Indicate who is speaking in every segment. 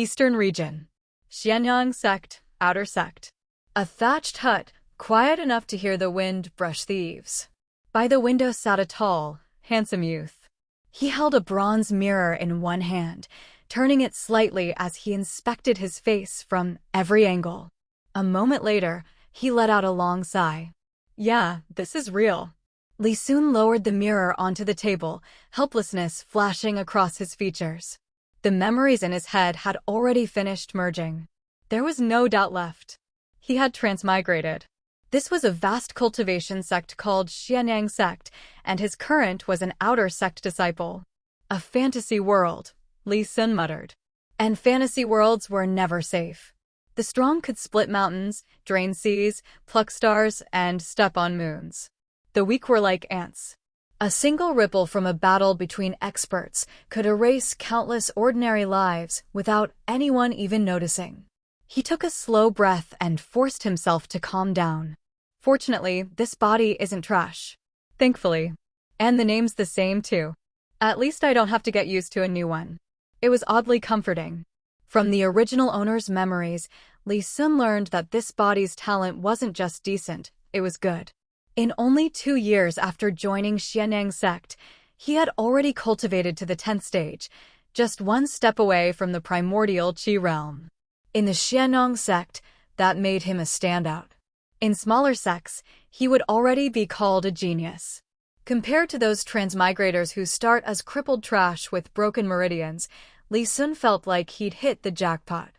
Speaker 1: Eastern Region. Xianyang Sect, Outer Sect. A thatched hut, quiet enough to hear the wind brush the eaves. By the window sat a tall, handsome youth. He held a bronze mirror in one hand, turning it slightly as he inspected his face from every angle. A moment later, he let out a long sigh. Yeah, this is real. Li Sun lowered the mirror onto the table, helplessness flashing across his features. The memories in his head had already finished merging. There was no doubt left. He had transmigrated. This was a vast cultivation sect called Xianyang Sect, and his current was an outer sect disciple. A fantasy world, Li Sun muttered. And fantasy worlds were never safe. The strong could split mountains, drain seas, pluck stars, and step on moons. The weak were like ants. A single ripple from a battle between experts could erase countless ordinary lives without anyone even noticing. He took a slow breath and forced himself to calm down. Fortunately, this body isn't trash. Thankfully. And the name's the same too. At least I don't have to get used to a new one. It was oddly comforting. From the original owner's memories, Li Sun learned that this body's talent wasn't just decent, it was good. In only 2 years after joining Xianyang Sect, he had already cultivated to the 10th stage, just one step away from the primordial Qi realm. In the Xianyang Sect, that made him a standout. In smaller sects, he would already be called a genius. Compared to those transmigrators who start as crippled trash with broken meridians, Li Sun felt like he'd hit the jackpot.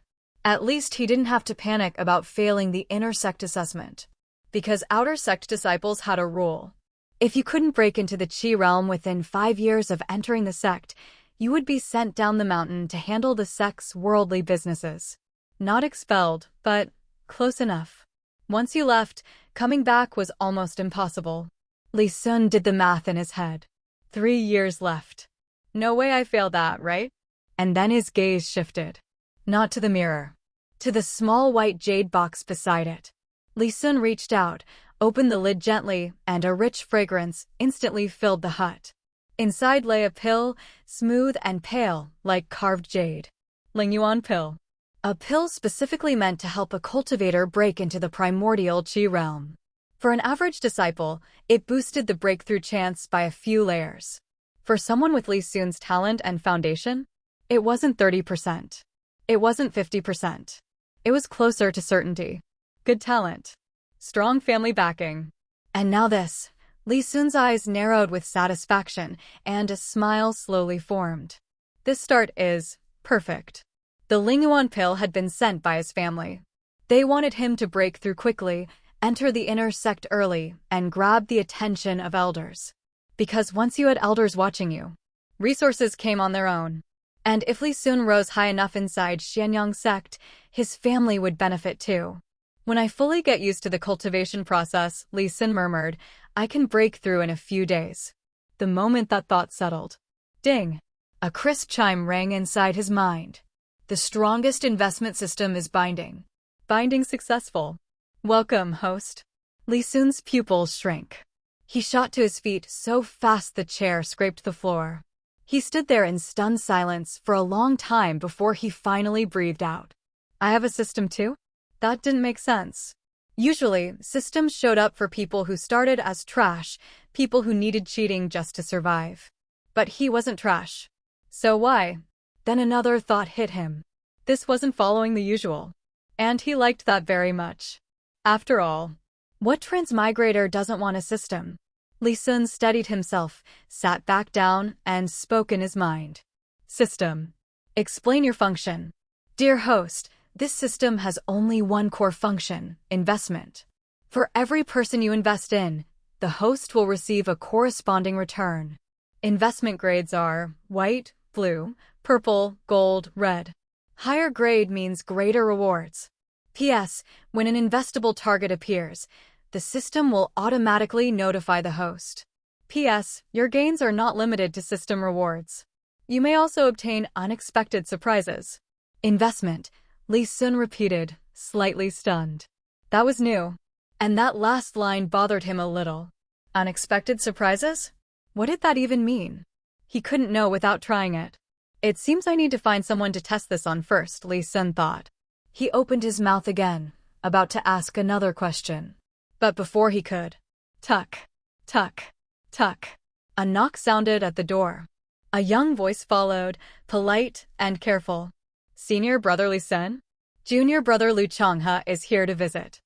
Speaker 1: At least he didn't have to panic about failing the inner sect assessment. Because outer sect disciples had a rule. If you couldn't break into the Qi realm within 5 years of entering the sect, you would be sent down the mountain to handle the sect's worldly businesses. Not expelled, but close enough. Once you left, coming back was almost impossible. Li Sun did the math in his head. 3 years left. No way I failed that, right? And then his gaze shifted. Not to the mirror. To the small white jade box beside it. Li Sun reached out, opened the lid gently, and a rich fragrance instantly filled the hut. Inside lay a pill, smooth and pale, like carved jade. Lingyuan pill. A pill specifically meant to help a cultivator break into the primordial Qi realm. For an average disciple, it boosted the breakthrough chance by a few layers. For someone with Li Sun's talent and foundation, it wasn't 30%. It wasn't 50%. It was closer to certainty. Good talent. Strong family backing. And now this. Li Sun's eyes narrowed with satisfaction, and a smile slowly formed. This start is perfect. The Lingyuan pill had been sent by his family. They wanted him to break through quickly, enter the inner sect early, and grab the attention of elders. Because once you had elders watching you, resources came on their own. And if Li Sun rose high enough inside Xianyang Sect, his family would benefit too. When I fully get used to the cultivation process, Li Sun murmured, I can break through in a few days. The moment that thought settled. Ding! A crisp chime rang inside his mind. The strongest investment system is binding. Binding successful. Welcome, host. Li Sun's pupils shrank. He shot to his feet so fast the chair scraped the floor. He stood there in stunned silence for a long time before he finally breathed out. I have a system too? That didn't make sense. Usually, systems showed up for people who started as trash, people who needed cheating just to survive. But he wasn't trash. So why? Then another thought hit him. This wasn't following the usual. And he liked that very much. After all, what transmigrator doesn't want a system? Li Sun steadied himself, sat back down, and spoke in his mind. System. Explain your function. Dear host, this system has only one core function, investment. For every person you invest in, the host will receive a corresponding return. Investment grades are white, blue, purple, gold, red. Higher grade means greater rewards. P.S. When an investable target appears, the system will automatically notify the host. P.S. Your gains are not limited to system rewards. You may also obtain unexpected surprises. Investment, Li Sun repeated, slightly stunned. That was new. And that last line bothered him a little. Unexpected surprises? What did that even mean? He couldn't know without trying it. It seems I need to find someone to test this on first, Li Sun thought. He opened his mouth again, about to ask another question. But before he could, tuck, tuck, tuck, a knock sounded at the door. A young voice followed, polite and careful. Senior brother Li Sun? Junior brother Lu Changhe is here to visit.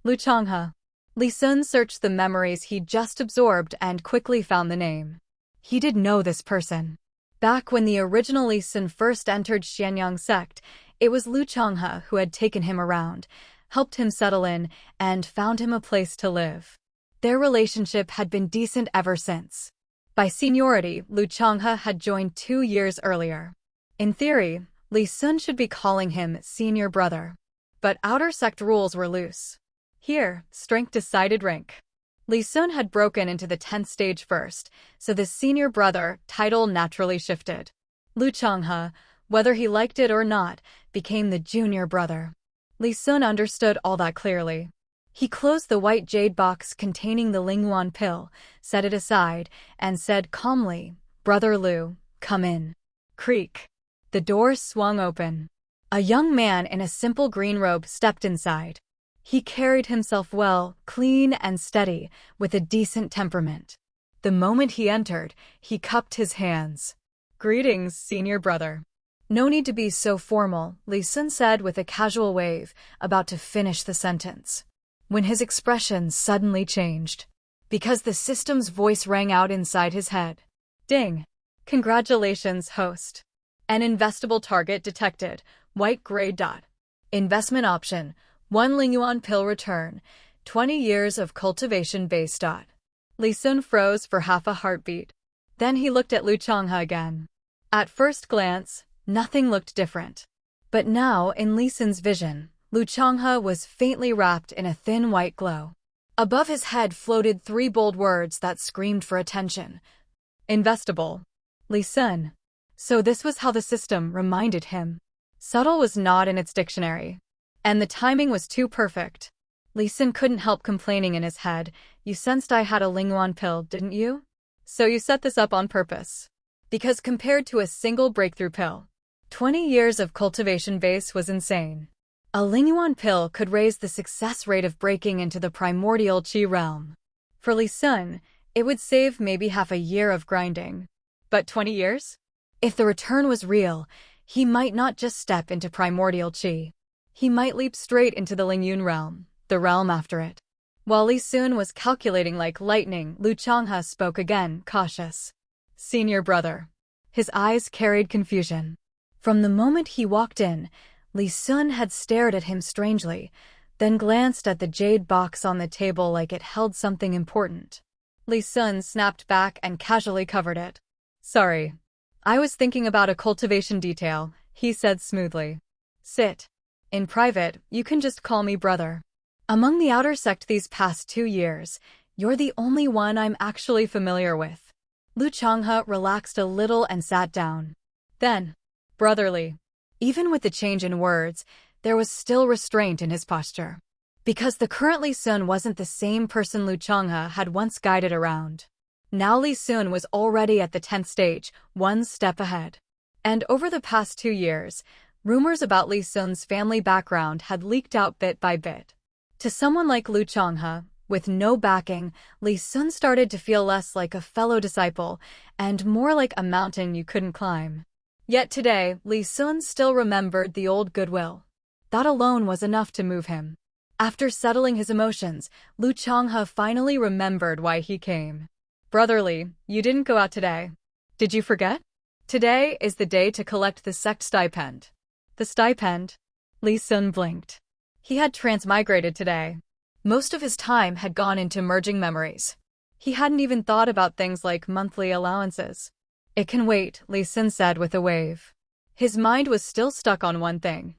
Speaker 1: Lu Changhe. Li Sun searched the memories he'd just absorbed and quickly found the name. He did know this person. Back when the original Li Sun first entered Xianyang sect, it was Lu Changhe who had taken him around, helped him settle in, and found him a place to live. Their relationship had been decent ever since. By seniority, Lu Changhe had joined 2 years earlier. In theory, Li Sun should be calling him senior brother. But outer sect rules were loose. Here, strength decided rank. Li Sun had broken into the 10th stage first, so the senior brother title naturally shifted. Lu Changhe, whether he liked it or not, became the junior brother. Li Sun understood all that clearly. He closed the white jade box containing the Lingyuan pill, set it aside, and said calmly, "Brother Lu, come in." Creak. The door swung open. A young man in a simple green robe stepped inside. He carried himself well, clean and steady, with a decent temperament. The moment he entered, he cupped his hands. "Greetings, senior brother." "No need to be so formal," Li Sun said with a casual wave, about to finish the sentence, when his expression suddenly changed. Because the system's voice rang out inside his head. Ding! Congratulations, host. An investable target detected, white-gray dot. Investment option, 1 Lingyuan pill return, 20 years of cultivation base dot. Li Sun froze for half a heartbeat. Then he looked at Lu Changhe again. At first glance, nothing looked different. But now, in Li Sun's vision, Lu Changhe was faintly wrapped in a thin white glow. Above his head floated 3 bold words that screamed for attention. Investable. Li Sun. So this was how the system reminded him. Subtle was not in its dictionary. And the timing was too perfect. Li Sun couldn't help complaining in his head. "You sensed I had a Lingyuan pill, didn't you? So you set this up on purpose." Because compared to a single breakthrough pill, 20 years of cultivation base was insane. A Lingyuan pill could raise the success rate of breaking into the primordial qi realm. For Li Sun, it would save maybe half a year of grinding. But 20 years? If the return was real, he might not just step into primordial qi. He might leap straight into the Lingyun realm, the realm after it. While Li Sun was calculating like lightning, Lu Changhe spoke again, cautious. "Senior brother." His eyes carried confusion. From the moment he walked in, Li Sun had stared at him strangely, then glanced at the jade box on the table like it held something important. Li Sun snapped back and casually covered it. "Sorry. I was thinking about a cultivation detail," he said smoothly. "Sit. In private, you can just call me brother. Among the outer sect these past 2 years, you're the only one I'm actually familiar with." Lu Changhe relaxed a little and sat down. Then, "Brotherly." Even with the change in words, there was still restraint in his posture. Because the current Li Sun wasn't the same person Lu Changhe had once guided around. Now Li Sun was already at the 10th stage, 1 step ahead. And over the past 2 years, rumors about Li Sun's family background had leaked out bit by bit. To someone like Lu Changhe, with no backing, Li Sun started to feel less like a fellow disciple and more like a mountain you couldn't climb. Yet today, Li Sun still remembered the old goodwill. That alone was enough to move him. After settling his emotions, Lu Changhe finally remembered why he came. "Brotherly, you didn't go out today. Did you forget? Today is the day to collect the sect stipend." "The stipend?" Li Sun blinked. He had transmigrated today. Most of his time had gone into merging memories. He hadn't even thought about things like monthly allowances. "It can wait," Li Sun said with a wave. His mind was still stuck on one thing.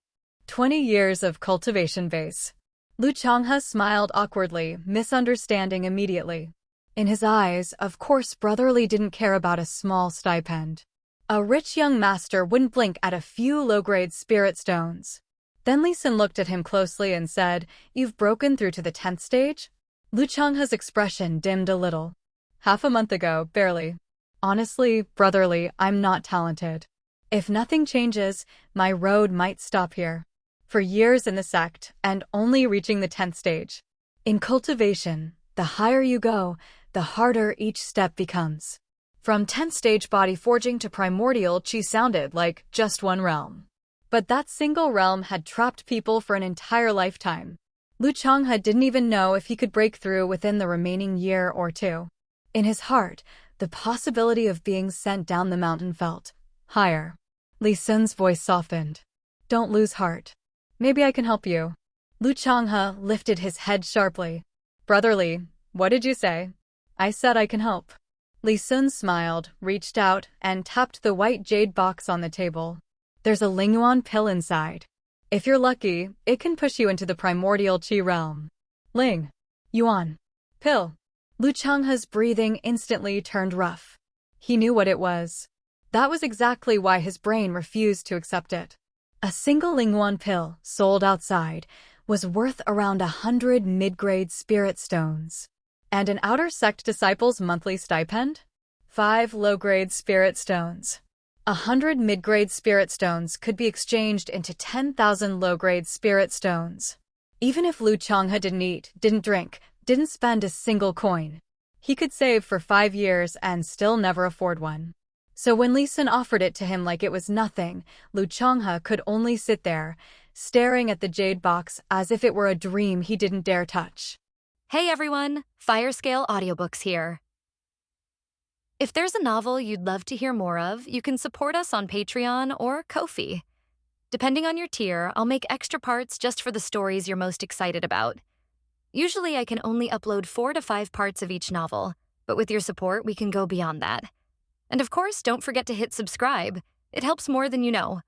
Speaker 1: 20 years of cultivation base. Lu Changhe smiled awkwardly, misunderstanding immediately. In his eyes, of course, Brotherly didn't care about a small stipend. A rich young master wouldn't blink at a few low-grade spirit stones. Then Li Sun looked at him closely and said, "You've broken through to the 10th stage?" Lu Changhe's expression dimmed a little. "Half a month ago, barely. Honestly, Brotherly, I'm not talented." If nothing changes, my road might stop here. For years in the sect, and only reaching the 10th stage. In cultivation, the higher you go, the harder each step becomes. From 10th stage body forging to primordial chi sounded like just one realm. But that single realm had trapped people for an entire lifetime. Lu Changhe didn't even know if he could break through within the remaining year or two. In his heart, the possibility of being sent down the mountain felt higher. Li Sun's voice softened. Don't lose heart. Maybe I can help you. Lu Changhe lifted his head sharply. Brother Li, what did you say? I said I can help. Li Sun smiled, reached out, and tapped the white jade box on the table. There's a Lingyuan pill inside. If you're lucky, it can push you into the primordial chi realm. Ling. Yuan. Pill. Lu Changhe's breathing instantly turned rough. He knew what it was. That was exactly why his brain refused to accept it. A single Lingyuan pill, sold outside, was worth around 100 mid-grade spirit stones. And an outer sect disciple's monthly stipend? 5 low-grade spirit stones. 100 mid-grade spirit stones could be exchanged into 10,000 low-grade spirit stones. Even if Lu Changhe didn't eat, didn't drink, didn't spend a single coin, he could save for 5 years and still never afford one. So when Li Sun offered it to him like it was nothing, Lu Changhe could only sit there, staring at the jade box as if it were a dream he didn't dare touch.
Speaker 2: Hey everyone, Firescale Audiobooks here. If there's a novel you'd love to hear more of, you can support us on Patreon or Ko-fi. Depending on your tier, I'll make extra parts just for the stories you're most excited about. Usually I can only upload 4 to 5 parts of each novel, but with your support we can go beyond that. And of course, don't forget to hit subscribe. It helps more than you know.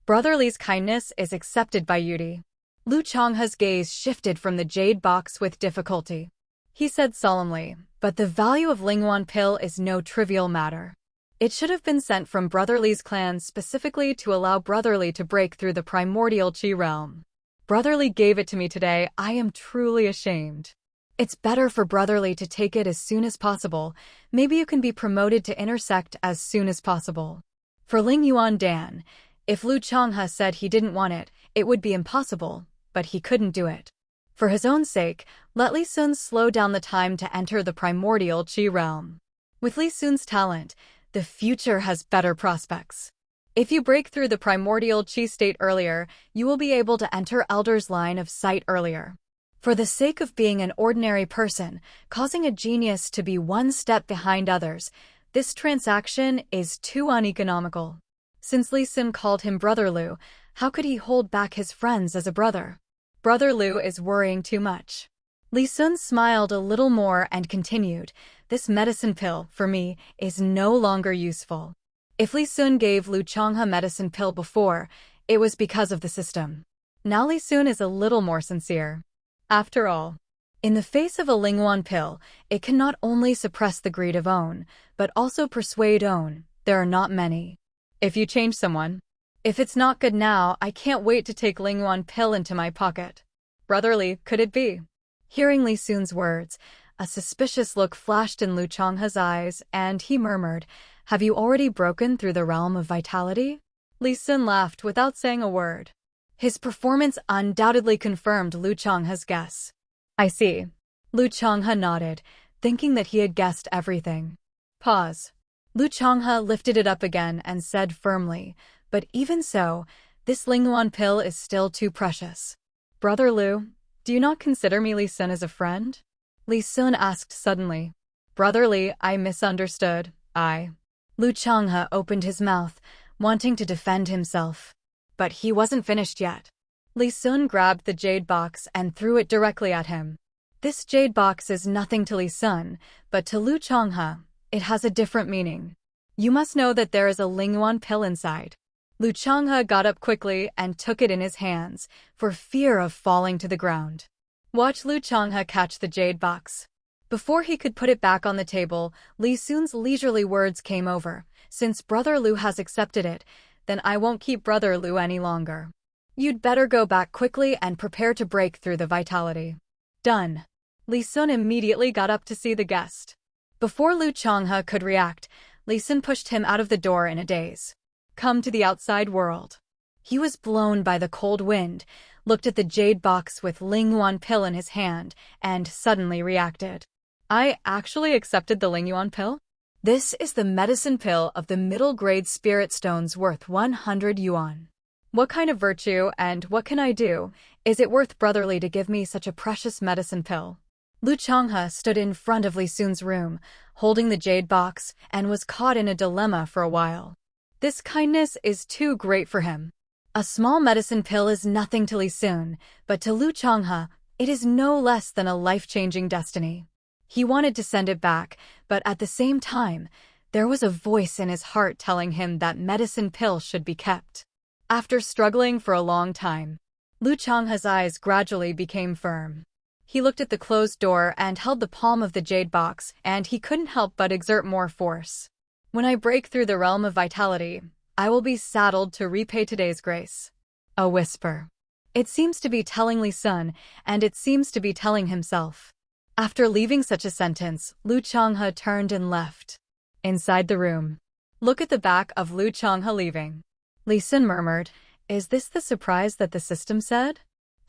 Speaker 1: Brother Li's kindness is accepted by Yudi. Lu Changhe's gaze shifted from the jade box with difficulty. He said solemnly, but the value of Lingyuan pill is no trivial matter. It should have been sent from Brother Li's clan specifically to allow Brother Li to break through the primordial chi realm. Brother Li gave it to me today. I am truly ashamed. It's better for Brother Li to take it as soon as possible. Maybe you can be promoted to intersect as soon as possible. For Lingyuan Dan, if Lu Changhe said he didn't want it, it would be impossible, but he couldn't do it. For his own sake, let Li Sun slow down the time to enter the primordial chi realm. With Li Sun's talent, the future has better prospects. If you break through the primordial chi state earlier, you will be able to enter Elder's line of sight earlier. For the sake of being an ordinary person, causing a genius to be one step behind others, this transaction is too uneconomical. Since Li Sun called him Brother Lu, how could he hold back his friends as a brother? Brother Lu is worrying too much. Li Sun smiled a little more and continued, this medicine pill, for me, is no longer useful. If Li Sun gave Lu Changhe medicine pill before, it was because of the system. Now Li Sun is a little more sincere. After all, in the face of a Lingyuan pill, it can not only suppress the greed of own, but also persuade own. There are not many. If you change someone, if it's not good now, I can't wait to take Lingyuan pill into my pocket. Brother Li, could it be? Hearing Li Sun's words, a suspicious look flashed in Lu Changhe's eyes, and he murmured, have you already broken through the realm of vitality? Li Sun laughed without saying a word. His performance undoubtedly confirmed Lu Changhe's guess. I see. Lu Changhe nodded, thinking that he had guessed everything. Pause. Lu Changhe lifted it up again and said firmly, but even so, this Lingyuan pill is still too precious. Brother Lu, do you not consider me Li Sun as a friend? Li Sun asked suddenly. Brother Li, I misunderstood. Lu Changhe opened his mouth, wanting to defend himself. But he wasn't finished yet. Li Sun grabbed the jade box and threw it directly at him. This jade box is nothing to Li Sun, but to Lu Changhe, it has a different meaning. You must know that there is a Lingyuan pill inside. Lu Changhe got up quickly and took it in his hands, for fear of falling to the ground. Watch Lu Changhe catch the jade box. Before he could put it back on the table, Li Sun's leisurely words came over. Since Brother Lu has accepted it, then I won't keep Brother Lu any longer. You'd better go back quickly and prepare to break through the vitality. Done. Li Sun immediately got up to see the guest. Before Lu Changhe could react, Li Sun pushed him out of the door in a daze. come to the outside world. He was blown by the cold wind, looked at the jade box with Lingyuan pill in his hand, and suddenly reacted. I actually accepted the Lingyuan pill? This is the medicine pill of the middle-grade spirit stones worth 100 yuan. What kind of virtue and what can I do? Is it worth brotherly to give me such a precious medicine pill? Lu Changhe stood in front of Li Sun's room, holding the jade box, and was caught in a dilemma for a while. This kindness is too great for him. A small medicine pill is nothing to Li Sun, but to Lu Changhe, it is no less than a life-changing destiny. He wanted to send it back, but at the same time, there was a voice in his heart telling him that medicine pill should be kept. After struggling for a long time, Lu Changhe's eyes gradually became firm. He looked at the closed door and held the palm of the jade box, and he couldn't help but exert more force. When I break through the realm of vitality, I will be saddled to repay today's grace. A whisper. It seems to be telling Li Sun, and it seems to be telling himself. After leaving such a sentence, Lu Changhe turned and left. Inside the room. Look at the back of Lu Changhe leaving. Li Sun murmured, "Is this the surprise that the system said?"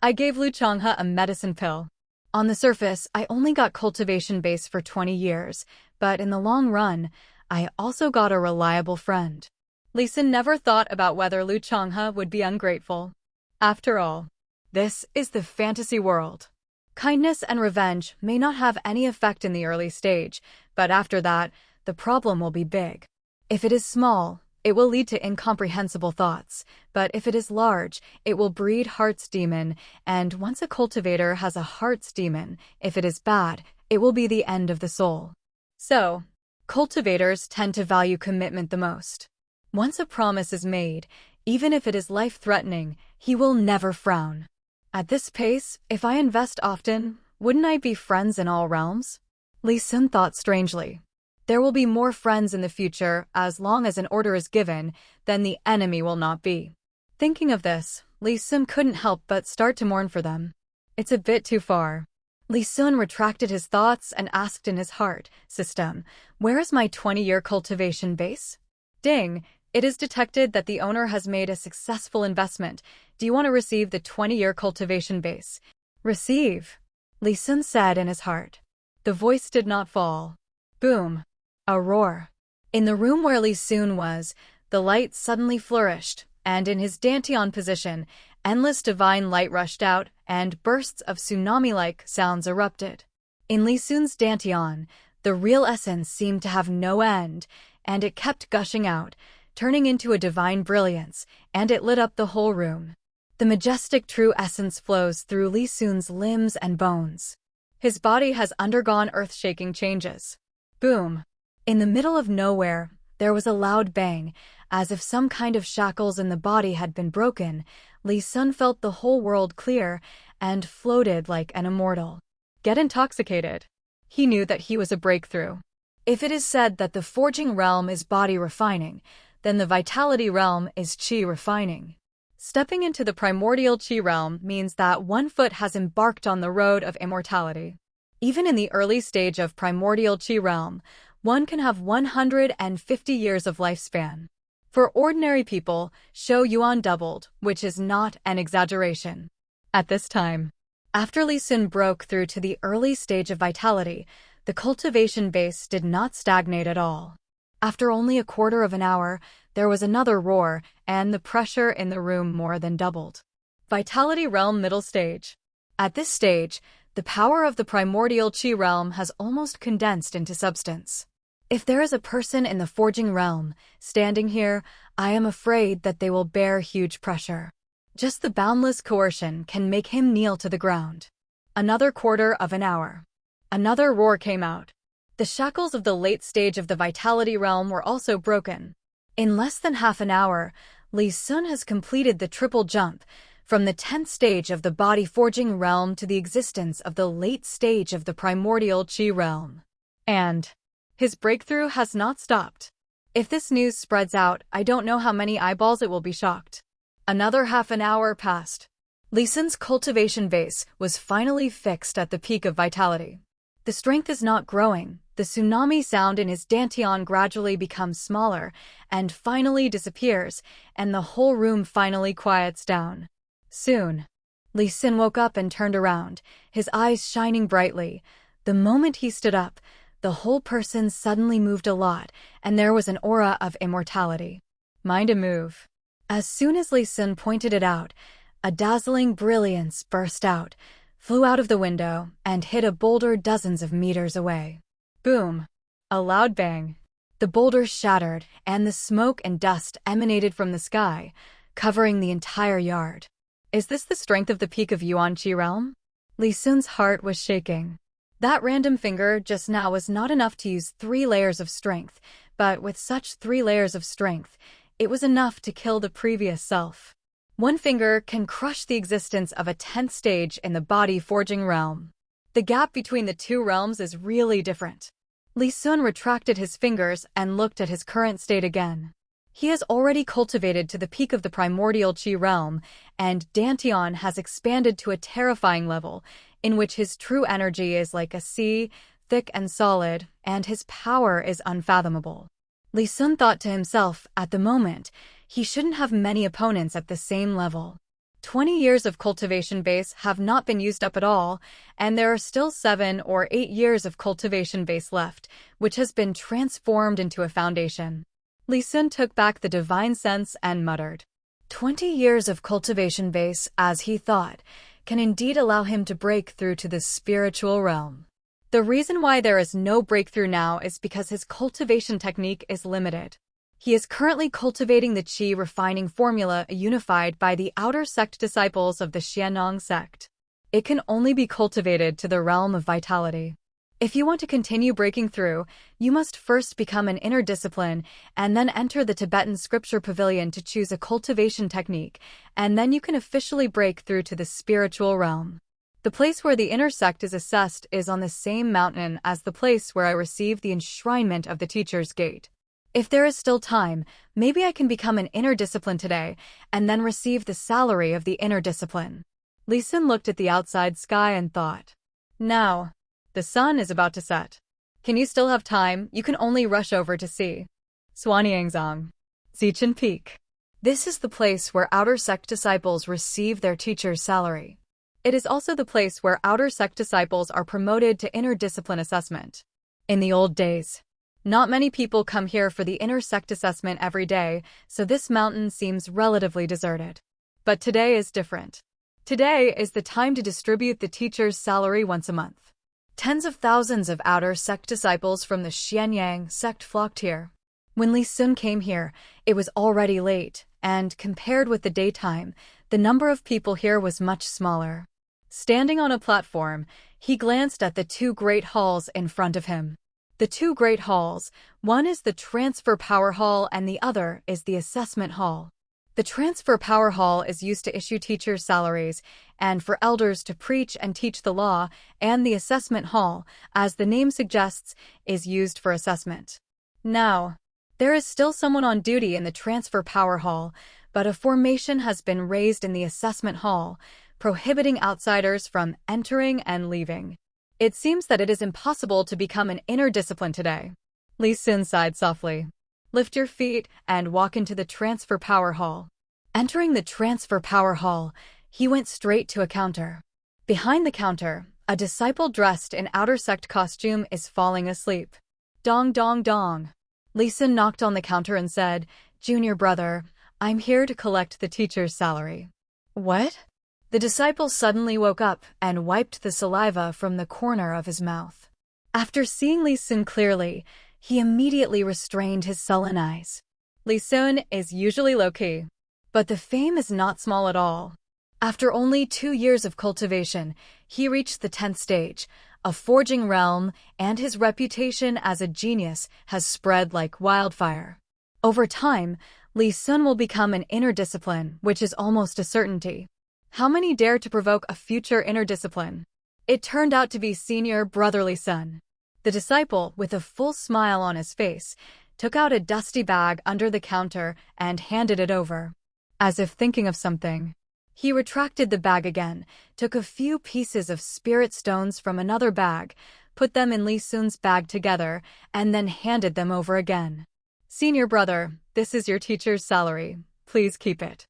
Speaker 1: I gave Lu Changhe a medicine pill. On the surface, I only got cultivation base for 20 years, but in the long run, I also got a reliable friend. Li Sun never thought about whether Lu Changhe would be ungrateful. After all, this is the fantasy world. Kindness and revenge may not have any effect in the early stage, but after that, the problem will be big. If it is small, it will lead to incomprehensible thoughts, but if it is large, it will breed heart's demon, and once a cultivator has a heart's demon, if it is bad, it will be the end of the soul. So, cultivators tend to value commitment the most. Once a promise is made, even if it is life-threatening, he will never frown. At this pace, if I invest often, wouldn't I be friends in all realms? Li Sun thought strangely. There will be more friends in the future as long as an order is given, then the enemy will not be. Thinking of this, Li Sun couldn't help but start to mourn for them. It's a bit too far. Li Sun retracted his thoughts and asked in his heart, "System, where is my 20-year cultivation base?" Ding! It is detected that the owner has made a successful investment. Do you want to receive the 20-year cultivation base? Receive, Li Sun said in his heart. The voice did not fall. Boom. A roar. In the room where Li Sun was, the light suddenly flourished, and in his dantian position, endless divine light rushed out, and bursts of tsunami-like sounds erupted. In Li Sun's dantian, the real essence seemed to have no end, and it kept gushing out, turning into a divine brilliance, and it lit up the whole room. The majestic true essence flows through Li Sun's limbs and bones. His body has undergone earth-shaking changes. Boom. In the middle of nowhere, there was a loud bang, as if some kind of shackles in the body had been broken. Li Sun felt the whole world clear and floated like an immortal. Get intoxicated. He knew that he was a breakthrough. If it is said that the forging realm is body refining, then the vitality realm is qi refining. Stepping into the primordial qi realm means that one foot has embarked on the road of immortality. Even in the early stage of primordial qi realm, one can have 150 years of lifespan. For ordinary people, Shou Yuan doubled, which is not an exaggeration. At this time, after Li Sun broke through to the early stage of vitality, the cultivation base did not stagnate at all. After only a quarter of an hour, there was another roar, and the pressure in the room more than doubled. Vitality realm middle stage. At this stage, the power of the primordial qi realm has almost condensed into substance. If there is a person in the forging realm standing here, I am afraid that they will bear huge pressure. Just the boundless coercion can make him kneel to the ground. Another quarter of an hour. Another roar came out. The shackles of the late stage of the vitality realm were also broken. In less than half an hour, Li Sun has completed the triple jump from the 10th stage of the body forging realm to the existence of the late stage of the primordial qi realm. And his breakthrough has not stopped. If this news spreads out, I don't know how many eyeballs it will be shocked. Another half an hour passed. Li Sun's cultivation base was finally fixed at the peak of vitality. The strength is not growing, The tsunami sound in his dantian gradually becomes smaller and finally disappears, and the whole room finally quiets down. Soon, Li Xin woke up and turned around, his eyes shining brightly. The moment he stood up, the whole person suddenly moved a lot, and there was an aura of immortality. Mind a move. As soon as Li Xin pointed it out, a dazzling brilliance burst out, flew out of the window, and hit a boulder dozens of meters away. Boom! A loud bang. The boulder shattered, and the smoke and dust emanated from the sky, covering the entire yard. Is this the strength of the peak of Yuan Qi realm? Li Xun's heart was shaking. That random finger just now was not enough to use 3 layers of strength, but with such 3 layers of strength, it was enough to kill the previous self. One finger can crush the existence of a 10th stage in the body forging realm. The gap between the two realms is really different. Li Sun retracted his fingers and looked at his current state again. He has already cultivated to the peak of the primordial Qi realm, and Dantian has expanded to a terrifying level, in which his true energy is like a sea, thick and solid, and his power is unfathomable. Li Sun thought to himself, at the moment, he shouldn't have many opponents at the same level. 20 years of cultivation base have not been used up at all, and there are still 7 or 8 years of cultivation base left, which has been transformed into a foundation. Li Sun took back the divine sense and muttered, 20 years of cultivation base, as he thought, can indeed allow him to break through to the spiritual realm. The reason why there is no breakthrough now is because his cultivation technique is limited. He is currently cultivating the Qi refining formula unified by the outer sect disciples of the Xiannong sect. It can only be cultivated to the realm of vitality. If you want to continue breaking through, you must first become an inner discipline and then enter the Tibetan scripture pavilion to choose a cultivation technique, and then you can officially break through to the spiritual realm. The place where the inner sect is assessed is on the same mountain as the place where I received the enshrinement of the teacher's gate. If there is still time, maybe I can become an inner discipline today and then receive the salary of the inner discipline. Li Sun looked at the outside sky and thought, now, the sun is about to set. Can you still have time? You can only rush over to see Suanyangzong, Zichen Peak. This is the place where outer sect disciples receive their teacher's salary. It is also the place where outer sect disciples are promoted to inner discipline assessment. In the old days, not many people come here for the inner sect assessment every day, so this mountain seems relatively deserted. But today is different. Today is the time to distribute the teacher's salary once a month. Tens of thousands of outer sect disciples from the Xianyang sect flocked here. When Li Sun came here, it was already late, and compared with the daytime, the number of people here was much smaller. Standing on a platform, he glanced at the 2 great halls in front of him. The 2 great halls, one is the Transfer Power Hall and the other is the Assessment Hall. The Transfer Power Hall is used to issue teachers' salaries and for elders to preach and teach the law, and the Assessment Hall, as the name suggests, is used for assessment. Now, there is still someone on duty in the Transfer Power Hall, but a formation has been raised in the Assessment Hall, prohibiting outsiders from entering and leaving. It seems that it is impossible to become an inner discipline today. Li Sun sighed softly. Lift your feet and walk into the Transfer Power Hall. Entering the Transfer Power Hall, he went straight to a counter. Behind the counter, a disciple dressed in outer sect costume is falling asleep. Dong dong dong. Li Sun knocked on the counter and said, Junior brother, I'm here to collect the teacher's salary. What? The disciple suddenly woke up and wiped the saliva from the corner of his mouth. After seeing Li Sun clearly, he immediately restrained his sullen eyes. Li Sun is usually low-key, but the fame is not small at all. After only 2 years of cultivation, he reached the 10th stage, a forging realm, and his reputation as a genius has spread like wildfire. Over time, Li Sun will become an inner discipline, which is almost a certainty. How many dare to provoke a future inner discipline? It turned out to be senior brotherly son. The disciple, with a full smile on his face, took out a dusty bag under the counter and handed it over. As if thinking of something, he retracted the bag again, took a few pieces of spirit stones from another bag, put them in Li Sun's bag together, and then handed them over again. "Senior brother, this is your teacher's salary. Please keep it."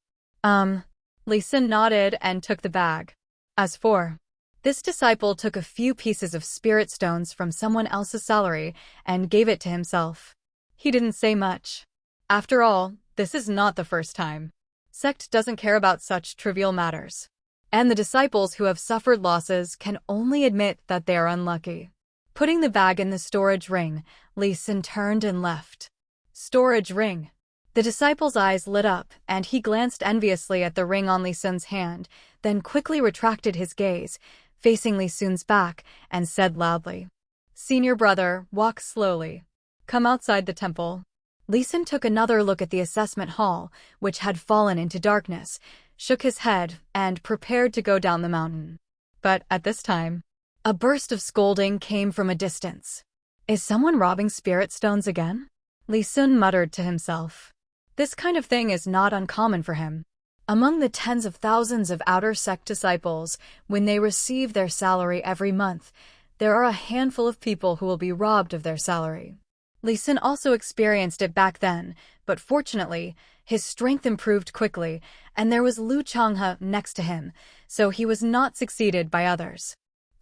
Speaker 1: Li Sun nodded and took the bag. As for this disciple took a few pieces of spirit stones from someone else's salary and gave it to himself. He didn't say much. After all, this is not the first time. Sect doesn't care about such trivial matters. And the disciples who have suffered losses can only admit that they are unlucky. Putting the bag in the storage ring, Li Sun turned and left. Storage ring. The disciple's eyes lit up, and he glanced enviously at the ring on Li Sun's hand, then quickly retracted his gaze, facing Li Sun's back, and said loudly, "Senior brother, walk slowly. Come outside the temple." Li Sun took another look at the assessment hall, which had fallen into darkness, shook his head, and prepared to go down the mountain. But at this time, a burst of scolding came from a distance. "Is someone robbing spirit stones again?" Li Sun muttered to himself. This kind of thing is not uncommon for him. Among the tens of thousands of outer sect disciples, when they receive their salary every month, there are a handful of people who will be robbed of their salary. Li Sun also experienced it back then, but fortunately, his strength improved quickly, and there was Lu Changhe next to him, so he was not succeeded by others.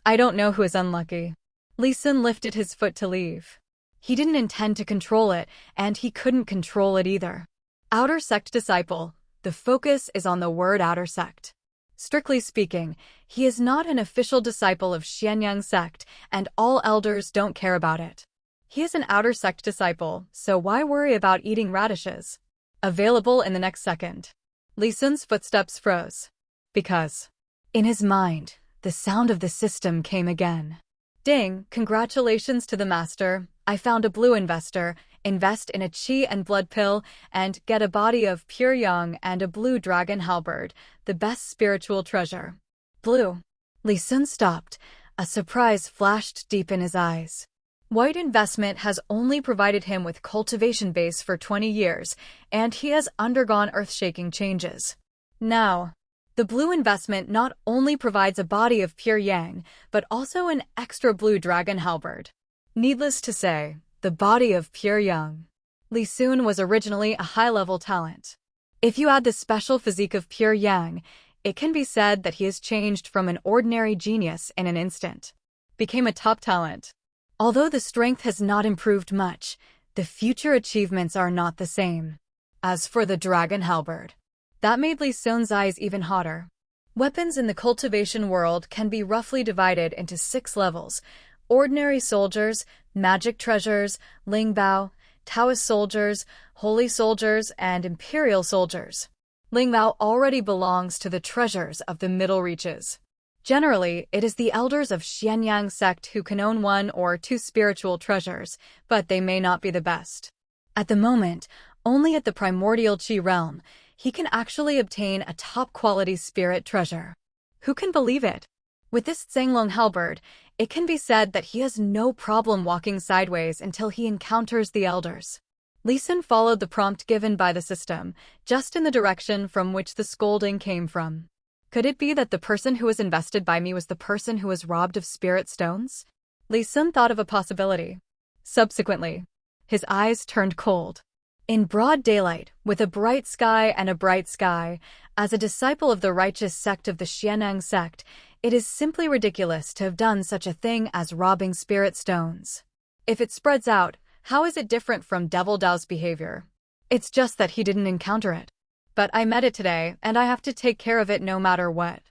Speaker 1: "I don't know who is unlucky." Li Sun lifted his foot to leave. He didn't intend to control it, and he couldn't control it either. Outer sect disciple. The focus is on the word outer sect. Strictly speaking, he is not an official disciple of Xianyang sect, and all elders don't care about it. He is an outer sect disciple, so why worry about eating radishes? Available in the next second. Li Sun's footsteps froze. Because, in his mind, the sound of the system came again. "Ding, congratulations to the master. I found a blue investor. Invest in a qi and blood pill, and get a body of pure yang and a blue dragon halberd, the best spiritual treasure." Blue. Li Sun stopped. A surprise flashed deep in his eyes. White investment has only provided him with cultivation base for 20 years, and he has undergone earth-shaking changes. Now, the blue investment not only provides a body of pure yang, but also an extra blue dragon halberd. Needless to say, the body of pure yang. Li Sun was originally a high-level talent. If you add the special physique of pure yang, it can be said that he has changed from an ordinary genius in an instant. Became a top talent. Although the strength has not improved much, the future achievements are not the same. As for the dragon halberd, that made Li Sun's eyes even hotter. Weapons in the cultivation world can be roughly divided into 6 levels: ordinary soldiers, magic treasures, Lingbao, Taoist soldiers, holy soldiers, and imperial soldiers. Lingbao already belongs to the treasures of the middle reaches. Generally, it is the elders of Xianyang sect who can own 1 or 2 spiritual treasures, but they may not be the best. At the moment, only at the primordial qi realm, he can actually obtain a top-quality spirit treasure. Who can believe it? With this Zhenglong halberd, it can be said that he has no problem walking sideways until he encounters the elders. Li Sun followed the prompt given by the system, just in the direction from which the scolding came from. Could it be that the person who was invested by me was the person who was robbed of spirit stones? Li Sun thought of a possibility. Subsequently, his eyes turned cold. In broad daylight, with a bright sky and a bright sky, as a disciple of the righteous sect of the Xianyang sect, it is simply ridiculous to have done such a thing as robbing spirit stones. If it spreads out, how is it different from Devil Dao's behavior? It's just that he didn't encounter it. But I met it today, and I have to take care of it no matter what.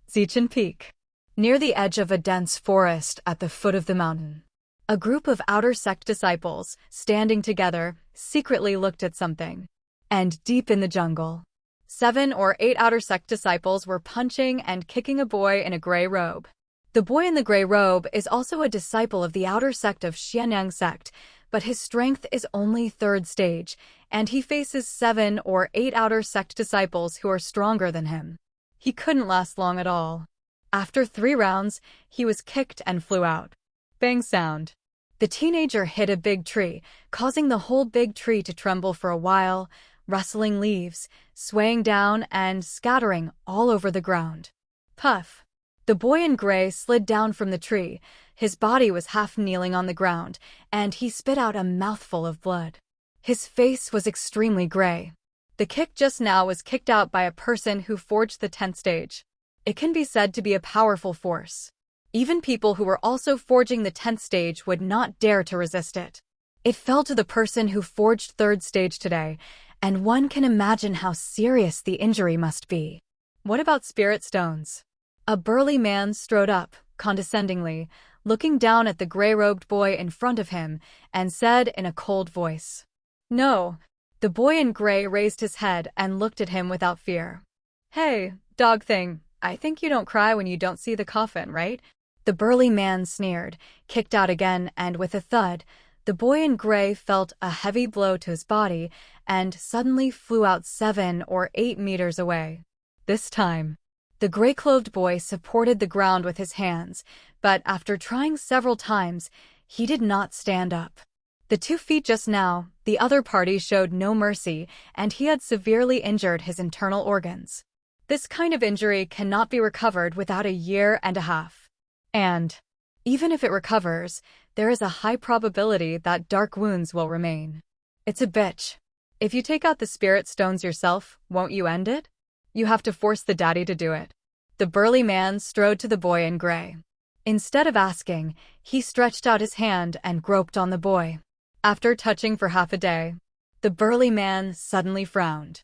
Speaker 1: Zichen Peak. Near the edge of a dense forest at the foot of the mountain, a group of outer sect disciples, standing together, secretly looked at something. And deep in the jungle, 7 or 8 outer sect disciples were punching and kicking a boy in a gray robe. The boy in the gray robe is also a disciple of the outer sect of Xianyang sect, but his strength is only 3rd stage, and he faces 7 or 8 outer sect disciples who are stronger than him. He couldn't last long at all. After 3 rounds, he was kicked and flew out. Bang sound. The teenager hit a big tree, causing the whole big tree to tremble for a while, rustling leaves, swaying down and scattering all over the ground. Puff. The boy in gray slid down from the tree. His body was half kneeling on the ground, and he spit out a mouthful of blood. His face was extremely gray. The kick just now was kicked out by a person who forged the 10th stage. It can be said to be a powerful force. Even people who were also forging the 10th stage would not dare to resist it. It fell to the person who forged 3rd stage today, and one can imagine how serious the injury must be. What about spirit stones? A burly man strode up, condescendingly, looking down at the gray-robed boy in front of him, and said in a cold voice, "No." The boy in gray raised his head and looked at him without fear. "Hey, dog thing, I think you don't cry when you don't see the coffin, right?" The burly man sneered, kicked out again, and with a thud, the boy in gray felt a heavy blow to his body and suddenly flew out 7 or 8 meters away. This time, the gray-clothed boy supported the ground with his hands, but after trying several times, he did not stand up. The 2 feet just now, the other party showed no mercy, and he had severely injured his internal organs. This kind of injury cannot be recovered without 1.5 years. And, even if it recovers, there is a high probability that dark wounds will remain. It's a bitch. If you take out the spirit stones yourself, won't you end it? You have to force the daddy to do it. The burly man strode to the boy in gray. Instead of asking, he stretched out his hand and groped on the boy. After touching for half a day, the burly man suddenly frowned.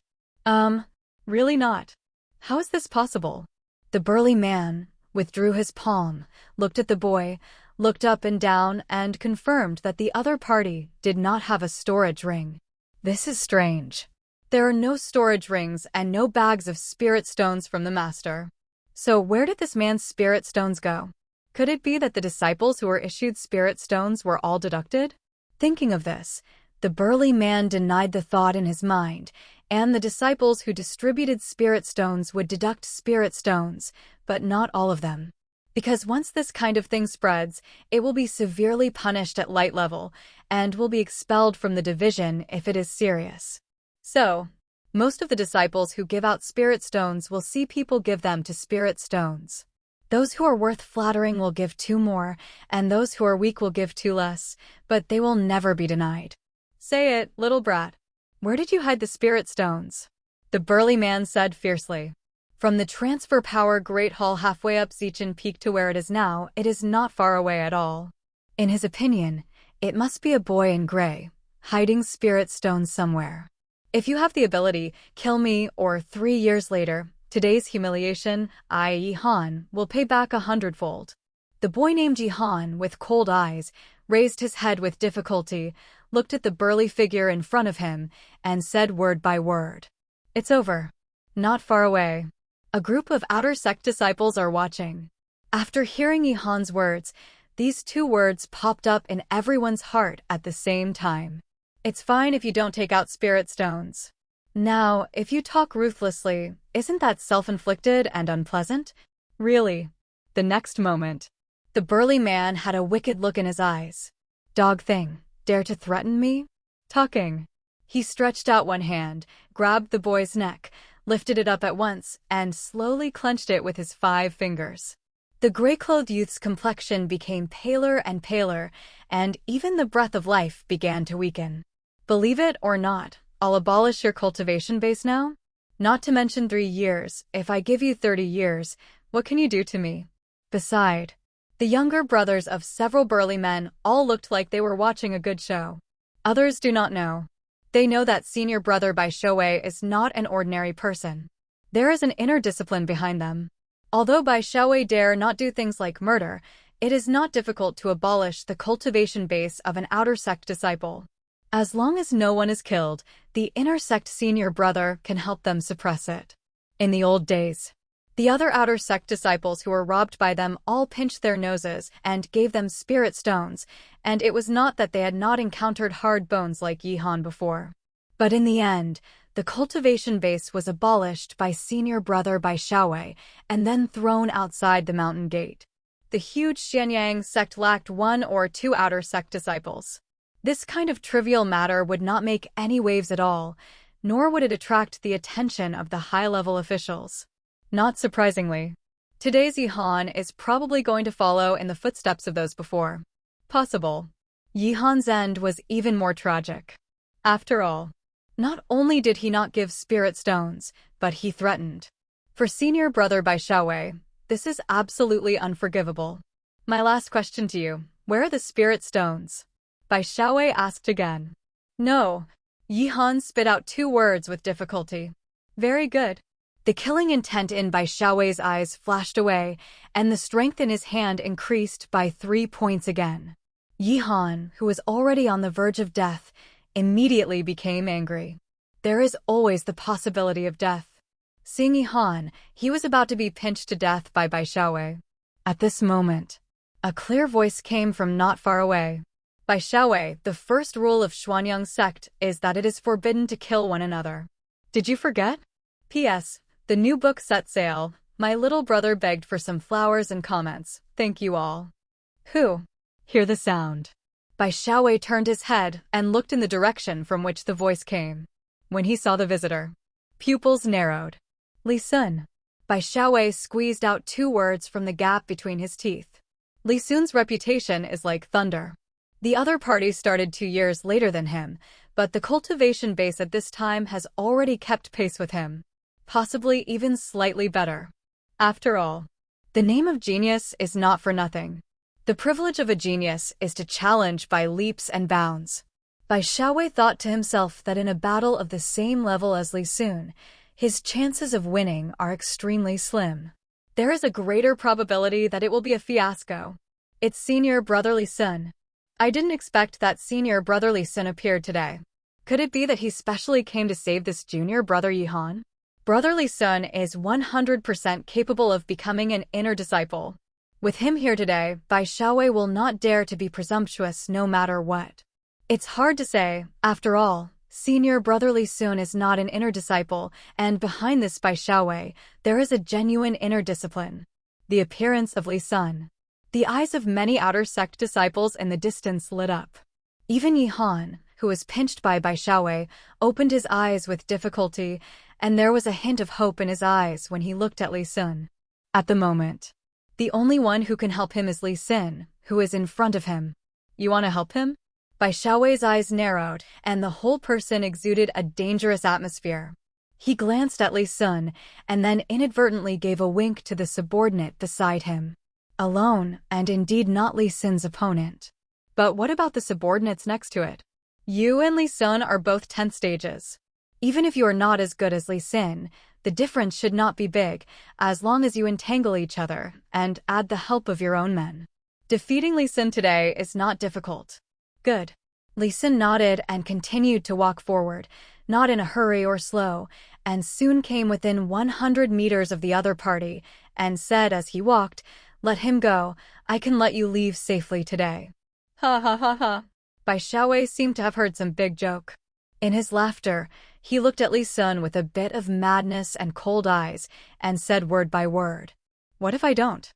Speaker 1: Really not. How is this possible? The burly man withdrew his palm, looked at the boy, looked up and down, and confirmed that the other party did not have a storage ring. This is strange. There are no storage rings and no bags of spirit stones from the master. So where did this man's spirit stones go? Could it be that the disciples who were issued spirit stones were all deducted? Thinking of this, the burly man denied the thought in his mind, and the disciples who distributed spirit stones would deduct spirit stones, but not all of them. Because once this kind of thing spreads, it will be severely punished at light level, and will be expelled from the division if it is serious. So, most of the disciples who give out spirit stones will see people give them to spirit stones. Those who are worth flattering will give 2 more, and those who are weak will give 2 less, but they will never be denied. Say it, little brat. Where did you hide the spirit stones? The burly man said fiercely. From the transfer power Great Hall halfway up Zechen Peak to where it is now, it is not far away at all. In his opinion, it must be a boy in gray, hiding spirit stones somewhere. If you have the ability, kill me, or 3 years later, today's humiliation, I, Han, will pay back 100-fold. The boy named Jihan, with cold eyes, raised his head with difficulty, looked at the burly figure in front of him, and said word by word, "It's over. Not far away. A group of outer sect disciples are watching." After hearing Jihan's words, these 2 words popped up in everyone's heart at the same time. It's fine if you don't take out spirit stones. Now, if you talk ruthlessly, isn't that self-inflicted and unpleasant? Really. The next moment, the burly man had a wicked look in his eyes. "Dog thing, dare to threaten me?" Talking. He stretched out one hand, grabbed the boy's neck, lifted it up at once, and slowly clenched it with his 5 fingers. The gray-clothed youth's complexion became paler and paler, and even the breath of life began to weaken. Believe it or not, I'll abolish your cultivation base now? Not to mention 3 years. If I give you 30 years, what can you do to me? Beside, the younger brothers of several burly men all looked like they were watching a good show. Others do not know. They know that senior brother by Shoei is not an ordinary person. There is an inner discipline behind them. Although Bai Shoei dare not do things like murder, it is not difficult to abolish the cultivation base of an outer sect disciple. As long as no one is killed, the inner sect senior brother can help them suppress it. In the old days, the other outer sect disciples who were robbed by them all pinched their noses and gave them spirit stones, and it was not that they had not encountered hard bones like Yihan before. But in the end, the cultivation base was abolished by senior brother Bai Shaowei and then thrown outside the mountain gate. The huge Xianyang sect lacked 1 or 2 outer sect disciples. This kind of trivial matter would not make any waves at all, nor would it attract the attention of the high-level officials. Not surprisingly, Today's Yihan is probably going to follow in the footsteps of those before. Possible. Yihan's end was even more tragic. After all, not only did he not give spirit stones, but he threatened. For senior brother Bai Xiaowei, this is absolutely unforgivable. My last question to you, where are the spirit stones? Bai Xiaowei asked again. No. Yihan spit out 2 words with difficulty. Very good. The killing intent in Bai Xiaowei's eyes flashed away, and the strength in his hand increased by 3 points again. Yihan, who was already on the verge of death, immediately became angry. There is always the possibility of death. Seeing Yihan, he was about to be pinched to death by Bai Xiaowei. At this moment, a clear voice came from not far away. Bai Xiaowei, the first rule of Xuanyang's sect is that it is forbidden to kill one another. Did you forget? P.S. The new book set sail. My little brother begged for some flowers and comments. Thank you all. Who? Hear the sound. Bai Xiaowei turned his head and looked in the direction from which the voice came. When he saw the visitor, pupils narrowed. Li Sun. Bai Xiaowei squeezed out 2 words from the gap between his teeth. Li Sun's reputation is like thunder. The other party started 2 years later than him, but the cultivation base at this time has already kept pace with him. Possibly even slightly better. After all, the name of genius is not for nothing. The privilege of a genius is to challenge by leaps and bounds. Bai Xiaowei thought to himself that in a battle of the same level as Li Sun, his chances of winning are extremely slim. There is a greater probability that it will be a fiasco. It's senior brother Li Sun. I didn't expect that senior brother Li Sun appeared today. Could it be that he specially came to save this junior brother Yihan? Brother Li Sun is 100% capable of becoming an inner disciple. With him here today, Bai Xiaowei will not dare to be presumptuous no matter what. It's hard to say, after all, senior brother Li Sun is not an inner disciple, and behind this Bai Xiaowei, there is a genuine inner discipline. The appearance of Li Sun. The eyes of many outer sect disciples in the distance lit up. Even Yihan, who was pinched by Bai Xiaowei, opened his eyes with difficulty, and there was a hint of hope in his eyes when he looked at Li Sun. At the moment, the only one who can help him is Li Sun, who is in front of him. You want to help him? Bai Xiaowei's eyes narrowed, and the whole person exuded a dangerous atmosphere. He glanced at Li Sun, and then inadvertently gave a wink to the subordinate beside him. Alone, and indeed not Li Sun's opponent. But what about the subordinates next to it? You and Li Sun are both 10th stages. Even if you are not as good as Li Sun, the difference should not be big, as long as you entangle each other and add the help of your own men. Defeating Li Sun today is not difficult. Good. Li Sun nodded and continued to walk forward, not in a hurry or slow, and soon came within 100 meters of the other party, and said as he walked, "Let him go, I can let you leave safely today." Ha ha ha ha. Bai Xiaowei seemed to have heard some big joke. In his laughter, he looked at Li Sun with a bit of madness and cold eyes, and said word by word, "What if I don't?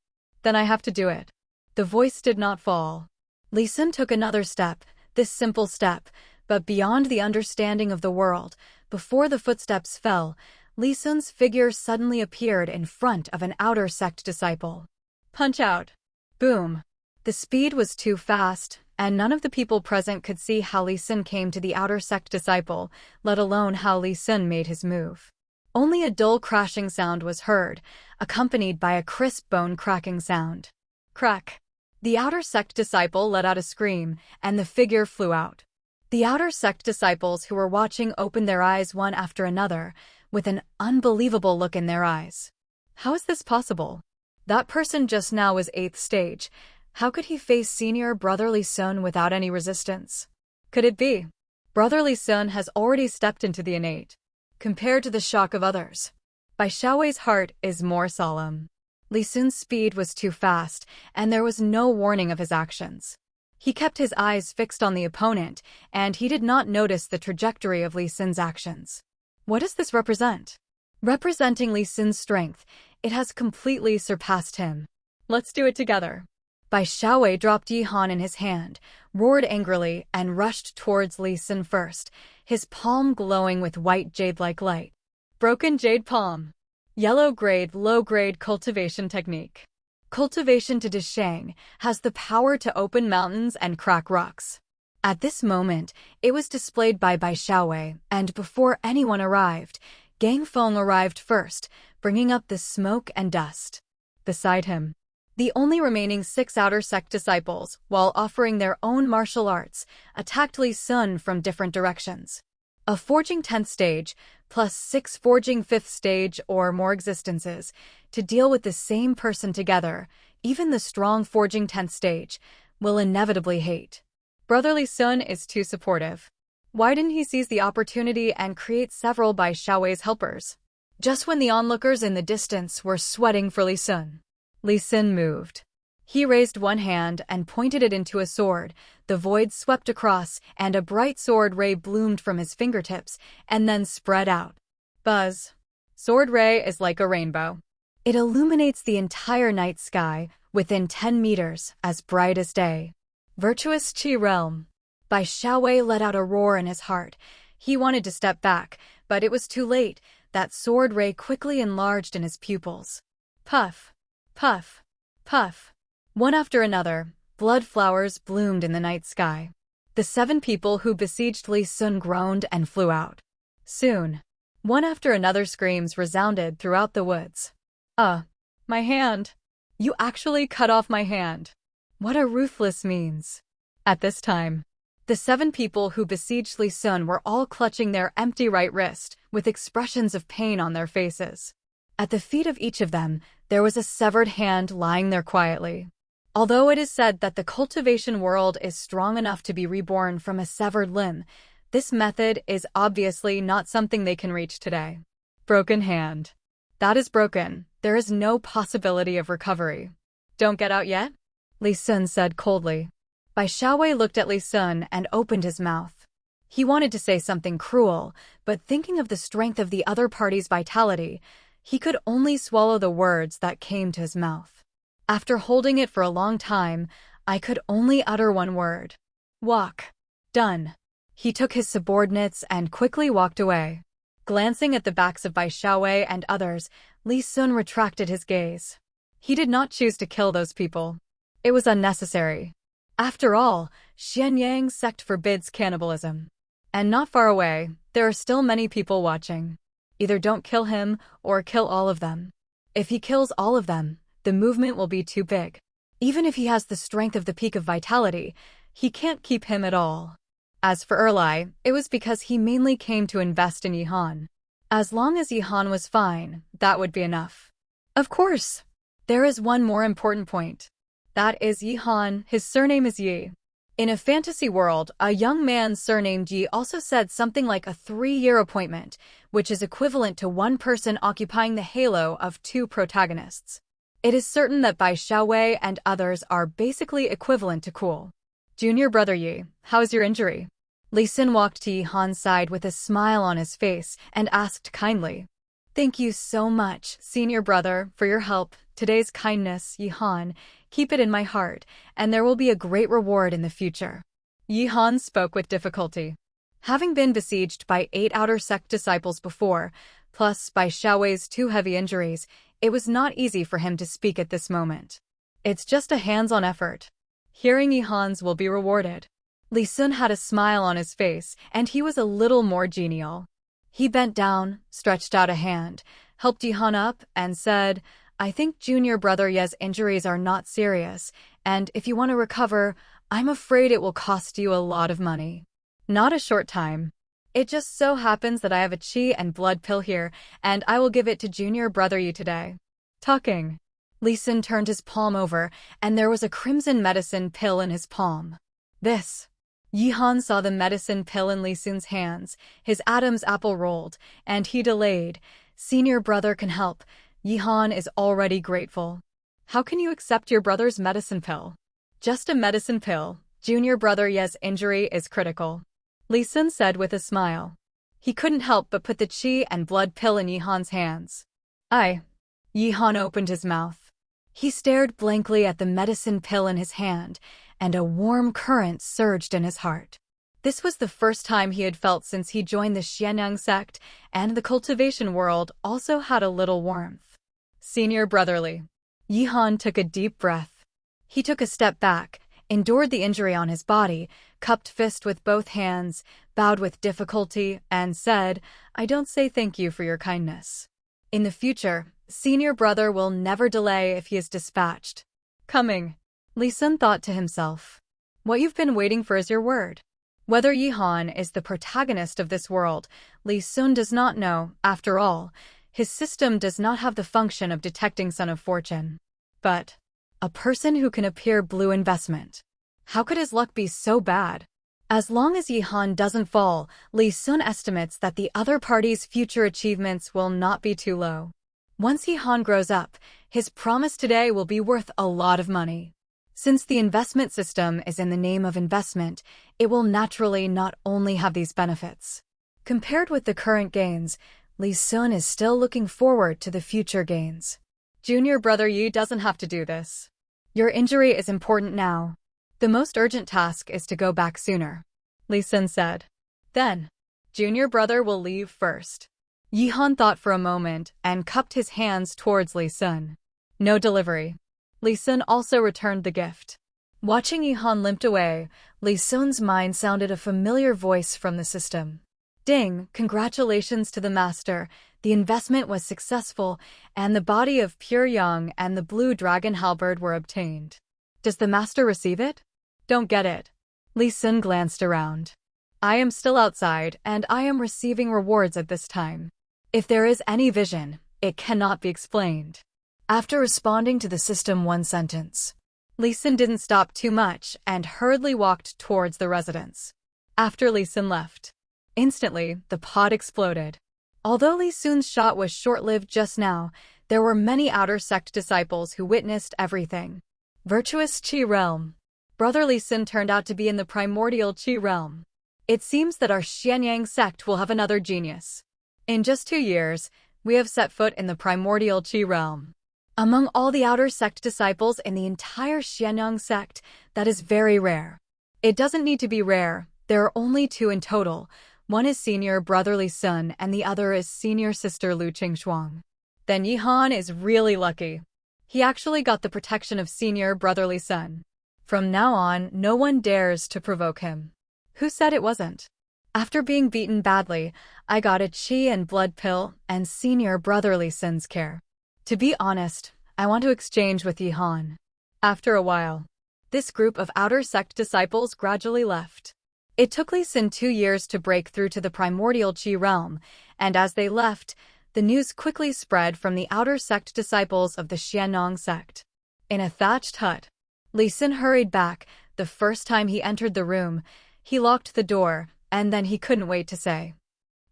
Speaker 1: Then I have to do it." The voice did not fall. Li Sun took another step, this simple step, but beyond the understanding of the world. Before the footsteps fell, Li Sun's figure suddenly appeared in front of an outer sect disciple. Punch out. Boom. The speed was too fast, and none of the people present could see how Li Sun came to the outer sect disciple, let alone how Li Sun made his move. Only a dull crashing sound was heard, accompanied by a crisp bone-cracking sound. Crack. The outer sect disciple let out a scream, and the figure flew out. The outer sect disciples who were watching opened their eyes one after another, with an unbelievable look in their eyes. How is this possible? That person just now was 8th stage. How could he face senior brother Li Sun without any resistance? Could it be? Brother Li Sun has already stepped into the innate. Compared to the shock of others, Bai Xiaowei's heart is more solemn. Li Sun's speed was too fast, and there was no warning of his actions. He kept his eyes fixed on the opponent, and he did not notice the trajectory of Li Sun's actions. What does this represent? Representing Li Sun's strength, it has completely surpassed him. Let's do it together. Bai Xiaowei dropped Yihan in his hand, roared angrily, and rushed towards Li Sun first, his palm glowing with white jade-like light. Broken jade palm. Yellow-grade, low-grade cultivation technique. Cultivation to Dishang has the power to open mountains and crack rocks. At this moment, it was displayed by Bai Xiaowei, and before anyone arrived, Gang Feng arrived first, bringing up the smoke and dust. Beside him, the only remaining 6 outer sect disciples, while offering their own martial arts, attacked Li Sun from different directions. A forging 10th stage, plus 6 forging 5th stage or more existences, to deal with the same person together, even the strong forging 10th stage, will inevitably hate. Brother Li Sun is too supportive. Why didn't he seize the opportunity and create several Bai Xiaowei's helpers? Just when the onlookers in the distance were sweating for Li Sun, Li Sun moved. He raised one hand and pointed it into a sword. The void swept across, and a bright sword ray bloomed from his fingertips and then spread out. Buzz. Sword ray is like a rainbow. It illuminates the entire night sky, within 10 meters, as bright as day. Virtuous Qi realm. Bai Xiaowei let out a roar in his heart. He wanted to step back, but it was too late. That sword ray quickly enlarged in his pupils. Puff, puff, puff. One after another, blood flowers bloomed in the night sky. The 7 people who besieged Li Sun groaned and flew out. Soon, one after another screams resounded throughout the woods. My hand. You actually cut off my hand. What a ruthless means. At this time, the 7 people who besieged Li Sun were all clutching their empty right wrist, with expressions of pain on their faces. At the feet of each of them, there was a severed hand lying there quietly. Although it is said that the cultivation world is strong enough to be reborn from a severed limb, this method is obviously not something they can reach today. Broken hand. That is broken. There is no possibility of recovery. Don't get out yet? Li Sun said coldly. Bai Xiaowei looked at Li Sun and opened his mouth. He wanted to say something cruel, but thinking of the strength of the other party's vitality, he could only swallow the words that came to his mouth. After holding it for a long time, I could only utter one word. Walk. Done. He took his subordinates and quickly walked away. Glancing at the backs of Bai Xiaowei and others, Li Sun retracted his gaze. He did not choose to kill those people. It was unnecessary. After all, Xianyang's sect forbids cannibalism. And not far away, there are still many people watching. Either don't kill him or kill all of them. If he kills all of them, the movement will be too big. Even if he has the strength of the peak of vitality, he can't keep him at all. As for Erlai, it was because he mainly came to invest in Yihan. As long as Yihan was fine, that would be enough. Of course, there is one more important point. That is Yihan, his surname is Yi. In a fantasy world, a young man surnamed Yi also said something like a 3-year appointment, which is equivalent to one person occupying the halo of 2 protagonists. It is certain that Bai Xiaowei and others are basically equivalent to cool. Junior brother Yi, how's your injury? Li Sun walked to Yihan's side with a smile on his face and asked kindly. Thank you so much, senior brother, for your help. Today's kindness, Yihan, keep it in my heart, and there will be a great reward in the future. Yihan spoke with difficulty. Having been besieged by 8 outer sect disciples before, plus Bai Xiaowei's 2 heavy injuries, it was not easy for him to speak at this moment. It's just a hands-on effort. Hearing Yihan's will be rewarded. Li Sun had a smile on his face, and he was a little more genial. He bent down, stretched out a hand, helped Yihan up, and said, I think junior brother Ye's injuries are not serious, and if you want to recover, I'm afraid it will cost you a lot of money. Not a short time. It just so happens that I have a qi and blood pill here, and I will give it to junior brother Yi today. Talking. Li Sun turned his palm over, and there was a crimson medicine pill in his palm. This. Yihan saw the medicine pill in Li Sun's hands, his Adam's apple rolled, and he delayed. Senior brother can help. Yihan is already grateful. How can you accept your brother's medicine pill? Just a medicine pill. Junior brother Ye's injury is critical. Li Sun said with a smile. He couldn't help but put the qi and blood pill in Yihan's hands. Yihan opened his mouth. He stared blankly at the medicine pill in his hand, and a warm current surged in his heart. This was the first time he had felt since he joined the Xianyang sect, and the cultivation world also had a little warmth. Senior brotherly. Yihan took a deep breath. He took a step back, endured the injury on his body, cupped fist with both hands, bowed with difficulty, and said, "I don't say thank you for your kindness. In the future, senior brother will never delay if he is dispatched." Coming. Li Sun thought to himself. What you've been waiting for is your word. Whether Yihan is the protagonist of this world, Li Sun does not know. After all, his system does not have the function of detecting Son of Fortune. But a person who can appear blue investment. How could his luck be so bad? As long as Yihan doesn't fall, Li Sun estimates that the other party's future achievements will not be too low. Once Yihan grows up, his promise today will be worth a lot of money. Since the investment system is in the name of investment, it will naturally not only have these benefits. Compared with the current gains, Li Sun is still looking forward to the future gains. Junior brother Yi doesn't have to do this. Your injury is important now. The most urgent task is to go back sooner, Li Sun said. Then, junior brother will leave first. Yihan thought for a moment and cupped his hands towards Li Sun. No delivery. Li Sun also returned the gift. Watching Yihan limped away, Li Sun's mind sounded a familiar voice from the system. Ding, congratulations to the master. The investment was successful, and the body of pure yang and the blue dragon halberd were obtained. Does the master receive it? Don't get it. Li Sun glanced around. I am still outside, and I am receiving rewards at this time. If there is any vision, it cannot be explained. After responding to the system one sentence, Li Sun didn't stop too much and hurriedly walked towards the residence. After Li Sun left, instantly, the pod exploded. Although Li Sun's shot was short-lived just now, there were many outer sect disciples who witnessed everything. Virtuous Qi realm. Brother Li Sun turned out to be in the primordial Qi realm. It seems that our Xianyang sect will have another genius. In just 2 years, we have set foot in the primordial Qi realm. Among all the outer sect disciples in the entire Xianyang sect, that is very rare. It doesn't need to be rare, there are only 2 in total. One is senior brother Li Sun and the other is senior sister Lu Qingxuang. Then Yihan is really lucky. He actually got the protection of senior brother Li Sun. From now on, no one dares to provoke him. Who said it wasn't? After being beaten badly, I got a qi and blood pill and senior brother Li Sun's care. To be honest, I want to exchange with Yihan. After a while, this group of outer sect disciples gradually left. It took Li Sun 2 years to break through to the primordial Qi realm, and as they left, the news quickly spread from the outer sect disciples of the Xianyang sect. In a thatched hut, Li Sun hurried back. The first time he entered the room, he locked the door, and then he couldn't wait to say,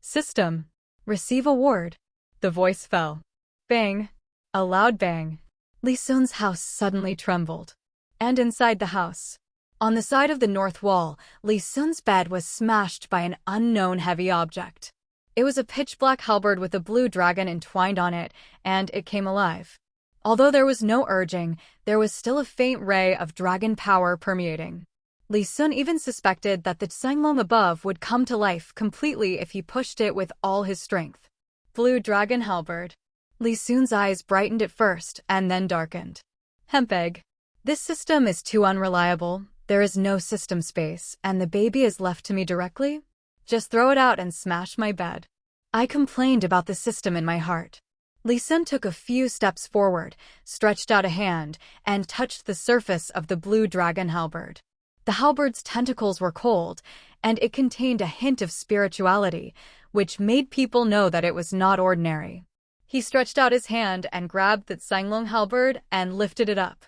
Speaker 1: "System, receive award." The voice fell. Bang! A loud bang. Li Sun's house suddenly trembled. And inside the house, on the side of the north wall, Li Sun's bed was smashed by an unknown heavy object. It was a pitch-black halberd with a blue dragon entwined on it, and it came alive. Although there was no urging, there was still a faint ray of dragon power permeating. Li Sun even suspected that the Tsanglong above would come to life completely if he pushed it with all his strength. Blue dragon halberd. Li Sun's eyes brightened at first and then darkened. Hemp egg. This system is too unreliable. There is no system space, and the baby is left to me directly? Just throw it out and smash my bed. I complained about the system in my heart. Li Sun took a few steps forward, stretched out a hand, and touched the surface of the blue dragon halberd. The halberd's tentacles were cold, and it contained a hint of spirituality, which made people know that it was not ordinary. He stretched out his hand and grabbed the Tsanglong halberd and lifted it up.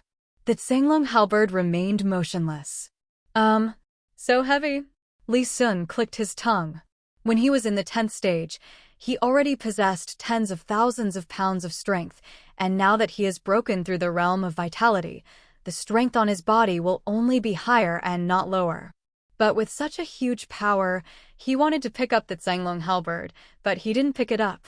Speaker 1: The Tsanglong halberd remained motionless. So heavy. Li Sun clicked his tongue. When he was in the 10th stage, he already possessed tens of thousands of pounds of strength, and now that he has broken through the realm of vitality, the strength on his body will only be higher and not lower. But with such a huge power, he wanted to pick up the Tsanglong halberd, but he didn't pick it up.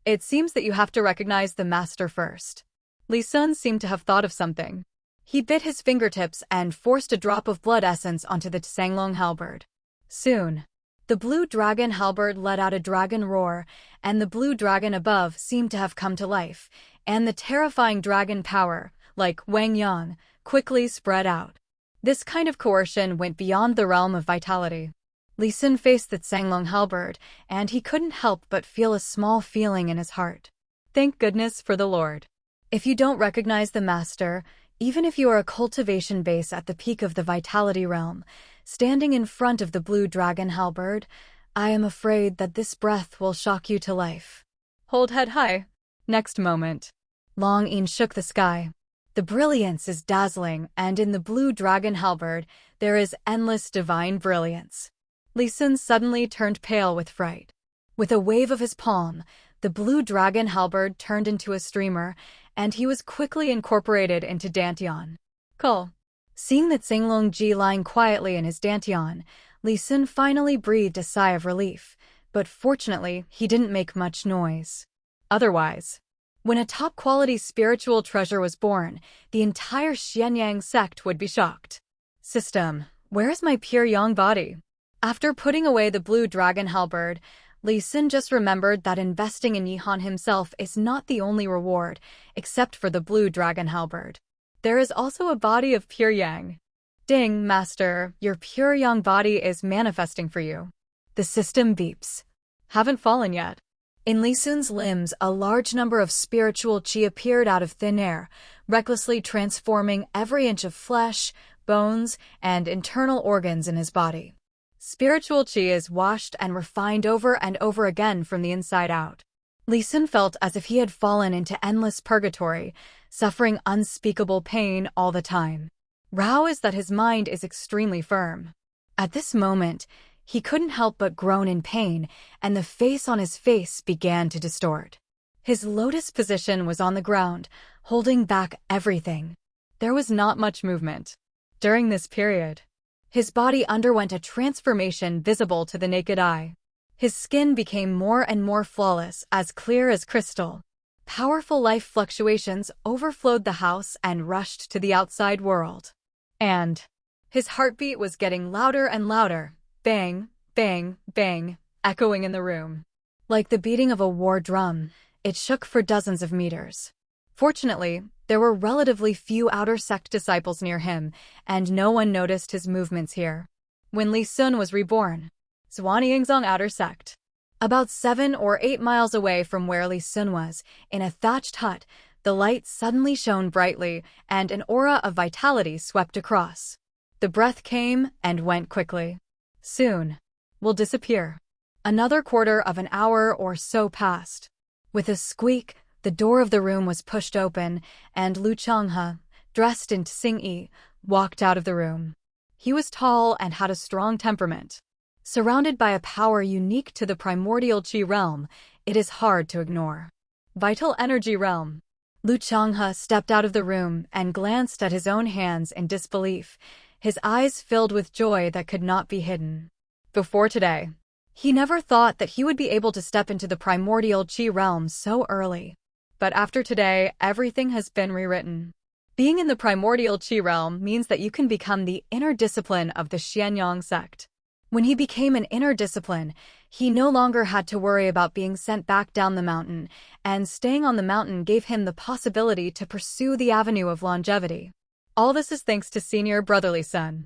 Speaker 1: It seems that you have to recognize the master first. Li Sun seemed to have thought of something. He bit his fingertips and forced a drop of blood essence onto the Tsanglong halberd. Soon, the blue dragon halberd let out a dragon roar, and the blue dragon above seemed to have come to life, and the terrifying dragon power, like Wang Yang, quickly spread out. This kind of coercion went beyond the realm of vitality. Li Sun faced the Tsanglong halberd, and he couldn't help but feel a small feeling in his heart. Thank goodness for the Lord. If you don't recognize the master, even if you are a cultivation base at the peak of the vitality realm, standing in front of the blue dragon halberd, I am afraid that this breath will shock you to life. Hold head high. Next moment, Long Yin shook the sky. The brilliance is dazzling, and in the blue dragon halberd, there is endless divine brilliance. Li Sun suddenly turned pale with fright. With a wave of his palm, the blue dragon halberd turned into a streamer, and he was quickly incorporated into Dantian. Call. Seeing the Tsanglong Ji lying quietly in his Dantian, Li Sun finally breathed a sigh of relief, but fortunately he didn't make much noise. Otherwise, when a top-quality spiritual treasure was born, the entire Xianyang sect would be shocked. System, where is my pure yang body? After putting away the blue dragon halberd, Li Sun just remembered that investing in Yihan himself is not the only reward, except for the blue dragon halberd. There is also a body of pure yang. Ding, master, your pure yang body is manifesting for you. The system beeps. Haven't fallen yet. In Li Sun's limbs, a large number of spiritual qi appeared out of thin air, recklessly transforming every inch of flesh, bones, and internal organs in his body. Spiritual qi is washed and refined over and over again from the inside out. Li Sun felt as if he had fallen into endless purgatory, suffering unspeakable pain all the time. Rao is that his mind is extremely firm. At this moment, he couldn't help but groan in pain, and the face on his face began to distort. His lotus position was on the ground, holding back everything. There was not much movement. During this period, his body underwent a transformation visible to the naked eye. His skin became more and more flawless, as clear as crystal. Powerful life fluctuations overflowed the house and rushed to the outside world. And his heartbeat was getting louder and louder, bang, bang, bang, echoing in the room. Like the beating of a war drum, it shook for dozens of meters. Fortunately, there were relatively few outer sect disciples near him, and no one noticed his movements here. When Li Sun was reborn, Zhuanyingzong outer sect. About 7 or 8 miles away from where Li Sun was, in a thatched hut, the light suddenly shone brightly, and an aura of vitality swept across. The breath came and went quickly. Soon, will disappear. Another quarter of an hour or so passed. With a squeak, the door of the room was pushed open, and Lu Changhe, dressed in Tsing-yi, walked out of the room. He was tall and had a strong temperament. Surrounded by a power unique to the primordial qi realm, it is hard to ignore. Vital energy realm. Lu Changhe stepped out of the room and glanced at his own hands in disbelief, his eyes filled with joy that could not be hidden. Before today, he never thought that he would be able to step into the primordial qi realm so early. But after today, everything has been rewritten. Being in the primordial qi realm means that you can become the inner discipline of the Xianyang sect. When he became an inner discipline, he no longer had to worry about being sent back down the mountain, and staying on the mountain gave him the possibility to pursue the avenue of longevity. All this is thanks to senior brotherly son.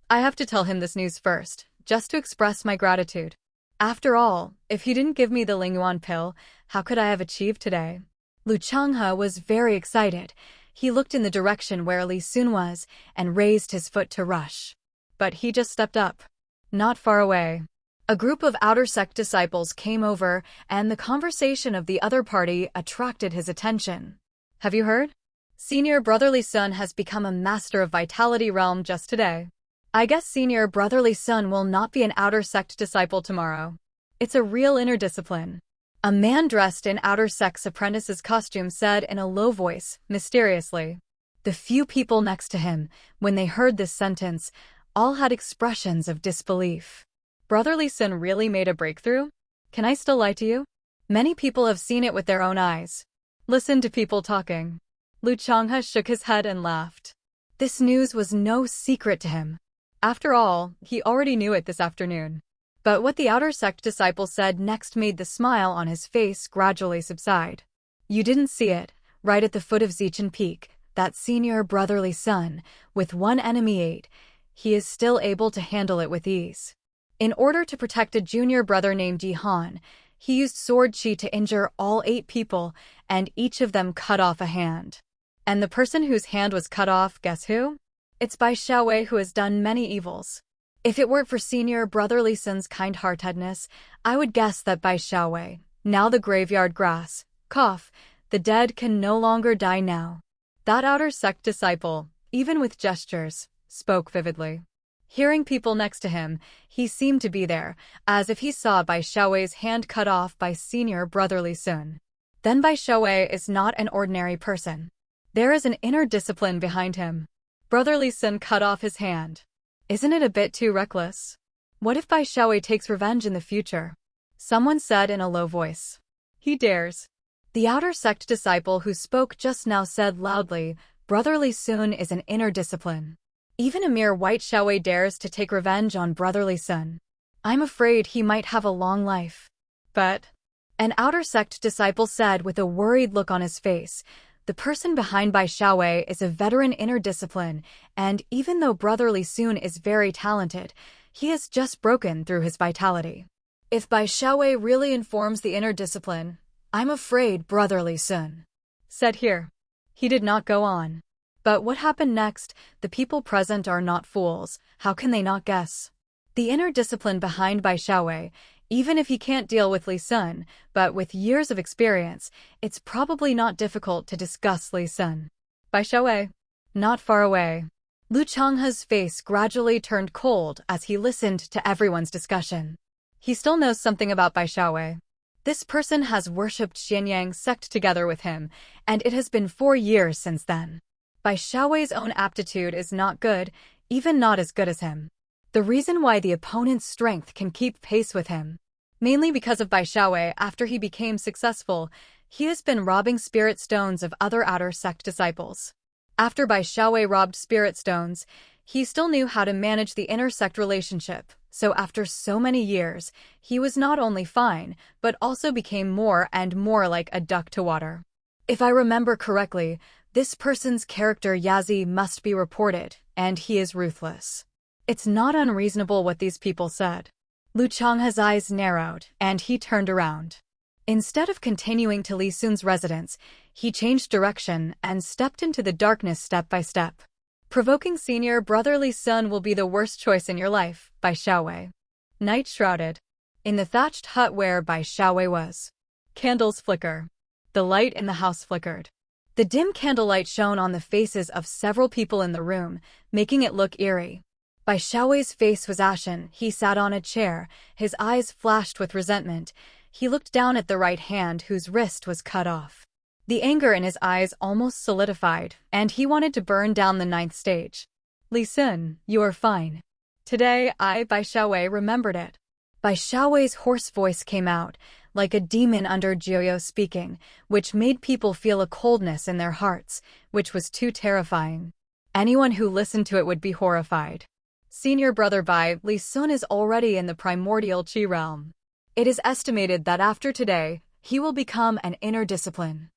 Speaker 1: I have to tell him this news first, just to express my gratitude. After all, if he didn't give me the Lingyuan pill, how could I have achieved today? Lu Changhe was very excited. He looked in the direction where Li Sun was and raised his foot to rush. But he just stepped up. Not far away, a group of outer sect disciples came over, and the conversation of the other party attracted his attention. Have you heard? Senior brotherly son has become a master of vitality realm just today. I guess senior brotherly son will not be an outer sect disciple tomorrow. It's a real inner discipline. A man dressed in outer sect's apprentice's costume said in a low voice, mysteriously. The few people next to him, when they heard this sentence, all had expressions of disbelief. Brotherly son really made a breakthrough? Can I still lie to you? Many people have seen it with their own eyes. Listen to people talking. Lu Changhe shook his head and laughed. This news was no secret to him. After all, he already knew it this afternoon. But what the outer sect disciple said next made the smile on his face gradually subside. You didn't see it, right at the foot of Zichen Peak, that senior brotherly son, with one enemy 8, he is still able to handle it with ease. In order to protect a junior brother named Yihan, he used sword chi to injure all 8 people, and each of them cut off a hand. And the person whose hand was cut off, guess who? It's Bai Xiaowei, who has done many evils. If it weren't for senior brotherly son's kind-heartedness, I would guess that Bai Xiaowei, now the graveyard grass, cough, the dead can no longer die now. That outer sect disciple, even with gestures, spoke vividly. Hearing people next to him, he seemed to be there, as if he saw Bai Xiaowei's hand cut off by senior brotherly son. Then Bai Xiaowei is not an ordinary person. There is an inner discipline behind him. Brotherly son cut off his hand. Isn't it a bit too reckless? What if Bai Xiaowei takes revenge in the future? Someone said in a low voice. He dares. The outer sect disciple who spoke just now said loudly, brotherly son is an inner discipline. Even a mere white Xiaowei dares to take revenge on brotherly son. I'm afraid he might have a long life. But, an outer sect disciple said with a worried look on his face, the person behind Bai Xiaowei is a veteran inner discipline, and even though brotherly son is very talented, he has just broken through his vitality. If Bai Xiaowei really informs the inner discipline, I'm afraid brotherly son said here. He did not go on. But what happened next, the people present are not fools, how can they not guess? The inner discipline behind Bai Xiaowei, even if he can't deal with Li Sun, but with years of experience, it's probably not difficult to discuss Li Sun. Bai Xiaowei, not far away. Lu Changhe's face gradually turned cold as he listened to everyone's discussion. He still knows something about Bai Xiaowei. This person has worshipped Xianyang sect together with him, and it has been 4 years since then. Bai Xiaowei's own aptitude is not good, even not as good as him. The reason why the opponent's strength can keep pace with him. Mainly because of Bai Xiaowei after he became successful, he has been robbing spirit stones of other outer sect disciples. After Bai Xiaowei robbed spirit stones, he still knew how to manage the inner sect relationship, so after so many years, he was not only fine, but also became more and more like a duck to water. If I remember correctly, this person's character Yazi must be reported, and he is ruthless. It's not unreasonable what these people said. Lu Changhe's eyes narrowed, and he turned around. Instead of continuing to Li Sun's residence, he changed direction and stepped into the darkness step by step. Provoking senior brotherly son will be the worst choice in your life, Bai Xiaowei. Night shrouded. In the thatched hut where Bai Xiaowei was. Candles flicker. The light in the house flickered. The dim candlelight shone on the faces of several people in the room, making it look eerie. Bai Xiaowei's face was ashen. He sat on a chair, his eyes flashed with resentment. He looked down at the right hand whose wrist was cut off. The anger in his eyes almost solidified, and he wanted to burn down the 9th stage. Li Sun, you are fine. Today, Bai Xiaowei, remembered it. Bai Xiaowei's hoarse voice came out, like a demon under Jiuyo speaking, which made people feel a coldness in their hearts, which was too terrifying. Anyone who listened to it would be horrified. Senior brother Bai, Li Sun is already in the primordial Qi realm. It is estimated that after today, he will become an inner discipline.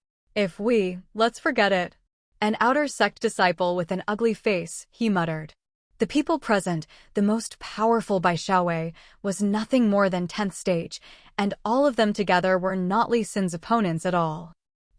Speaker 1: Let's forget it. An outer sect disciple with an ugly face, he muttered. The people present, the most powerful Bai Xiaowei, was nothing more than 10th stage, and all of them together were not Li Sun's opponents at all.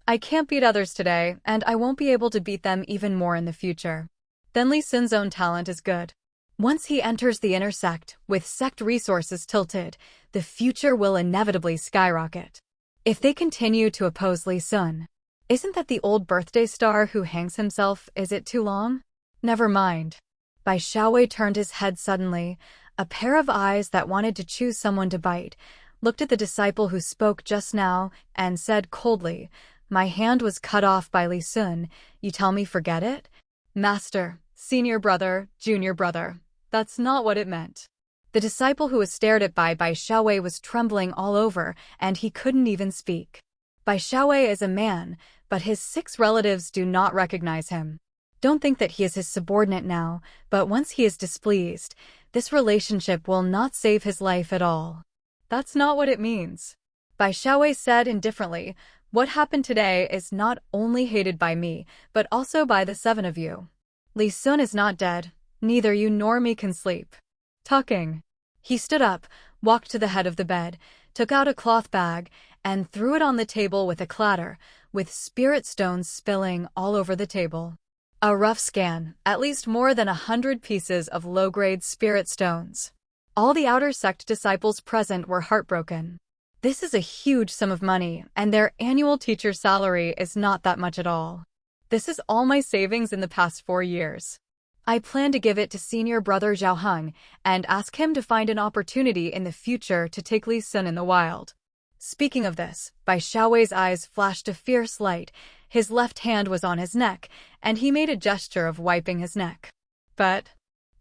Speaker 1: I can't beat others today, and I won't be able to beat them even more in the future. Then Li Sun's own talent is good. Once he enters the inner sect, with sect resources tilted, the future will inevitably skyrocket. If they continue to oppose Li Sun, isn't that the old birthday star who hangs himself? Is it too long? Never mind. Bai Xiaowei turned his head suddenly, a pair of eyes that wanted to choose someone to bite, looked at the disciple who spoke just now, and said coldly, "My hand was cut off by Li Sun, you tell me forget it? Master, senior brother, junior brother, that's not what it meant." The disciple who was stared at by Bai Xiaowei was trembling all over, and he couldn't even speak. Bai Xiaowei is a man, but his 6 relatives do not recognize him. Don't think that he is his subordinate now, but once he is displeased, this relationship will not save his life at all. That's not what it means. Bai Xiaowei said indifferently, what happened today is not only hated by me, but also by the 7 of you. Li Sun is not dead, neither you nor me can sleep. Talking. He stood up, walked to the head of the bed, took out a cloth bag, and threw it on the table with a clatter, with spirit stones spilling all over the table. A rough scan, at least more than 100 pieces of low-grade spirit stones. All the outer sect disciples present were heartbroken. This is a huge sum of money, and their annual teacher salary is not that much at all. This is all my savings in the past 4 years. I plan to give it to senior brother Zhao Heng and ask him to find an opportunity in the future to take Li Sun in the wild. Speaking of this, Bai Xiaowei's eyes flashed a fierce light. His left hand was on his neck, and he made a gesture of wiping his neck. But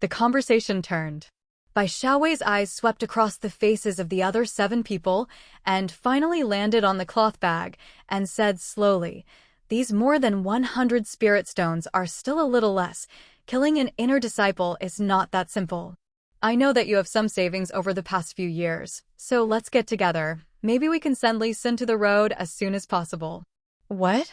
Speaker 1: the conversation turned. Bai Xiaowei's eyes swept across the faces of the other 7 people and finally landed on the cloth bag and said slowly, these more than 100 spirit stones are still a little less. Killing an inner disciple is not that simple. I know that you have some savings over the past few years, so let's get together. Maybe we can send Li Sun to the road as soon as possible. What?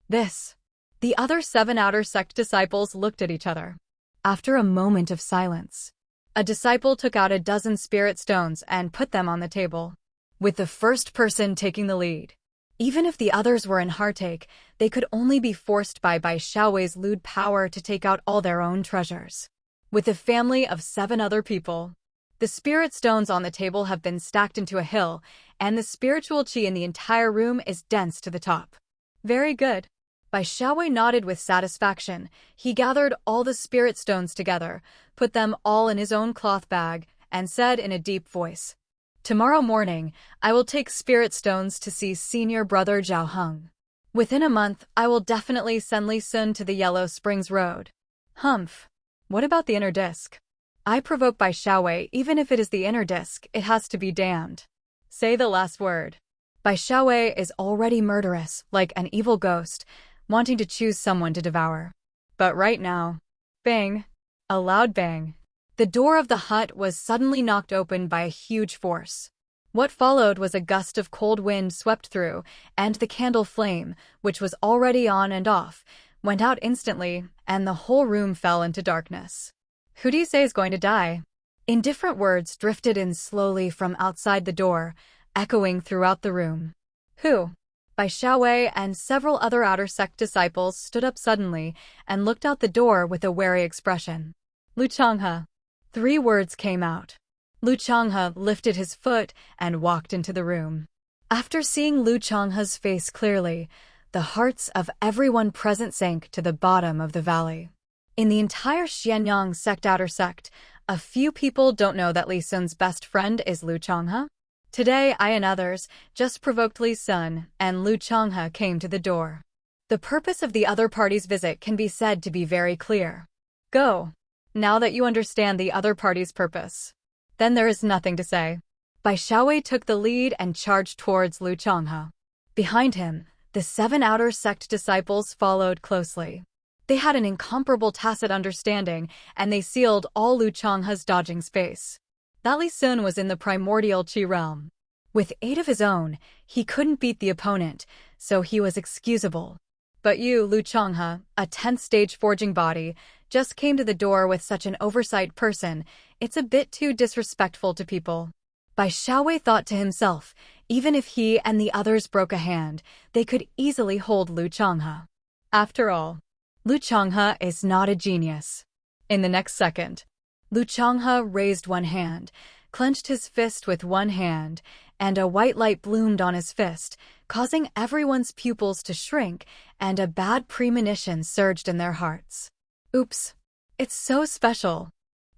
Speaker 1: This. The other 7 outer sect disciples looked at each other. After a moment of silence, a disciple took out a dozen spirit stones and put them on the table, with the first person taking the lead. Even if the others were in heartache, they could only be forced by Bai Xiaowei's lewd power to take out all their own treasures. With a family of 7 other people, the spirit stones on the table have been stacked into a hill, and the spiritual qi in the entire room is dense to the top. Very good. Bai Xiaowei nodded with satisfaction. He gathered all the spirit stones together, put them all in his own cloth bag, and said in a deep voice, tomorrow morning, I will take spirit stones to see senior brother Zhao Heng. Within a month, I will definitely send Li Sun to the Yellow Springs Road. Humph. What about the inner disc? I provoke Bai Xiaowei, even if it is the inner disc, it has to be damned. Say the last word. Bai Xiaowei is already murderous, like an evil ghost, wanting to choose someone to devour. But right now, bang, a loud bang. The door of the hut was suddenly knocked open by a huge force. What followed was a gust of cold wind swept through, and the candle flame, which was already on and off, went out instantly, and the whole room fell into darkness. Who do you say is going to die? Indifferent words drifted in slowly from outside the door, echoing throughout the room. Who? Bai Xiaowei and several other outer sect disciples stood up suddenly and looked out the door with a wary expression. Lu Changhe. 3 words came out. Lu Changhe lifted his foot and walked into the room. After seeing Lu Changhe's face clearly, the hearts of everyone present sank to the bottom of the valley. In the entire Xianyang sect outer sect, a few people don't know that Li Sun's best friend is Lu Changhe. Today, I and others just provoked Li Sun, and Lu Changhe came to the door. The purpose of the other party's visit can be said to be very clear. Go. Now that you understand the other party's purpose, then there is nothing to say. Bai Xiaowei took the lead and charged towards Lu Changhe. Behind him, the 7 outer sect disciples followed closely. They had an incomparable tacit understanding, and they sealed all Lu Changhe's dodging space. That Li Sun was in the primordial qi realm. With 8 of his own, he couldn't beat the opponent, so he was excusable. But you, Lu Changhe, a 10th stage forging body, just came to the door with such an oversight person. It's a bit too disrespectful to people. Bai Xiaowei thought to himself, even if he and the others broke a hand, they could easily hold Lu Changhe. After all, Lu Changhe is not a genius. In the next second, Lu Changhe raised one hand, clenched his fist with one hand, and a white light bloomed on his fist, causing everyone's pupils to shrink, and a bad premonition surged in their hearts. Oops. It's so special.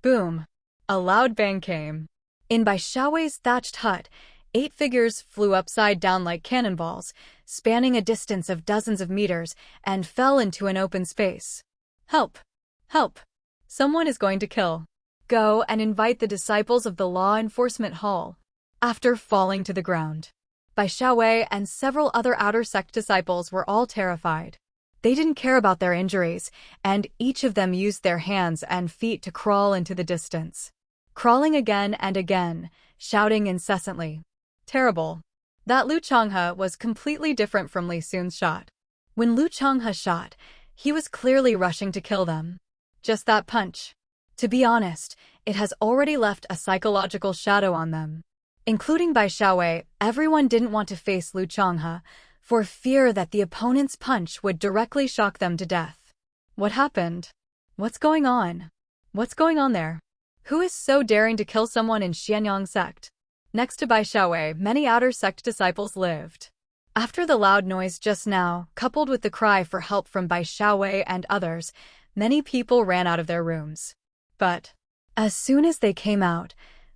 Speaker 1: Boom. A loud bang came. In Bai Xiaowei's thatched hut, 8 figures flew upside down like cannonballs, spanning a distance of dozens of meters, and fell into an open space. Help! Help! Someone is going to kill. Go and invite the disciples of the law enforcement hall. After falling to the ground, Bai Xiaowei and several other outer sect disciples were all terrified. They didn't care about their injuries, and each of them used their hands and feet to crawl into the distance. Crawling again and again, shouting incessantly. Terrible. That Lu Changhe was completely different from Li Sun's shot. When Lu Changhe shot, he was clearly rushing to kill them. Just that punch. To be honest, it has already left a psychological shadow on them. Including Bai Xiaowei, everyone didn't want to face Lu Changhe, for fear that the opponent's punch would directly shock them to death. What happened? What's going on? What's going on there? Who is so daring to kill someone in Xianyang sect? Next to Bai Xiaowei, many outer sect disciples lived. After the loud noise just now, coupled with the cry for help from Bai Xiaowei and others, many people ran out of their rooms. But as soon as they came out,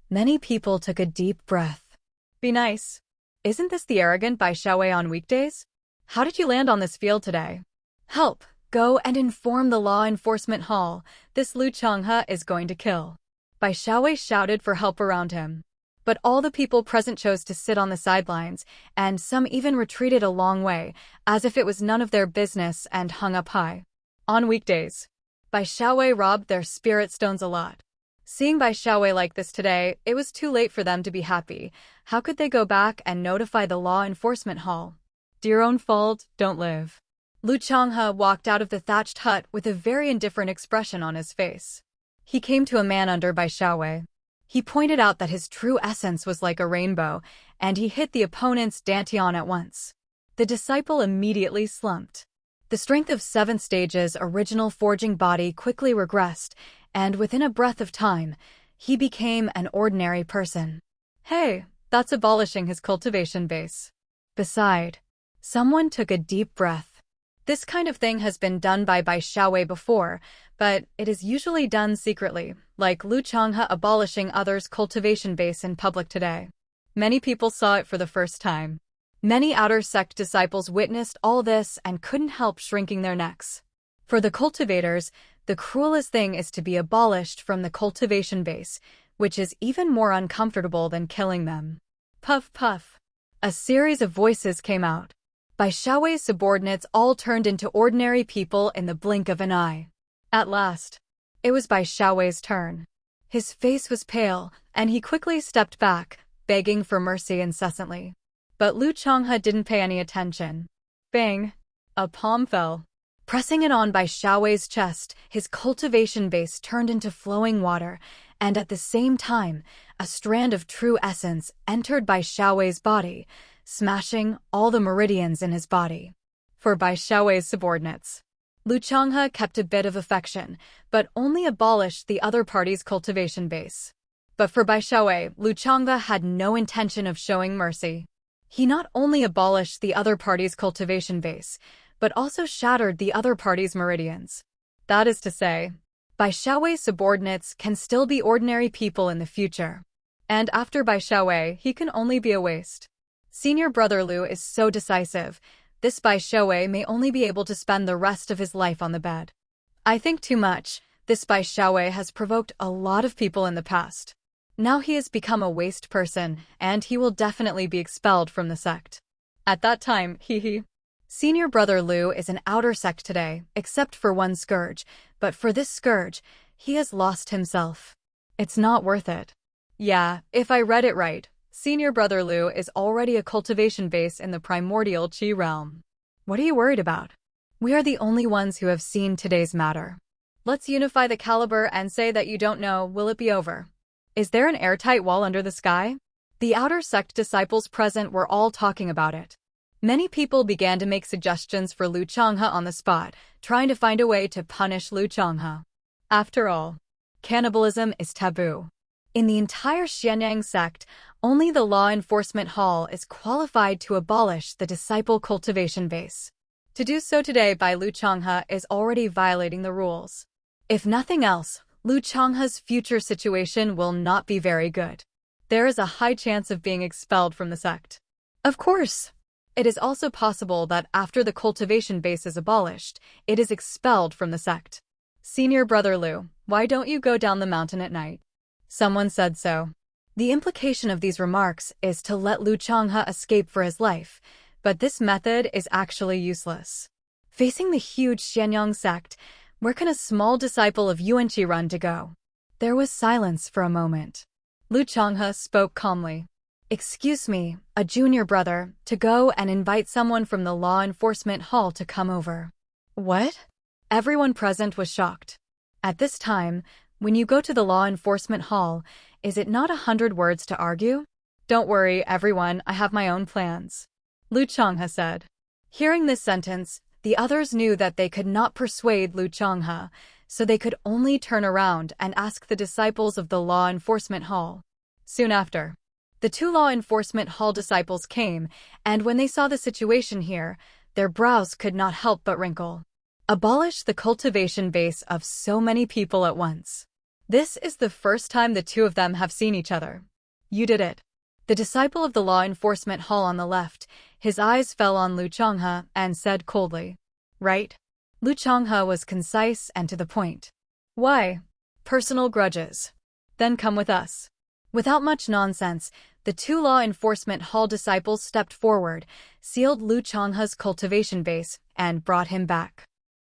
Speaker 1: many people took a deep breath. Be nice. Isn't this the arrogant Bai Xiaowei on weekdays? How did you land on this field today? Help! Go and inform the law enforcement hall. This Lu Changhe is going to kill. Bai Xiaowei shouted for help around him. But all the people present chose to sit on the sidelines, and some even retreated a long way, as if it was none of their business and hung up high. On weekdays, Bai Xiaowei robbed their spirit stones a lot. Seeing Bai Xiaowei like this today, it was too late for them to be happy. How could they go back and notify the law enforcement hall? Dear own fault, don't live. Lu Changhe walked out of the thatched hut with a very indifferent expression on his face. He came to a man under Bai Xiaowei. He pointed out that his true essence was like a rainbow, and he hit the opponent's dantian at once. The disciple immediately slumped. The strength of 7th stage's original forging body quickly regressed, and within a breath of time, he became an ordinary person. Hey, that's abolishing his cultivation base. Beside, someone took a deep breath. This kind of thing has been done by Bai Xiaowei before, but it is usually done secretly, like Lu Changhe abolishing others' cultivation base in public today. Many people saw it for the first time. Many outer sect disciples witnessed all this and couldn't help shrinking their necks. For the cultivators, the cruelest thing is to be abolished from the cultivation base, which is even more uncomfortable than killing them. Puff puff. A series of voices came out. Bai Xiaowei's subordinates all turned into ordinary people in the blink of an eye. At last, it was Bai Xiaowei's turn. His face was pale, and he quickly stepped back, begging for mercy incessantly. But Lu Changhe didn't pay any attention. Bang! A palm fell. Pressing it on Bai Xiaowei's chest, his cultivation base turned into flowing water, and at the same time, a strand of true essence entered Bai Xiaowei's body, smashing all the meridians in his body. For Bai Xiaowei's subordinates, Lu Changhe kept a bit of affection, but only abolished the other party's cultivation base. But for Bai Xiaowei, Lu Changhe had no intention of showing mercy. He not only abolished the other party's cultivation base, but also shattered the other party's meridians. That is to say, Bai Xiaowei's subordinates can still be ordinary people in the future. And after Bai Xiaowei, he can only be a waste. Senior brother Lu is so decisive, this Bai Xiaowei may only be able to spend the rest of his life on the bed. I think too much. This Bai Xiaowei has provoked a lot of people in the past. Now he has become a waste person, and he will definitely be expelled from the sect. At that time, Senior brother Lu is an outer sect today, except for one scourge, but for this scourge, he has lost himself. It's not worth it. Yeah, if I read it right, Senior brother Lu is already a cultivation base in the primordial Qi realm. What are you worried about? We are the only ones who have seen today's matter. Let's unify the caliber and say that you don't know, will it be over? Is there an airtight wall under the sky? The outer sect disciples present were all talking about it. Many people began to make suggestions for Lu Changhe on the spot, trying to find a way to punish Lu Changhe. After all, cannibalism is taboo. In the entire Xianyang sect, only the law enforcement hall is qualified to abolish the disciple cultivation base. To do so today by Lu Changhe is already violating the rules. If nothing else, Lu Changhe's future situation will not be very good. There is a high chance of being expelled from the sect. Of course, it is also possible that after the cultivation base is abolished, it is expelled from the sect. Senior brother Lu, why don't you go down the mountain at night? Someone said so. The implication of these remarks is to let Lu Changhe escape for his life, but this method is actually useless. Facing the huge Xianyang sect, where can a small disciple of Yuanqi run to go? There was silence for a moment. Lu Changhe spoke calmly. Excuse me, a junior brother, to go and invite someone from the law enforcement hall to come over. What? Everyone present was shocked. At this time, when you go to the law enforcement hall, is it not 100 words to argue? Don't worry, everyone, I have my own plans. Lu Changhe said. Hearing this sentence, the others knew that they could not persuade Lu Changhe, so they could only turn around and ask the disciples of the law enforcement hall. Soon after, the 2 law enforcement hall disciples came, and when they saw the situation here, their brows could not help but wrinkle. Abolish the cultivation base of so many people at once. This is the first time the 2 of them have seen each other. You did it. The disciple of the law enforcement hall on the left, his eyes fell on Lu Changhe and said coldly, "Right?" Lu Changhe was concise and to the point. "Why? Personal grudges. Then come with us." Without much nonsense, the 2 law enforcement hall disciples stepped forward, sealed Lu Changhe's cultivation base, and brought him back.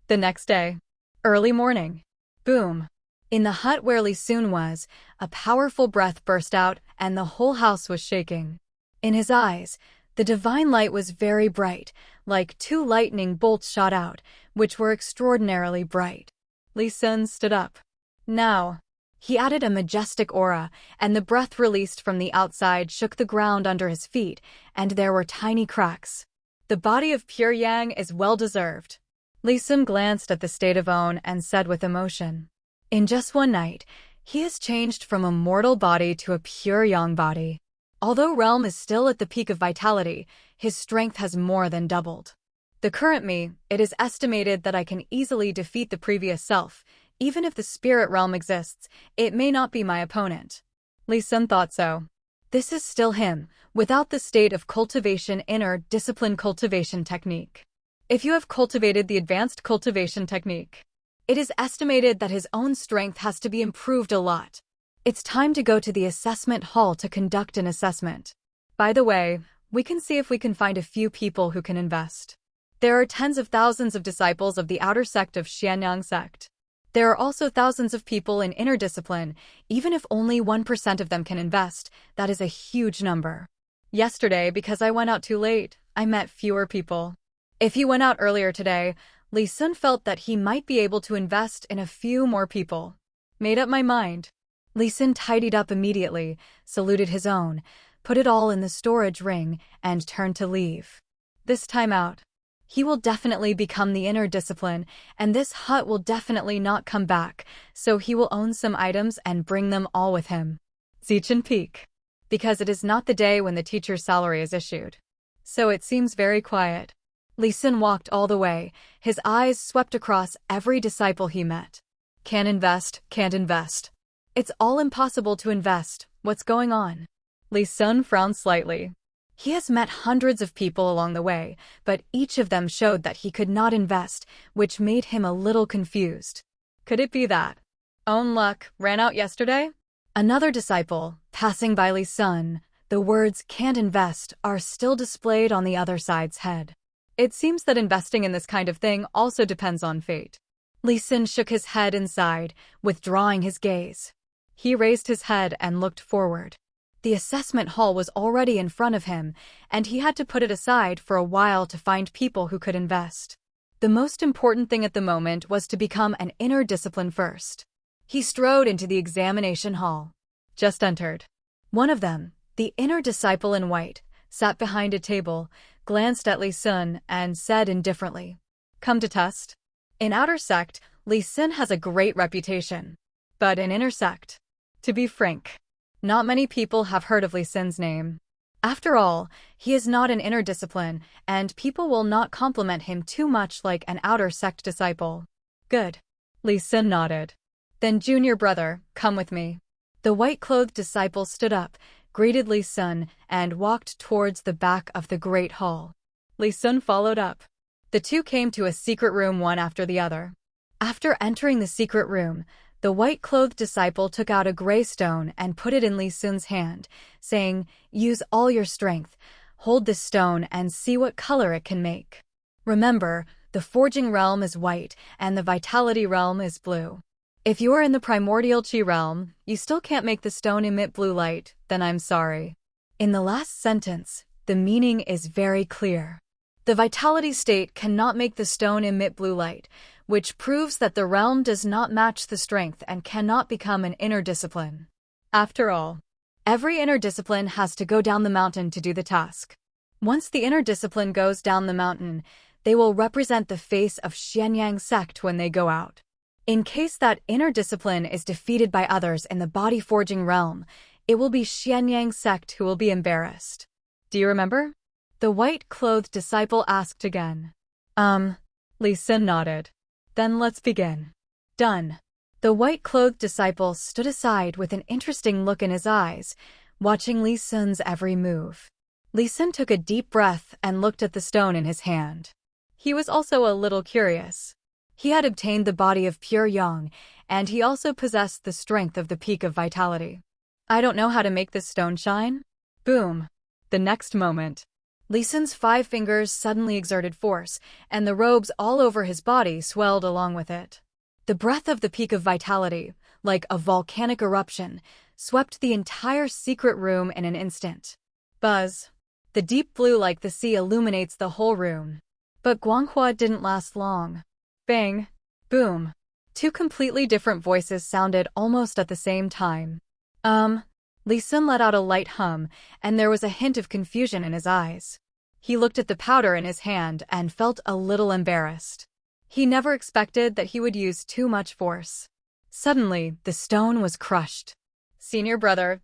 Speaker 1: The next day, early morning, boom. In the hut where Li Sun was, a powerful breath burst out and the whole house was shaking. In his eyes, the divine light was very bright, like 2 lightning bolts shot out, which were extraordinarily bright. Li Sun stood up. Now, he added a majestic aura, and the breath released from the outside shook the ground under his feet, and there were tiny cracks. The body of pure yang is well-deserved. Li Sun glanced at the state of On and said with emotion, "In just one night, he has changed from a mortal body to a pure yang body. Although Realm is still at the peak of vitality, his strength has more than doubled. The current me, it is estimated that I can easily defeat the previous self. Even if the spirit realm exists, it may not be my opponent." Li Sun thought so. This is still him, without the state of cultivation inner discipline cultivation technique. If you have cultivated the advanced cultivation technique, it is estimated that his own strength has to be improved a lot. It's time to go to the assessment hall to conduct an assessment. By the way, we can see if we can find a few people who can invest. There are tens of thousands of disciples of the outer sect of Xianyang sect. There are also thousands of people in inner discipline. Even if only 1% of them can invest, that is a huge number. Yesterday, because I went out too late, I met fewer people. If he went out earlier today, Li Sun felt that he might be able to invest in a few more people. Made up my mind. Li Sun tidied up immediately, saluted his own, put it all in the storage ring, and turned to leave. This time out, he will definitely become the inner discipline, and this hut will definitely not come back, so he will own some items and bring them all with him. Zichen Peak. Because it is not the day when the teacher's salary is issued. So it seems very quiet. Li Sun walked all the way, his eyes swept across every disciple he met. Can't invest, can't invest. It's all impossible to invest, what's going on? Li Sun frowned slightly. He has met hundreds of people along the way, but each of them showed that he could not invest, which made him a little confused. Could it be that own luck ran out yesterday? Another disciple, passing by Li Sun, the words "can't invest" are still displayed on the other side's head. It seems that investing in this kind of thing also depends on fate. Li Sun shook his head and sighed, withdrawing his gaze. He raised his head and looked forward. The assessment hall was already in front of him, and he had to put it aside for a while to find people who could invest. The most important thing at the moment was to become an inner discipline first. He strode into the examination hall. Just entered. One of them, the inner disciple in white, sat behind a table, glanced at Li Sun, and said indifferently, "Come to test?" In outer sect, Li Sun has a great reputation. But in inner sect, to be frank, not many people have heard of Li Sun's name. After all, he is not an inner discipline, and people will not compliment him too much like an outer sect disciple. Good. Li Sun nodded. Then junior brother, come with me. The white-clothed disciple stood up, greeted Li Sun, and walked towards the back of the great hall. Li Sun followed up. The two came to a secret room one after the other. After entering the secret room, the white-clothed disciple took out a gray stone and put it in Li Sun's hand, saying, "Use all your strength. Hold this stone and see what color it can make. Remember, The forging realm is white, and the vitality realm is blue. If you are in the primordial chi realm, you still can't make the stone emit blue light, then I'm sorry. In the last sentence, the meaning is very clear. The vitality state cannot make the stone emit blue light, which proves that the realm does not match the strength and cannot become an inner discipline. After all, every inner discipline has to go down the mountain to do the task. Once the inner discipline goes down the mountain, they will represent the face of Xianyang sect when they go out. In case that inner discipline is defeated by others in the body forging realm, it will be Xianyang sect who will be embarrassed. Do you remember? The white-clothed disciple asked again. Li Xin nodded. Then let's begin. Done. The white-clothed disciple stood aside with an interesting look in his eyes, watching Li Xin's every move. Li Xin took a deep breath and looked at the stone in his hand. He was also a little curious. He had obtained the body of pure yang, and he also possessed the strength of the peak of vitality. I don't know how to make this stone shine. Boom. The next moment, Li Xin's 5 fingers suddenly exerted force, and the robes all over his body swelled along with it. The breath of the peak of vitality, like a volcanic eruption, swept the entire secret room in an instant. Buzz. The deep blue like the sea illuminates the whole room. But Guanghua didn't last long. Bang. Boom. 2 completely different voices sounded almost at the same time. Li Xin let out a light hum, and there was a hint of confusion in his eyes. He looked at the powder in his hand and felt a little embarrassed. He never expected that he would use too much force. Suddenly, the stone was crushed. Senior brother,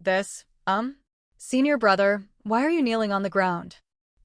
Speaker 1: Senior brother, why are you kneeling on the ground?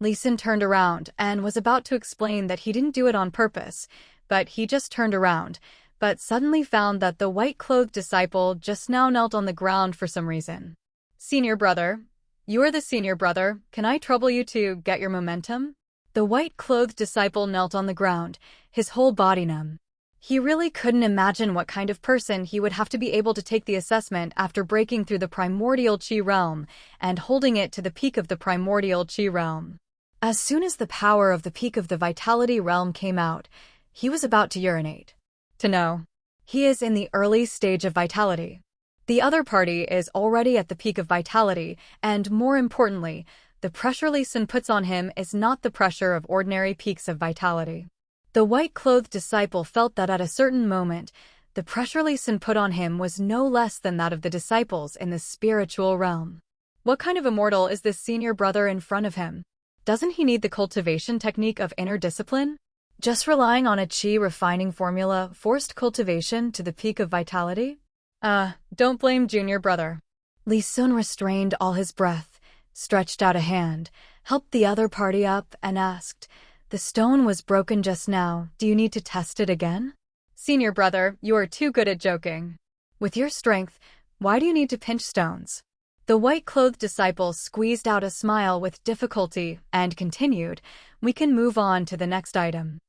Speaker 1: Li Xin turned around and was about to explain that he didn't do it on purpose, but he just turned around, but suddenly found that the white-clothed disciple just now knelt on the ground for some reason. Senior brother, you are the senior brother, can I trouble you to get your momentum? The white-clothed disciple knelt on the ground, his whole body numb. He really couldn't imagine what kind of person he would have to be able to take the assessment after breaking through the primordial chi realm and holding it to the peak of the primordial chi realm. As soon as the power of the peak of the vitality realm came out, he was about to urinate. To know, he is in the early stage of vitality. The other party is already at the peak of vitality, and more importantly, the pressure Li Xin puts on him is not the pressure of ordinary peaks of vitality. The white-clothed disciple felt that at a certain moment, the pressure Li Xin put on him was no less than that of the disciples in the spiritual realm. What kind of immortal is this senior brother in front of him? Doesn't he need the cultivation technique of inner discipline? Just relying on a qi refining formula forced cultivation to the peak of vitality? Don't blame junior brother. Li Sun restrained all his breath, stretched out a hand, helped the other party up, and asked, "The stone was broken just now. Do you need to test it again?" Senior brother, you are too good at joking. With your strength, why do you need to pinch stones? The white-clothed disciple squeezed out a smile with difficulty and continued, "We can move on to the next item."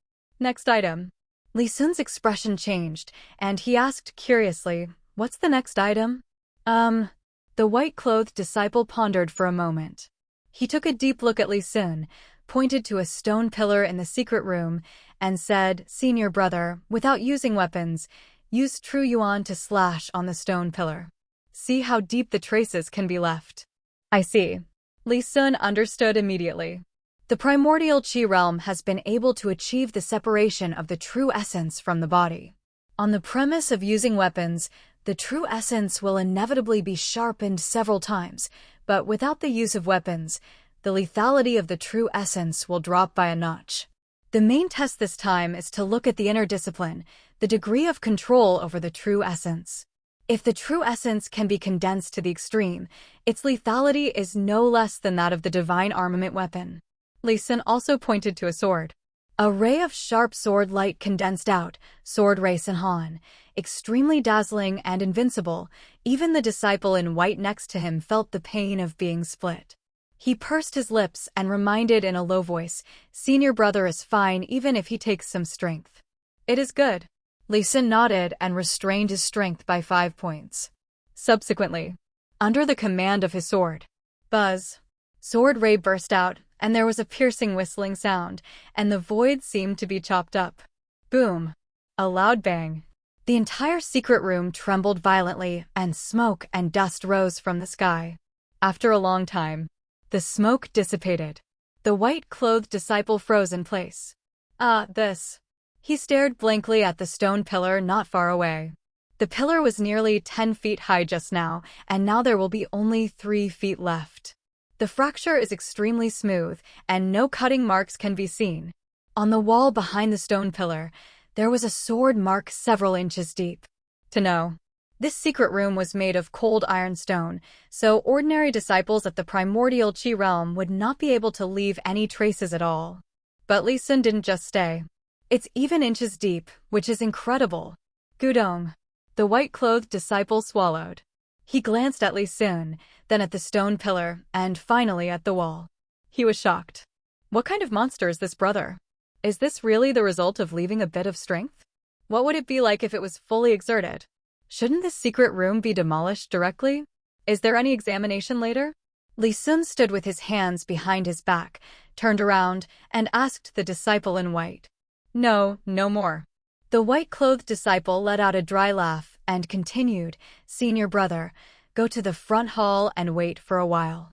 Speaker 1: Next item. Li Sun's expression changed, and he asked curiously, "What's the next item?" The white-clothed disciple pondered for a moment. He took a deep look at Li Sun, pointed to a stone pillar in the secret room, and said, "Senior brother, without using weapons, use true yuan to slash on the stone pillar. See how deep the traces can be left." I see. Li Sun understood immediately. The primordial chi realm has been able to achieve the separation of the true essence from the body. On the premise of using weapons, the true essence will inevitably be sharpened several times, but without the use of weapons, the lethality of the true essence will drop by a notch. The main test this time is to look at the inner discipline, the degree of control over the true essence. If the true essence can be condensed to the extreme, its lethality is no less than that of the divine armament weapon. Li Sun also pointed to a sword. A ray of sharp sword light condensed out, sword Ray Sinhan, extremely dazzling and invincible. Even the disciple in white next to him felt the pain of being split. He pursed his lips and reminded in a low voice, "Senior brother is fine even if he takes some strength." "It is good." Li Sun nodded and restrained his strength by 5 points. Subsequently, under the command of his sword, buzz, Sword ray burst out, and there was a piercing whistling sound, and the void seemed to be chopped up. Boom! A loud bang. The entire secret room trembled violently, and smoke and dust rose from the sky. After a long time, the smoke dissipated. The white-clothed disciple froze in place. This. He stared blankly at the stone pillar not far away. The pillar was nearly 10 feet high just now, and now there will be only 3 feet left. The fracture is extremely smooth, and no cutting marks can be seen. On the wall behind the stone pillar, there was a sword mark several inches deep. To know. This secret room was made of cold ironstone, so ordinary disciples of the primordial Qi realm would not be able to leave any traces at all. But Li Sun didn't just stay. It's even inches deep, which is incredible. Gudong. The white-clothed disciple swallowed. He glanced at Li Sun, then at the stone pillar, and finally at the wall. He was shocked. What kind of monster is this brother? Is this really the result of leaving a bit of strength? What would it be like if it was fully exerted? Shouldn't this secret room be demolished directly? Is there any examination later? Li Sun stood with his hands behind his back, turned around, and asked the disciple in white. No, no more. The white-clothed disciple let out a dry laugh and continued, Senior brother, go to the front hall and wait for a while.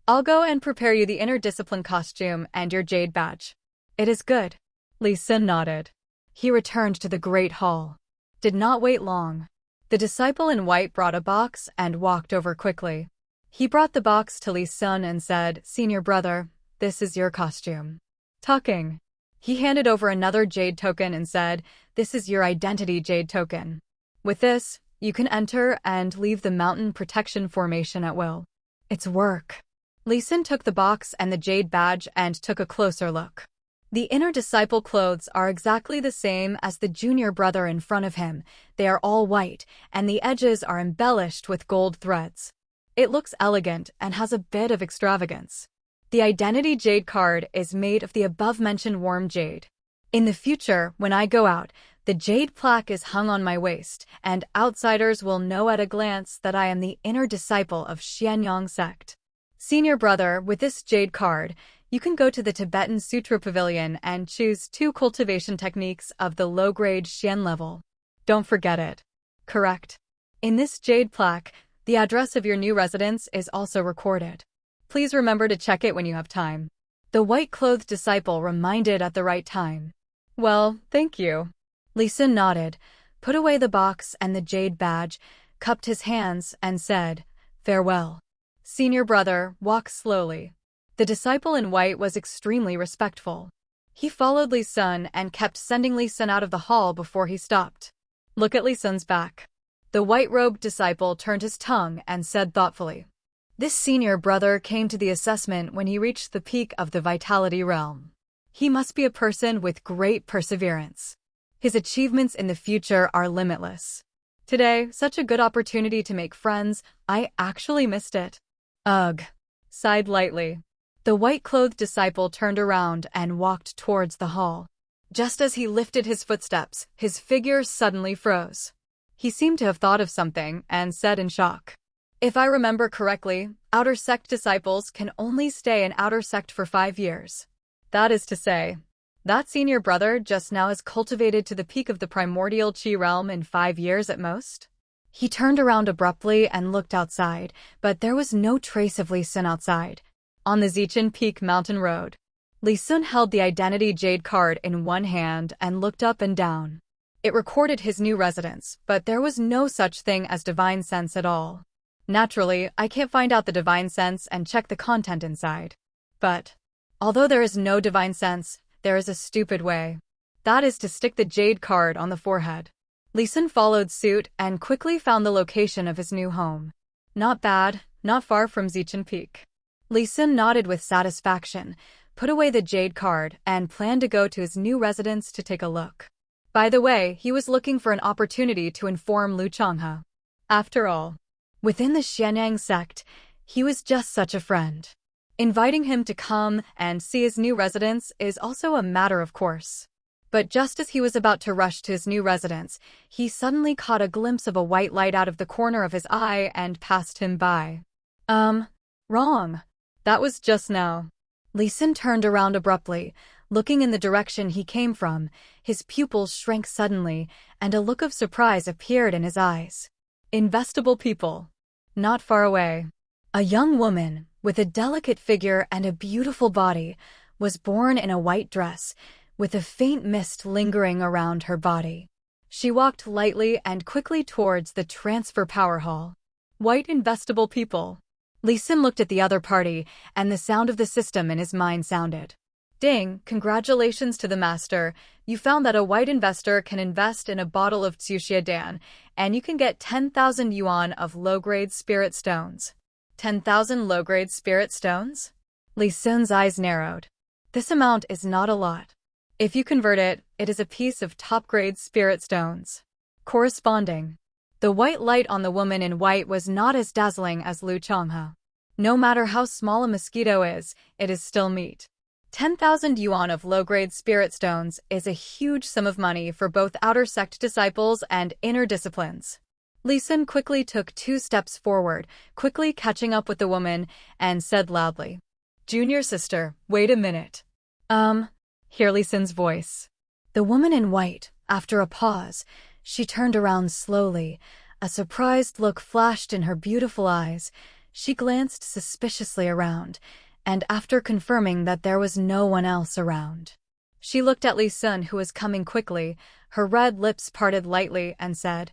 Speaker 1: I'll go and prepare you the inner discipline costume and your jade badge. It is good. Li Sun nodded. He returned to the great hall. Did not wait long. The disciple in white brought a box and walked over quickly. He brought the box to Li Sun and said, Senior brother, this is your costume. Talking. He handed over another jade token and said, this is your identity jade token. With this, you can enter and leave the mountain protection formation at will. It's work. Li Sun took the box and the jade badge and took a closer look. The inner disciple clothes are exactly the same as the junior brother in front of him. They are all white, and the edges are embellished with gold threads. It looks elegant and has a bit of extravagance. The identity jade card is made of the above-mentioned warm jade. In the future, when I go out, the jade plaque is hung on my waist, and outsiders will know at a glance that I am the inner disciple of Xianyang sect. Senior brother, with this jade card, you can go to the Tibetan Sutra Pavilion and choose 2 cultivation techniques of the low-grade Xian level. Don't forget it. Correct. In this jade plaque, the address of your new residence is also recorded. Please remember to check it when you have time. The white-clothed disciple reminded at the right time. Well, thank you. Li Sun nodded, put away the box and the jade badge, cupped his hands, and said, Farewell. Senior brother, walk slowly. The disciple in white was extremely respectful. He followed Li Sun and kept sending Li Sun out of the hall before he stopped. Look at Li Sun's back. The white-robed disciple turned his tongue and said thoughtfully, This senior brother came to the assessment when he reached the peak of the vitality realm. He must be a person with great perseverance. His achievements in the future are limitless. Today, such a good opportunity to make friends, I actually missed it. Ugh. Sighed lightly. The white-clothed disciple turned around and walked towards the hall. Just as he lifted his footsteps, his figure suddenly froze. He seemed to have thought of something and said in shock, If I remember correctly, outer sect disciples can only stay in outer sect for 5 years. That is to say, that senior brother just now has cultivated to the peak of the primordial Qi realm in 5 years at most. He turned around abruptly and looked outside, but there was no trace of Li Sun outside. On the Zichen Peak Mountain Road, Li Sun held the identity jade card in one hand and looked up and down. It recorded his new residence, but there was no such thing as divine sense at all. Naturally, I can't find out the divine sense and check the content inside. But, although there is no divine sense, there is a stupid way. That is to stick the jade card on the forehead. Li Sun followed suit and quickly found the location of his new home. Not bad, not far from Zichen Peak. Li Sun nodded with satisfaction, put away the jade card, and planned to go to his new residence to take a look. By the way, he was looking for an opportunity to inform Lu Changhe. After all, within the Xianyang sect, he was just such a friend. Inviting him to come and see his new residence is also a matter of course. But just as he was about to rush to his new residence, he suddenly caught a glimpse of a white light out of the corner of his eye and passed him by. Wrong. That was just now. Li Sun turned around abruptly, looking in the direction he came from. His pupils shrank suddenly, and a look of surprise appeared in his eyes. Investable people. Not far away. A young woman, with a delicate figure and a beautiful body, was born in a white dress, with a faint mist lingering around her body. She walked lightly and quickly towards the transfer power hall. White investable people. Li Sun looked at the other party, and the sound of the system in his mind sounded. Ding, congratulations to the master. You found that a white investor can invest in a bottle of Tsuxia Dan, and you can get 10,000 yuan of low-grade spirit stones. 10,000 low-grade spirit stones? Li Sun's eyes narrowed. This amount is not a lot. If you convert it, it is a piece of top-grade spirit stones. Corresponding. The white light on the woman in white was not as dazzling as Lu Changhe. No matter how small a mosquito is, it is still meat. 10,000 yuan of low-grade spirit stones is a huge sum of money for both outer sect disciples and inner disciplines. Li Sun quickly took 2 steps forward, quickly catching up with the woman, and said loudly, "Junior sister, wait a minute." Hear Li Sun's voice. The woman in white, after a pause, she turned around slowly. A surprised look flashed in her beautiful eyes. She glanced suspiciously around, and after confirming that there was no one else around, she looked at Li Sun, who was coming quickly. Her red lips parted lightly and said,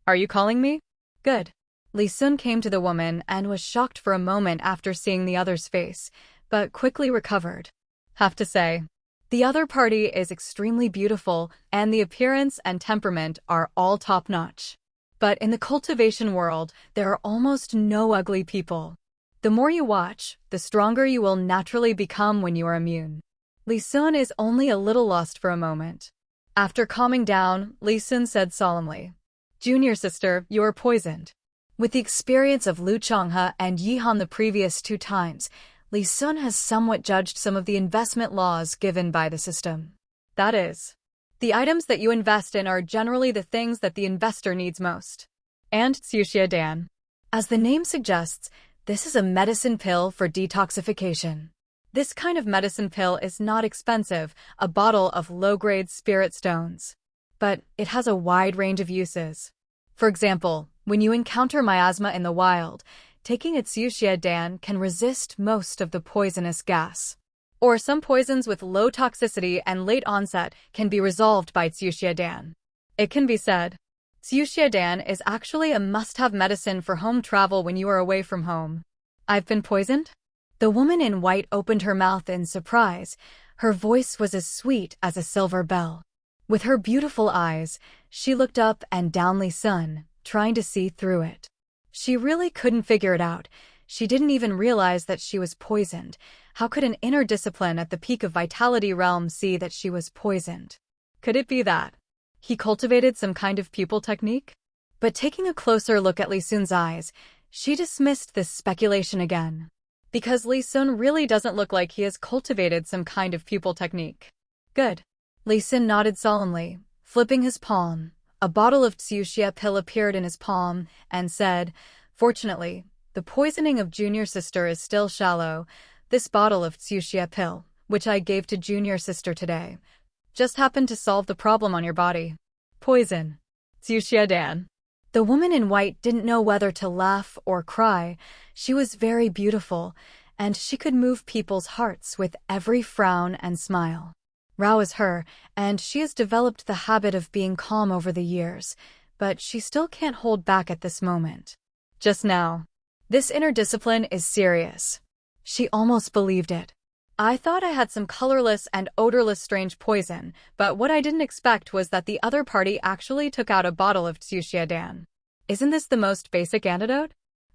Speaker 1: "Are you calling me?" "Good." Li Sun came to the woman and was shocked for a moment after seeing the other's face, but quickly recovered. Have to say, the other party is extremely beautiful, and the appearance and temperament are all top-notch. But in the cultivation world, there are almost no ugly people. The more you watch, the stronger you will naturally become when you are immune. Li Sun is only a little lost for a moment. After calming down, Li Sun said solemnly, "Junior sister, you are poisoned." With the experience of Lu Changhe and Yi Han the previous 2 times, Li Sun has somewhat judged some of the investment laws given by the system. That is, the items that you invest in are generally the things that the investor needs most. And Tsuxia Dan. As the name suggests, this is a medicine pill for detoxification. This kind of medicine pill is not expensive, a bottle of low-grade spirit stones. But it has a wide range of uses. For example, when you encounter miasma in the wild, taking its Tsuxia Dan can resist most of the poisonous gas. Or some poisons with low toxicity and late onset can be resolved by Tsuxia Dan. It can be said, Tsuxia Dan is actually a must-have medicine for home travel when you are away from home. I've been poisoned? The woman in white opened her mouth in surprise. Her voice was as sweet as a silver bell. With her beautiful eyes, she looked up and down Li Sun, trying to see through it. She really couldn't figure it out. She didn't even realize that she was poisoned. How could an inner discipline at the peak of vitality realm see that she was poisoned? Could it be that he cultivated some kind of pupil technique? But taking a closer look at Li Sun's eyes, she dismissed this speculation again. Because Li Sun really doesn't look like he has cultivated some kind of pupil technique. Good. Li Sun nodded solemnly, flipping his palm. A bottle of Tsuxia pill appeared in his palm, and said, "Fortunately, the poisoning of Junior Sister is still shallow. This bottle of Tsuxia pill, which I gave to Junior Sister today, just happened to solve the problem on your body. Poison. Tsuxia Dan." The woman in white didn't know whether to laugh or cry. She was very beautiful, and she could move people's hearts with every frown and smile. Rao is her, and she has developed the habit of being calm over the years, but she still can't hold back at this moment. Just now. This inner discipline is serious. She almost believed it. I thought I had some colorless and odorless strange poison, but what I didn't expect was that the other party actually took out a bottle of Tsuxia Dan. Isn't this the most basic antidote?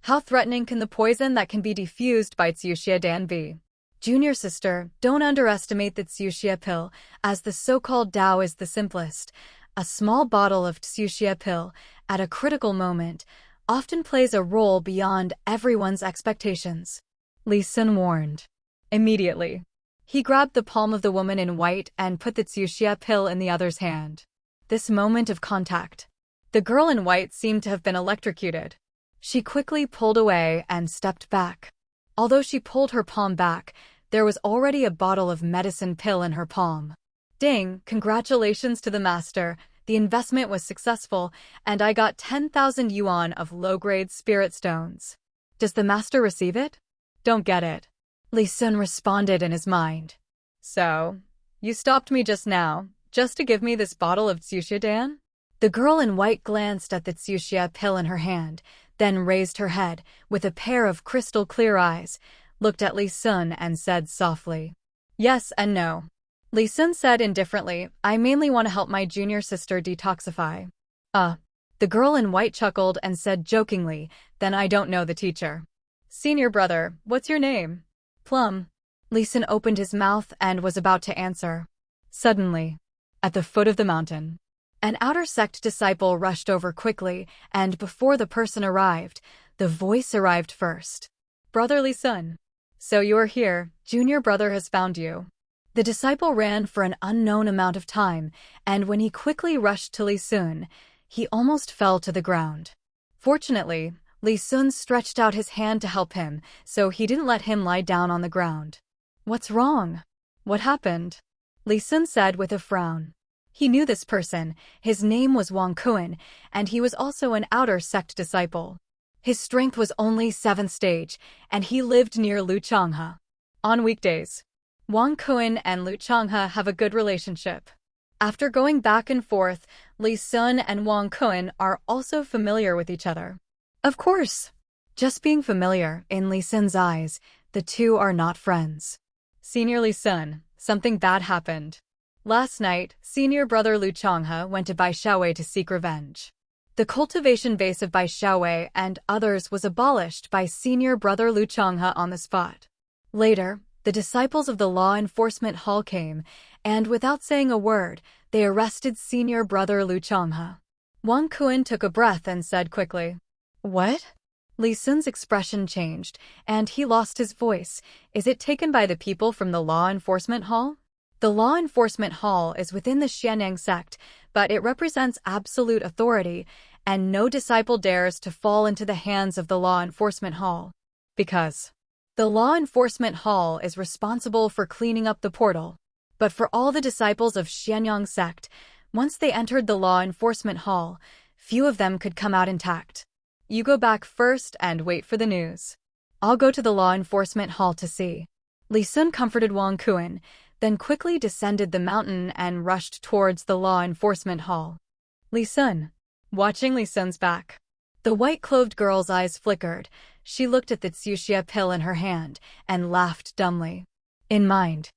Speaker 1: How threatening can the poison that can be diffused by Tsuxia Dan be? Junior sister, don't underestimate the Tsuxia pill, as the so-called Dao is the simplest. A small bottle of Tsuxia pill, at a critical moment, often plays a role beyond everyone's expectations. Li Sun warned. Immediately, he grabbed the palm of the woman in white and put the Tsuxia pill in the other's hand. This moment of contact. The girl in white seemed to have been electrocuted. She quickly pulled away and stepped back. Although she pulled her palm back, there was already a bottle of medicine pill in her palm. Ding, congratulations to the master. The investment was successful, and I got 10,000 yuan of low-grade spirit stones. Does the master receive it? Don't get it. Li Sun responded in his mind. So, you stopped me just now, just to give me this bottle of Tsuxia Dan? The girl in white glanced at the Tsuxia pill in her hand, then raised her head, with a pair of crystal-clear eyes, looked at Li Sun and said softly, "Yes and no." Li Sun said indifferently, "I mainly want to help my junior sister detoxify." The girl in white chuckled and said jokingly, "Then I don't know the teacher." "Senior brother, what's your name?" "Plum." Li Sun opened his mouth and was about to answer. Suddenly, at the foot of the mountain, an outer sect disciple rushed over quickly, and before the person arrived, the voice arrived first. "Brother Li Sun. So you are here, junior brother has found you." The disciple ran for an unknown amount of time, and when he quickly rushed to Li Sun, he almost fell to the ground. Fortunately, Li Sun stretched out his hand to help him, so he didn't let him lie down on the ground. "What's wrong? What happened?" Li Sun said with a frown. He knew this person. His name was Wang Kuan, and he was also an outer sect disciple. His strength was only 7th stage, and he lived near Lu Changhe. On weekdays, Wang Kuan and Lu Changhe have a good relationship. After going back and forth, Li Sun and Wang Kuan are also familiar with each other. Of course, just being familiar, in Li Sun's eyes, the two are not friends. "Senior Li Sun, something bad happened. Last night, senior brother Lu Changhe went to Bai Xiaowei to seek revenge. The cultivation base of Bai Xiaowei and others was abolished by senior brother Lu Changhe on the spot. Later, the disciples of the law enforcement hall came, and without saying a word, they arrested senior brother Lu Changhe." Wang Kuan took a breath and said quickly, "What?" Li Sun's expression changed, and he lost his voice. "Is it taken by the people from the law enforcement hall?" The law enforcement hall is within the Xianyang sect, but it represents absolute authority, and no disciple dares to fall into the hands of the law enforcement hall. Because the law enforcement hall is responsible for cleaning up the portal. But for all the disciples of Xianyang sect, once they entered the law enforcement hall, few of them could come out intact. "You go back first and wait for the news. I'll go to the law enforcement hall to see." Li Sun comforted Wang Kuan, then quickly descended the mountain and rushed towards the law enforcement hall. Li Sun, watching Li Sun's back. The white-clothed girl's eyes flickered. She looked at the Tsuxia pill in her hand and laughed dumbly. In mind,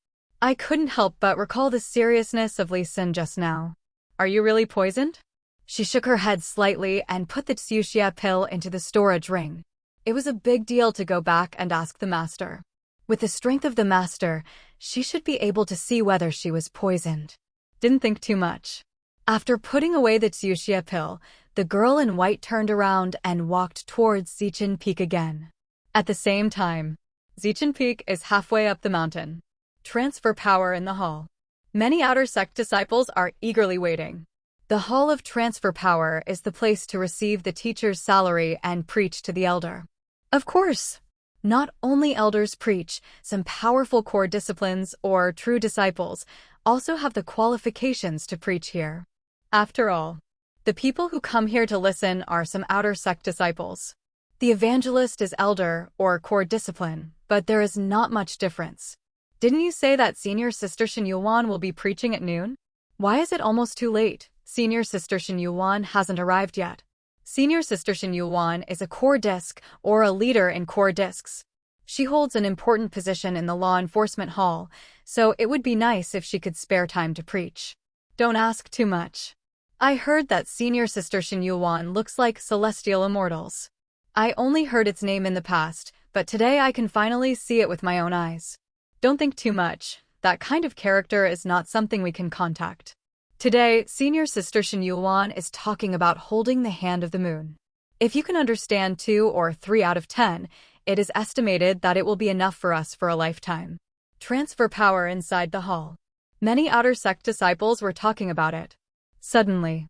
Speaker 1: I couldn't help but recall the seriousness of Li Sun just now. "Are you really poisoned?" She shook her head slightly and put the Tsuxia pill into the storage ring. It was a big deal to go back and ask the master. With the strength of the master, she should be able to see whether she was poisoned. Didn't think too much. After putting away the Tsuxia pill, the girl in white turned around and walked towards Zichen Peak again. At the same time, Zichen Peak is halfway up the mountain. Transfer power in the hall. Many outer sect disciples are eagerly waiting. The Hall of Transfer Power is the place to receive the teacher's salary and preach to the elder. Of course, not only elders preach, some powerful core disciplines or true disciples also have the qualifications to preach here. After all, the people who come here to listen are some outer sect disciples. The evangelist is elder or core discipline, but there is not much difference. Didn't you say that Senior Sister Shin Yuan will be preaching at noon? Why is it almost too late? Senior Sister Shin Yuan hasn't arrived yet. Senior Sister Shin Yuan is a core disc or a leader in core discs. She holds an important position in the law enforcement hall, so it would be nice if she could spare time to preach. Don't ask too much. I heard that Senior Sister Shin Yuan looks like celestial immortals. I only heard its name in the past, but today I can finally see it with my own eyes. Don't think too much. That kind of character is not something we can contact. Today, Senior Sister Shin Yuan is talking about holding the hand of the moon. If you can understand 2 or 3 out of 10, it is estimated that it will be enough for us for a lifetime. Transfer power inside the hall. Many outer sect disciples were talking about it. Suddenly,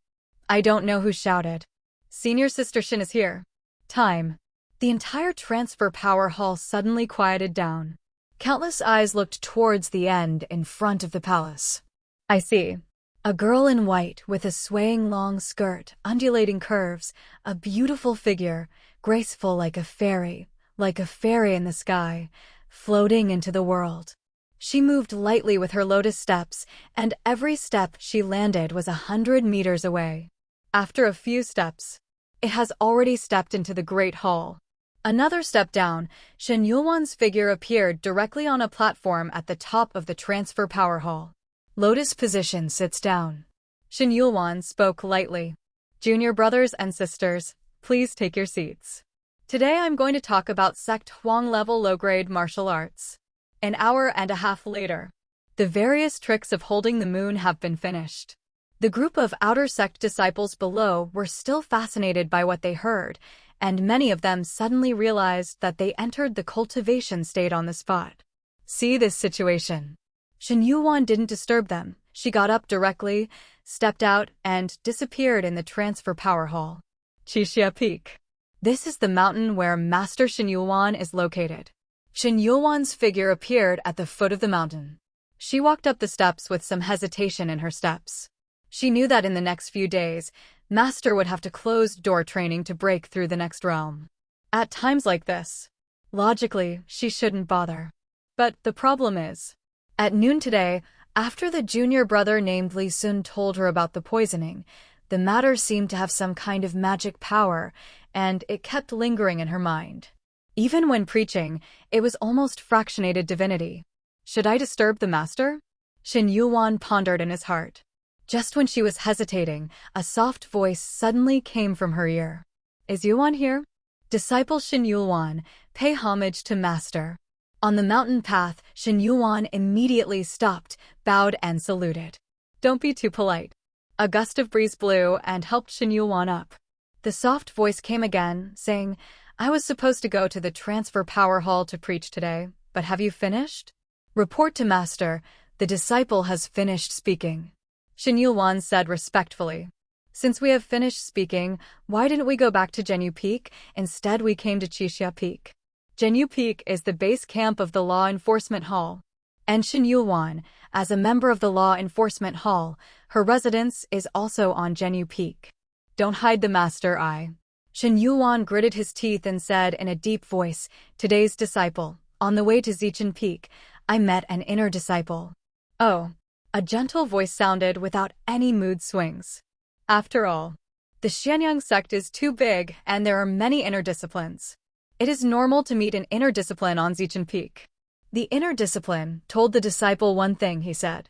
Speaker 1: I don't know who shouted. Senior Sister Shin is here. Time. The entire transfer power hall suddenly quieted down. Countless eyes looked towards the end in front of the palace. I see. A girl in white with a swaying long skirt, undulating curves, a beautiful figure, graceful like a fairy in the sky, floating into the world. She moved lightly with her lotus steps, and every step she landed was 100 meters away. After a few steps, it has already stepped into the Great Hall. Another step down, Shen Yulwan's figure appeared directly on a platform at the top of the transfer power hall. Lotus position sits down. Shen Yulwan spoke lightly. Junior brothers and sisters, please take your seats. Today I'm going to talk about Sect Huang level low-grade martial arts. An hour and a half later, the various tricks of holding the moon have been finished. The group of outer sect disciples below were still fascinated by what they heard, and many of them suddenly realized that they entered the cultivation state on the spot. See this situation. Shen Yulwan didn't disturb them. She got up directly, stepped out, and disappeared in the transfer power hall. Qixia Peak. This is the mountain where Master Shen Yulwan is located. Shen Yulwan's figure appeared at the foot of the mountain. She walked up the steps with some hesitation in her steps. She knew that in the next few days, Master would have to close door training to break through the next realm. At times like this, logically, she shouldn't bother. But the problem is, at noon today, after the junior brother named Li Sun told her about the poisoning, the matter seemed to have some kind of magic power, and it kept lingering in her mind. Even when preaching, it was almost fractionated divinity. Should I disturb the master? Shen Yulwan pondered in his heart. Just when she was hesitating, a soft voice suddenly came from her ear. Is Yulwan here? Disciple Shen Yulwan, pay homage to Master. On the mountain path, Shen Yulwan immediately stopped, bowed and saluted. Don't be too polite. A gust of breeze blew and helped Shen Yulwan up. The soft voice came again, saying, I was supposed to go to the transfer power hall to preach today, but have you finished? Report to Master, the disciple has finished speaking. Shen Yulwan said respectfully. Since we have finished speaking, why didn't we go back to Zhenyu Peak? Instead we came to Qixia Peak. Zhenyu Peak is the base camp of the Law Enforcement Hall. And Shen Yulwan, as a member of the Law Enforcement Hall, her residence is also on Zhenyu Peak. Don't hide the master eye. Shen Yulwan gritted his teeth and said in a deep voice, Today's disciple, on the way to Zichen Peak, I met an inner disciple. Oh. A gentle voice sounded without any mood swings. After all, the Xianyang sect is too big and there are many inner disciplines. It is normal to meet an inner discipline on Zichen Peak. The inner discipline told the disciple one thing, he said.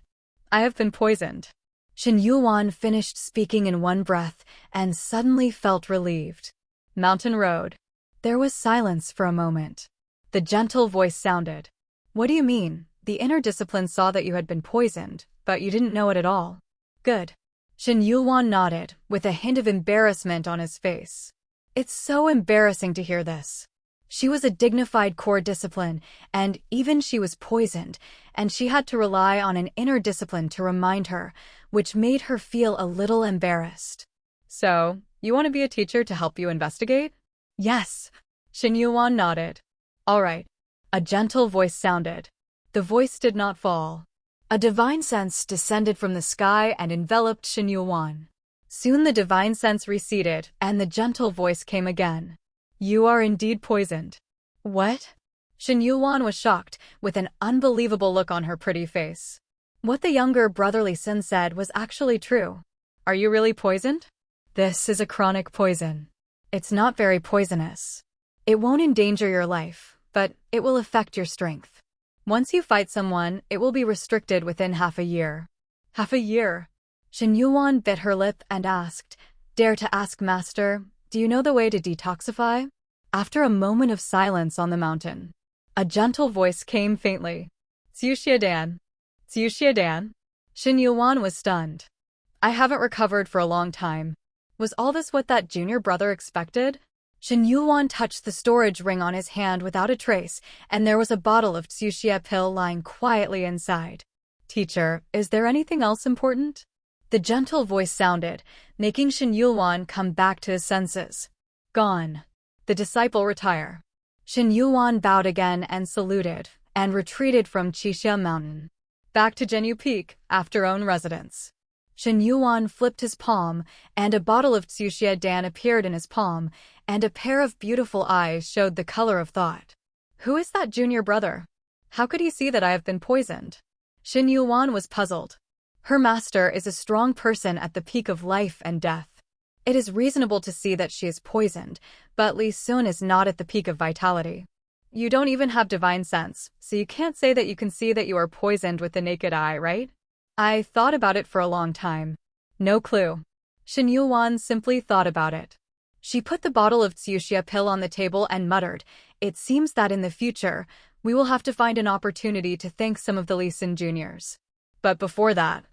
Speaker 1: I have been poisoned. Shen Yulwan finished speaking in one breath and suddenly felt relieved. Mountain Road. There was silence for a moment. The gentle voice sounded. What do you mean? The inner discipline saw that you had been poisoned, but you didn't know it at all. Good. Shen Yulwan nodded, with a hint of embarrassment on his face. It's so embarrassing to hear this. She was a dignified core discipline, and even she was poisoned, and she had to rely on an inner discipline to remind her, which made her feel a little embarrassed. So, you want to be a teacher to help you investigate? Yes. Shen Yulwan nodded. All right. A gentle voice sounded. The voice did not fall. A divine sense descended from the sky and enveloped Shen Yulwan. Soon the divine sense receded, and the gentle voice came again. You are indeed poisoned. What? Shen Yulwan was shocked, with an unbelievable look on her pretty face. What the younger brotherly Sin said was actually true. Are you really poisoned? This is a chronic poison. It's not very poisonous. It won't endanger your life, but it will affect your strength. Once you fight someone, it will be restricted within half a year. Half a year? Shen Yulwan bit her lip and asked, Dare to ask, Master, do you know the way to detoxify? After a moment of silence on the mountain, a gentle voice came faintly. Xiuxia Dan. Xiuxia Dan? Shen Yulwan was stunned. I haven't recovered for a long time. Was all this what that junior brother expected? Shen Yulwan touched the storage ring on his hand without a trace, and there was a bottle of Xiuxia pill lying quietly inside. Teacher, is there anything else important? The gentle voice sounded, making Shen Yulwan come back to his senses. Gone. the disciple retire. Shen Yuan bowed again and saluted, and retreated from Qixia Mountain. Back to Zhenyu Peak, after own residence. Shen Yuan flipped his palm, and a bottle of Tsuxia Dan appeared in his palm, and a pair of beautiful eyes showed the color of thought. Who is that junior brother? How could he see that I have been poisoned? Shen Yuan was puzzled. Her master is a strong person at the peak of life and death. It is reasonable to see that she is poisoned, but Li Sun is not at the peak of vitality. You don't even have divine sense, so you can't say that you can see that you are poisoned with the naked eye, right? I thought about it for a long time. No clue. Shen Yuan simply thought about it. She put the bottle of Tsuxia pill on the table and muttered, "It seems that in the future, we will have to find an opportunity to thank some of the Li Sun juniors." But before that,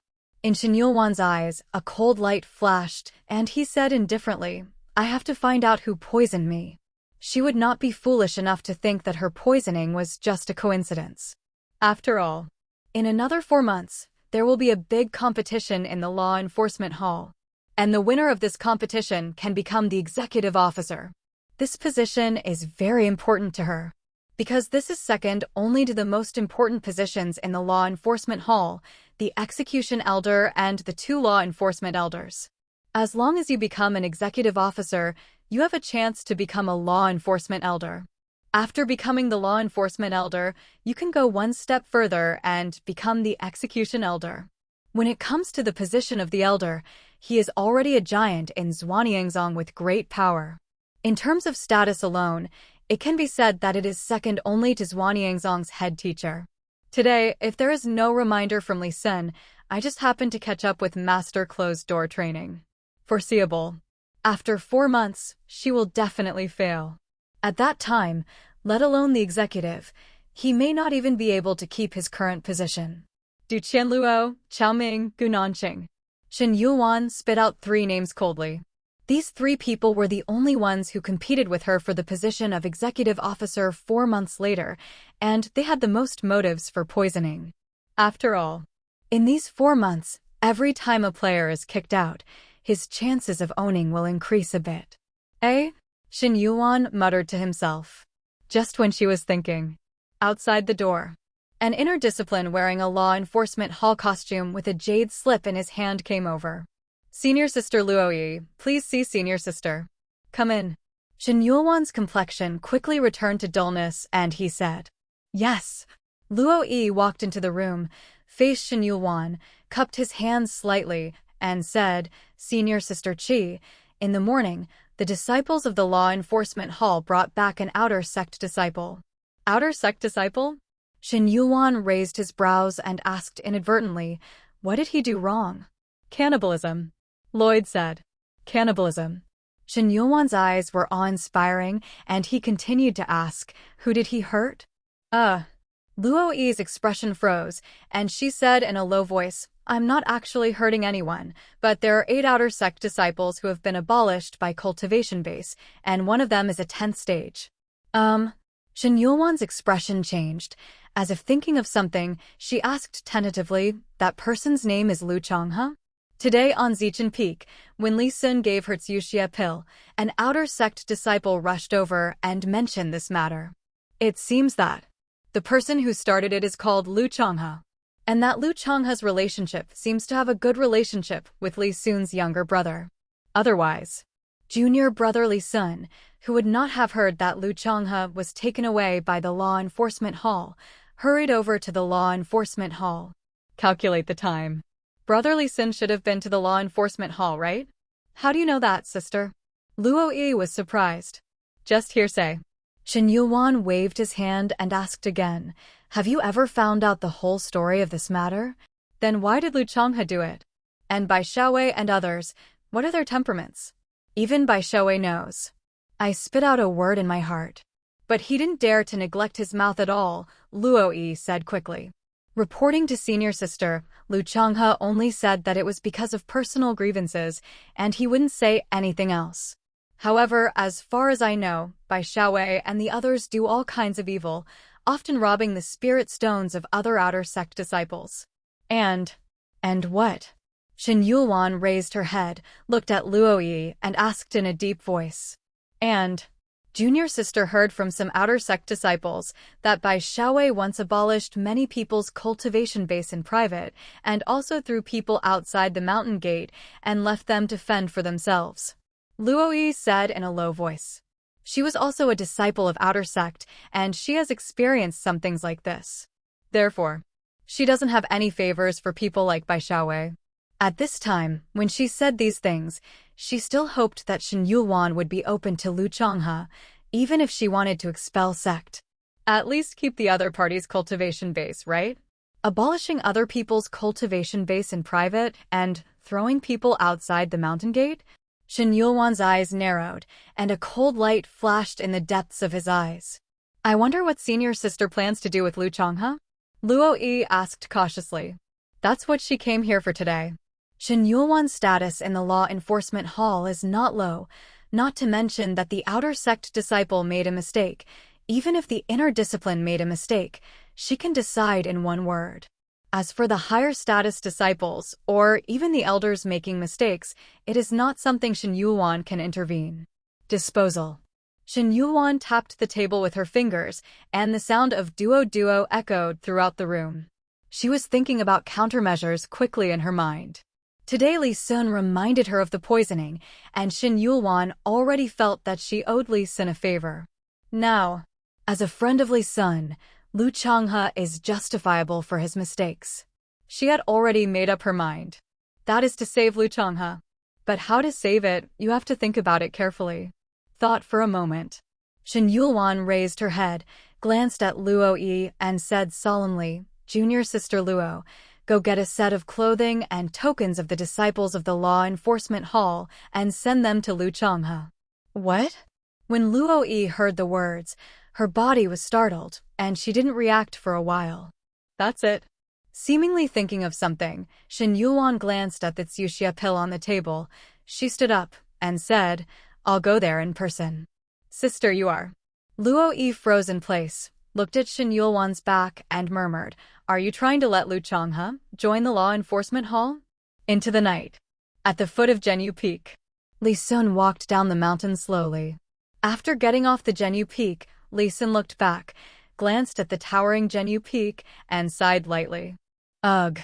Speaker 1: in Shen Yuan's eyes, a cold light flashed, and he said indifferently, "I have to find out who poisoned me." She would not be foolish enough to think that her poisoning was just a coincidence. After all, in another 4 months, there will be a big competition in the law enforcement hall. And the winner of this competition can become the executive officer. This position is very important to her, because this is second only to the most important positions in the law enforcement hall, the execution elder and the 2 law enforcement elders. As long as you become an executive officer, you have a chance to become a law enforcement elder. After becoming the law enforcement elder, you can go 1 step further and become the execution elder. When it comes to the position of the elder, he is already a giant in Zhuanyangzong with great power. In terms of status alone, it can be said that it is second only to Zhuanyangzong's head teacher. Today, if there is no reminder from Li Sun, I just happened to catch up with master closed-door training. Foreseeable. After 4 months, she will definitely fail. At that time, let alone the executive, he may not even be able to keep his current position. Du Qianluo, Chaoming, Gu Nanqing. Shen Yuan spit out 3 names coldly. These 3 people were the only ones who competed with her for the position of executive officer 4 months later, and they had the most motives for poisoning. After all, in these 4 months, every time a player is kicked out, his chances of owning will increase a bit. Eh? Shen Yuan muttered to himself. Just when she was thinking. Outside the door, an inner discipline wearing a law enforcement hall costume with a jade slip in his hand came over. "Senior Sister Luoyi, please see Senior Sister. Come in." Shen Yuan's complexion quickly returned to dullness and he said, "Yes." Luoyi walked into the room, faced Shen Yuan, cupped his hands slightly, and said, "Senior Sister Qi, in the morning, the disciples of the law enforcement hall brought back an outer sect disciple." Outer sect disciple? Shen Yuan raised his brows and asked inadvertently, "What did he do wrong?" "Cannibalism," Lloyd said. "Cannibalism." Shen Yuan's eyes were awe-inspiring, and he continued to ask, "Who did he hurt?" Luo Yi's expression froze, and she said in a low voice, "I'm not actually hurting anyone, but there are 8 outer sect disciples who have been abolished by Cultivation base, and one of them is a 10th stage. Shen Yuan's expression changed. As if thinking of something, she asked tentatively, "That person's name is Lu Changhe?" Today on Zichen Peak, when Li Sun gave her Tsuxia pill, an outer sect disciple rushed over and mentioned this matter. It seems that the person who started it is called Lu Changhe, and that Lu Changhe's relationship seems to have a good relationship with Li Sun's younger brother. Otherwise, junior brother Li Sun, who would not have heard that Lu Changhe was taken away by the law enforcement hall, hurried over to the law enforcement hall. Calculate the time. Brother Li Sun should have been to the law enforcement hall, right? How do you know that, sister? Luo Yi was surprised. Just hearsay. Shen Yuan waved his hand and asked again, "Have you ever found out the whole story of this matter? Then why did Lu Changhe do it? And Bai Xiaowei and others, what are their temperaments? Even Bai Xiaowei knows." I spit out a word in my heart. But he didn't dare to neglect his mouth at all, Luo Yi said quickly. Reporting to senior sister, Lu Changhe only said that it was because of personal grievances, and he wouldn't say anything else. However, as far as I know, Bai Xiaowei and the others do all kinds of evil, often robbing the spirit stones of other outer sect disciples. And what? Shen Yuan raised her head, looked at Luo Yi, and asked in a deep voice. And Junior sister heard from some outer sect disciples that Bai Xiaowei once abolished many people's cultivation base in private and also threw people outside the mountain gate and left them to fend for themselves. Luoyi said in a low voice. She was also a disciple of outer sect, and she has experienced some things like this. Therefore, she doesn't have any favors for people like Bai Xiaowei. At this time, when she said these things, she still hoped that Shen Yuan would be open to Lu Changhe, even if she wanted to expel sect. At least keep the other party's cultivation base, right? Abolishing other people's cultivation base in private and throwing people outside the mountain gate? Shen Yuan's eyes narrowed, and a cold light flashed in the depths of his eyes. I wonder what senior sister plans to do with Lu Changhe? Luo Yi asked cautiously. That's what she came here for today. Shen Yuan's status in the law enforcement hall is not low, not to mention that the outer sect disciple made a mistake. Even if the inner discipline made a mistake, she can decide in one word. As for the higher status disciples, or even the elders making mistakes, it is not something Shen Yuan can intervene. Disposal. Shen Yuan tapped the table with her fingers, and the sound of duo-duo echoed throughout the room. She was thinking about countermeasures quickly in her mind. Today Li Sun reminded her of the poisoning, and Shen Yuan already felt that she owed Li Sun a favor. Now, as a friend of Li Sun, Lu Changhe is justifiable for his mistakes. She had already made up her mind. That is to save Lu Changhe. But how to save it, you have to think about it carefully. Thought for a moment. Shen Yuan raised her head, glanced at Luo Yi, and said solemnly, Junior sister Luo, go get a set of clothing and tokens of the disciples of the law enforcement hall and send them to Lu Changhe. What? When Luo Yi heard the words, her body was startled, and she didn't react for a while. That's it. Seemingly thinking of something, Shen Yuan glanced at the Tsuxia pill on the table. She stood up and said, I'll go there in person. Sister, you are. Luo Yi froze in place, looked at Shen Yuan's back and murmured, Are you trying to let Lu Changhe join the law enforcement hall? Into the night. At the foot of Zhenyu Peak. Li Sun walked down the mountain slowly. After getting off the Zhenyu Peak, Li Sun looked back, glanced at the towering Zhenyu Peak, and sighed lightly. Ugh.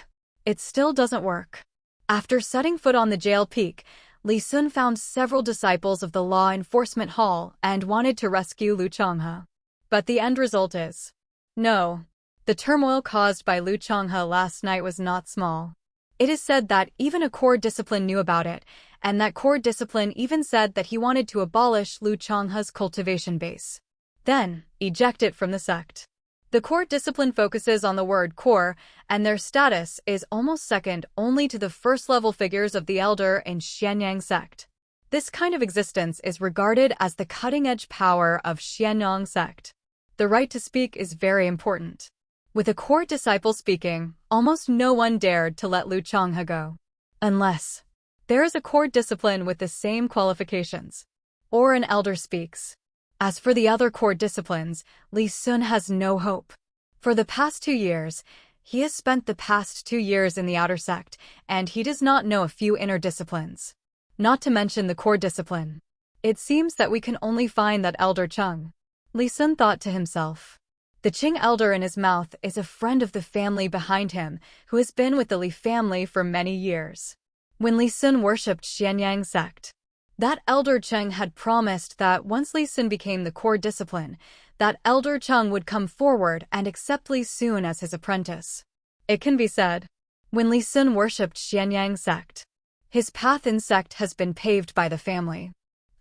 Speaker 1: It still doesn't work. After setting foot on the jail peak, Li Sun found several disciples of the law enforcement hall and wanted to rescue Lu Changhe. But the end result is no. The turmoil caused by Lu Changhe last night was not small. It is said that even a core discipline knew about it, and that core discipline even said that he wanted to abolish Lu Changhe's cultivation base. Then, eject it from the sect. The core discipline focuses on the word core, and their status is almost second only to the first-level figures of the elder in Xianyang sect. This kind of existence is regarded as the cutting-edge power of Xianyang sect. The right to speak is very important. With a core disciple speaking, almost no one dared to let Lu Changhe go. Unless there is a core discipline with the same qualifications. Or an elder speaks. As for the other core disciplines, Li Sun has no hope. For the past 2 years, he has spent the past 2 years in the outer sect, and he does not know a few inner disciplines. Not to mention the core discipline. It seems that we can only find that elder Cheng. Li Sun thought to himself. The Qing elder in his mouth is a friend of the family behind him, who has been with the Li family for many years. When Li Sun worshipped Xianyang sect, that elder Cheng had promised that once Li Sun became the core discipline, that elder Cheng would come forward and accept Li Sun as his apprentice. It can be said, when Li Sun worshipped Xianyang sect, his path in sect has been paved by the family.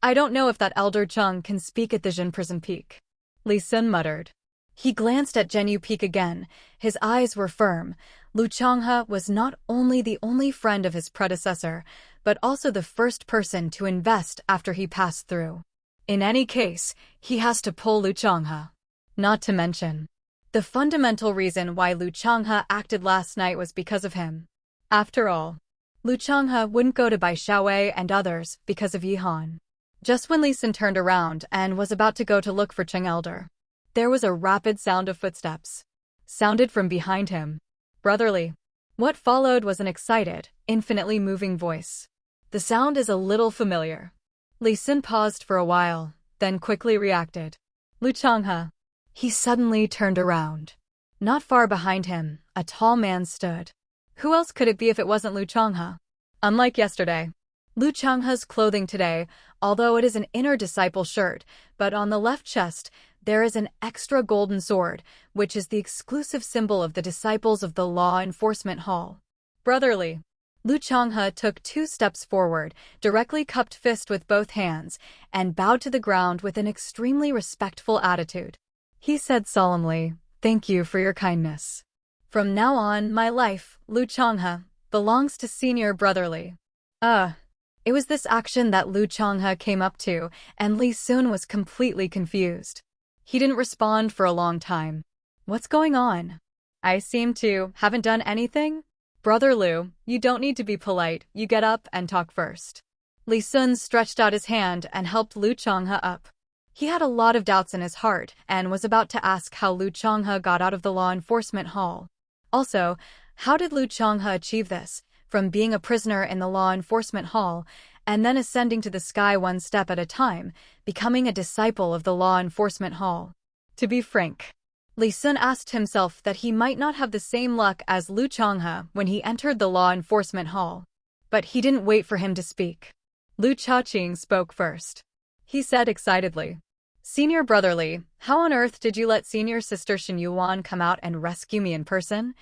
Speaker 1: I don't know if that elder Cheng can speak at the Jin Prison Peak. Li Sun muttered. He glanced at Zhenyu Peak again. His eyes were firm. Lu Changhe was not only the only friend of his predecessor, but also the first person to invest after he passed through. In any case, he has to pull Lu Changhe. Not to mention, the fundamental reason why Lu Changhe acted last night was because of him. After all, Lu Changhe wouldn't go to Bai Xiaowei and others because of Yihan. Just when Li Sun turned around and was about to go to look for Cheng Elder, there was a rapid sound of footsteps. Sounded from behind him. Brotherly. What followed was an excited, infinitely moving voice. The sound is a little familiar. Li Sun paused for a while, then quickly reacted. Lu Changhe. He suddenly turned around. Not far behind him, a tall man stood. Who else could it be if it wasn't Lu Changhe? Unlike yesterday, Lu Changhe's clothing today, although it is an inner disciple shirt, but on the left chest, there is an extra golden sword, which is the exclusive symbol of the disciples of the Law Enforcement Hall. Brotherly. Lu Changhe took 2 steps forward, directly cupped fist with both hands, and bowed to the ground with an extremely respectful attitude. He said solemnly, "Thank you for your kindness. From now on, my life, Lu Changhe, belongs to Senior Brotherly." It was this action that Lu Changhe came up to, and Li Sun was completely confused. He didn't respond for a long time. What's going on? I seem to haven't done anything? Brother Lu, you don't need to be polite, you get up and talk first. Li Sun stretched out his hand and helped Lu Changhe up. He had a lot of doubts in his heart and was about to ask how Lu Changhe got out of the law enforcement hall. Also, how did Lu Changhe achieve this, from being a prisoner in the law enforcement hall and then ascending to the sky one step at a time, becoming a disciple of the law enforcement hall? To be frank, Li Sun asked himself that he might not have the same luck as Lu Changhe when he entered the law enforcement hall. But he didn't wait for him to speak. Lu Chaqing spoke first. He said excitedly, "Senior Brotherly, how on earth did you let Senior Sister Shen Yuan come out and rescue me in person?"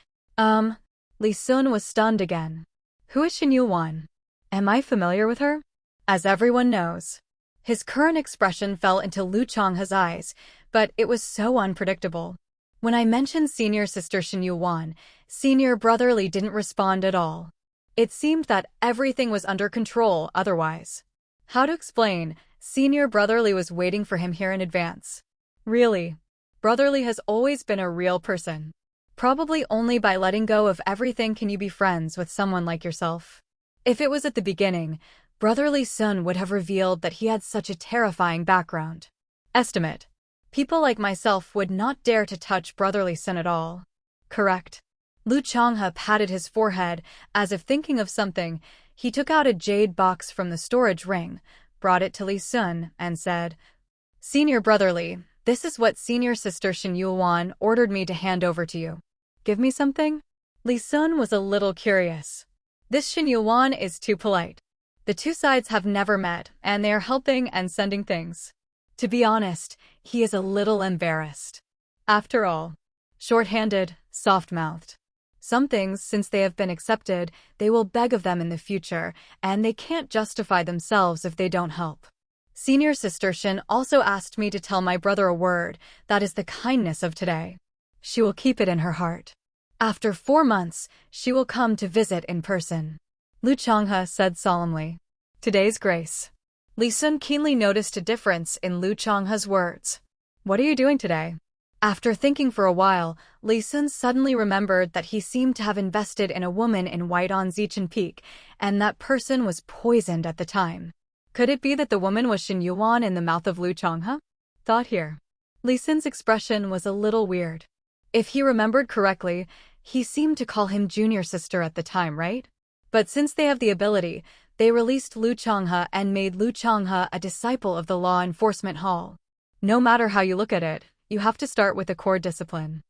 Speaker 1: Li Sun was stunned again. Who is Shen Yuan? Am I familiar with her? As everyone knows. His current expression fell into Lu Changhe's eyes, but it was so unpredictable. When I mentioned Senior Sister Shen Yuan, Senior Brotherly didn't respond at all. It seemed that everything was under control otherwise. How to explain, Senior Brotherly was waiting for him here in advance. Really, Brotherly has always been a real person. Probably only by letting go of everything can you be friends with someone like yourself. If it was at the beginning, Brotherly Sun would have revealed that he had such a terrifying background. Estimate. People like myself would not dare to touch Brotherly Sun at all. Correct. Lu Changhe patted his forehead, as if thinking of something. He took out a jade box from the storage ring, brought it to Li Sun, and said, "Senior Brotherly, this is what Senior Sister Shen Yuan ordered me to hand over to you. Give me something?" Li Sun was a little curious. This Shen Yuan is too polite. The two sides have never met, and they are helping and sending things. To be honest, he is a little embarrassed. After all, short-handed, soft-mouthed. Some things, since they have been accepted, they will beg of them in the future, and they can't justify themselves if they don't help. Senior Sister Shen also asked me to tell my brother a word, that is the kindness of today. She will keep it in her heart. After 4 months, she will come to visit in person. Lu Changhe said solemnly. Today's grace. Li Sun keenly noticed a difference in Lu Changhe's words. What are you doing today? After thinking for a while, Li Sun suddenly remembered that he seemed to have invested in a woman in white on Zichen Peak, and that person was poisoned at the time. Could it be that the woman was Shen Yuan in the mouth of Lu Changhe? Thought here. Li Sun's expression was a little weird. If he remembered correctly, he seemed to call him Junior Sister at the time, right? But since they have the ability, they released Lu Changhe and made Lu Changhe a disciple of the Law Enforcement Hall. No matter how you look at it, you have to start with a core discipline.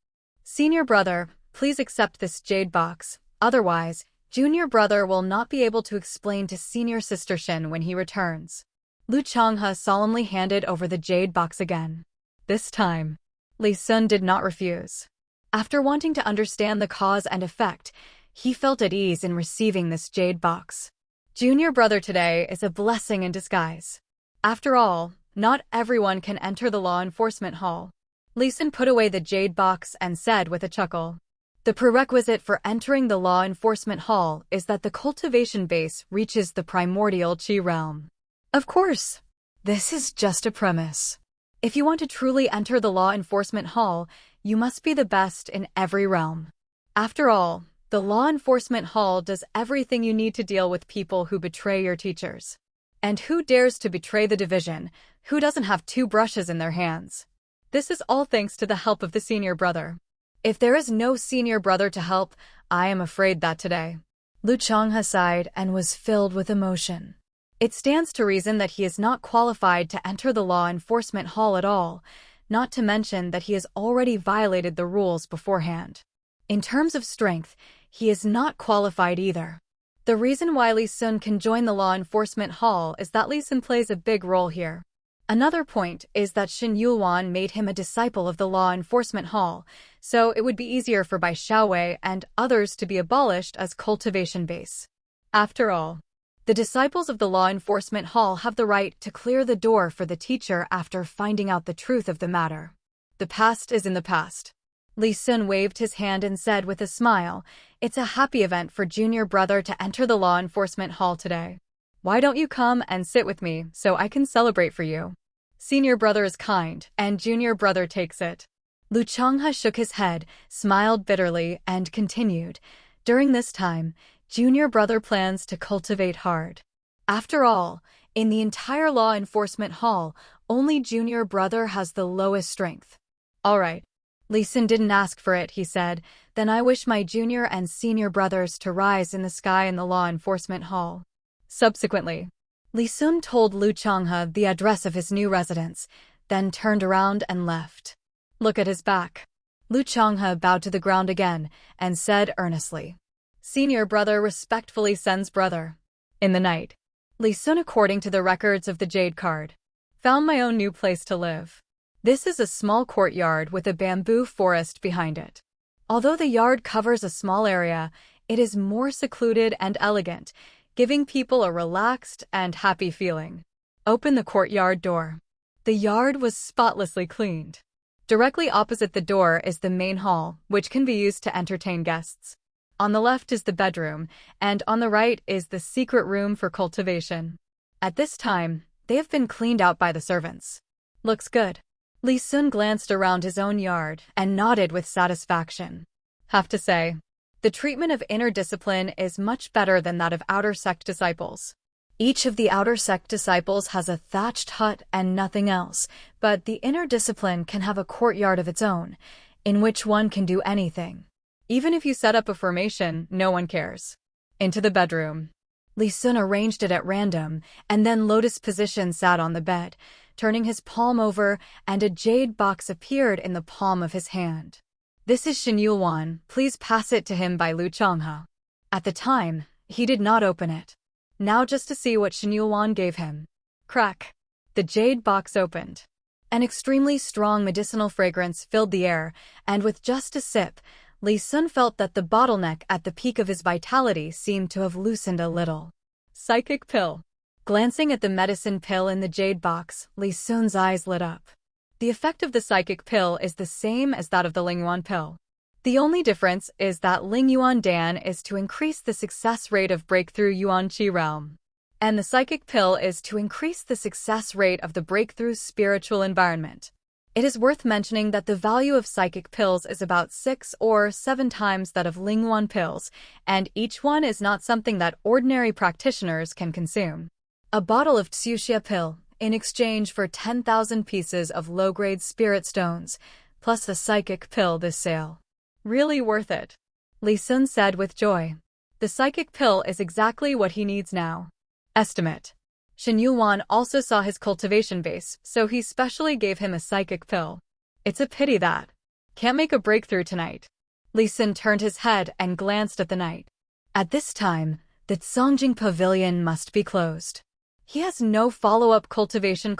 Speaker 1: Senior brother, please accept this jade box. Otherwise, Junior brother will not be able to explain to Senior Sister Shen when he returns. Lu Changhe solemnly handed over the jade box again. This time, Li Sun did not refuse. After wanting to understand the cause and effect, he felt at ease in receiving this jade box. Junior brother today is a blessing in disguise. After all, not everyone can enter the law enforcement hall. Li Sun put away the jade box and said with a chuckle, "The prerequisite for entering the law enforcement hall is that the cultivation base reaches the primordial Qi realm." Of course, this is just a premise. If you want to truly enter the law enforcement hall, you must be the best in every realm. After all, the law enforcement hall does everything you need to deal with people who betray your teachers. And who dares to betray the division? Who doesn't have 2 brushes in their hands? This is all thanks to the help of the senior brother. If there is no senior brother to help, I am afraid that today. Lu Changhe sighed and was filled with emotion. It stands to reason that he is not qualified to enter the law enforcement hall at all, not to mention that he has already violated the rules beforehand. In terms of strength, he is not qualified either. The reason why Lee Sun can join the law enforcement hall is that Lee Sun plays a big role here. Another point is that Shen Yulwan made him a disciple of the law enforcement hall, so it would be easier for Bai Xiaowei and others to be abolished as cultivation base. After all, the disciples of the law enforcement hall have the right to clear the door for the teacher after finding out the truth of the matter. The past is in the past. Lee Sun waved his hand and said with a smile, "It's a happy event for junior brother to enter the law enforcement hall today. Why don't you come and sit with me so I can celebrate for you?" Senior brother is kind, and junior brother takes it. Lu Changhe shook his head, smiled bitterly, and continued, "During this time, junior brother plans to cultivate hard. After all, in the entire law enforcement hall, only junior brother has the lowest strength." "All right." Lee Sun didn't ask for it, he said, "Then I wish my junior and senior brothers to rise in the sky in the law enforcement hall." Subsequently, Lee Sun told Lu Changhe the address of his new residence, then turned around and left. "Look at his back." Lu Changhe bowed to the ground again and said earnestly, "Senior brother respectfully sends brother." In the night, Lee Sun, according to the records of the Jade Card, found my own new place to live. This is a small courtyard with a bamboo forest behind it. Although the yard covers a small area, it is more secluded and elegant, giving people a relaxed and happy feeling. Open the courtyard door. The yard was spotlessly cleaned. Directly opposite the door is the main hall, which can be used to entertain guests. On the left is the bedroom, and on the right is the secret room for cultivation. At this time, they have been cleaned out by the servants. Looks good. Lee Sun glanced around his own yard and nodded with satisfaction. Have to say, the treatment of inner discipline is much better than that of outer sect disciples. Each of the outer sect disciples has a thatched hut and nothing else, but the inner discipline can have a courtyard of its own, in which one can do anything. Even if you set up a formation, no one cares. Into the bedroom. Lee Sun arranged it at random, and then lotus position sat on the bed, turning his palm over, and a jade box appeared in the palm of his hand. "This is Shen Yulwan, please pass it to him by Lu Changhe." At the time, he did not open it. Now just to see what Shen Yulwan gave him. Crack. The jade box opened. An extremely strong medicinal fragrance filled the air, and with just a sip, Lee Sun felt that the bottleneck at the peak of his vitality seemed to have loosened a little. Psychic pill. Glancing at the medicine pill in the jade box, Lee Sun's eyes lit up. The effect of the psychic pill is the same as that of the Lingyuan pill. The only difference is that Lingyuan Dan is to increase the success rate of breakthrough Yuan Qi realm, and the psychic pill is to increase the success rate of the breakthrough spiritual environment. It is worth mentioning that the value of psychic pills is about 6 or 7 times that of Lingyuan pills, and each one is not something that ordinary practitioners can consume. A bottle of Tsuxia pill, in exchange for 10,000 pieces of low-grade spirit stones, plus the psychic pill this sale. Really worth it. Lee Sun said with joy. The psychic pill is exactly what he needs now. Estimate. Shen Yulwan also saw his cultivation base, so he specially gave him a psychic pill. It's a pity that can't make a breakthrough tonight. Lee Sun turned his head and glanced at the night. At this time, the Songjing Pavilion must be closed. He has no follow-up cultivation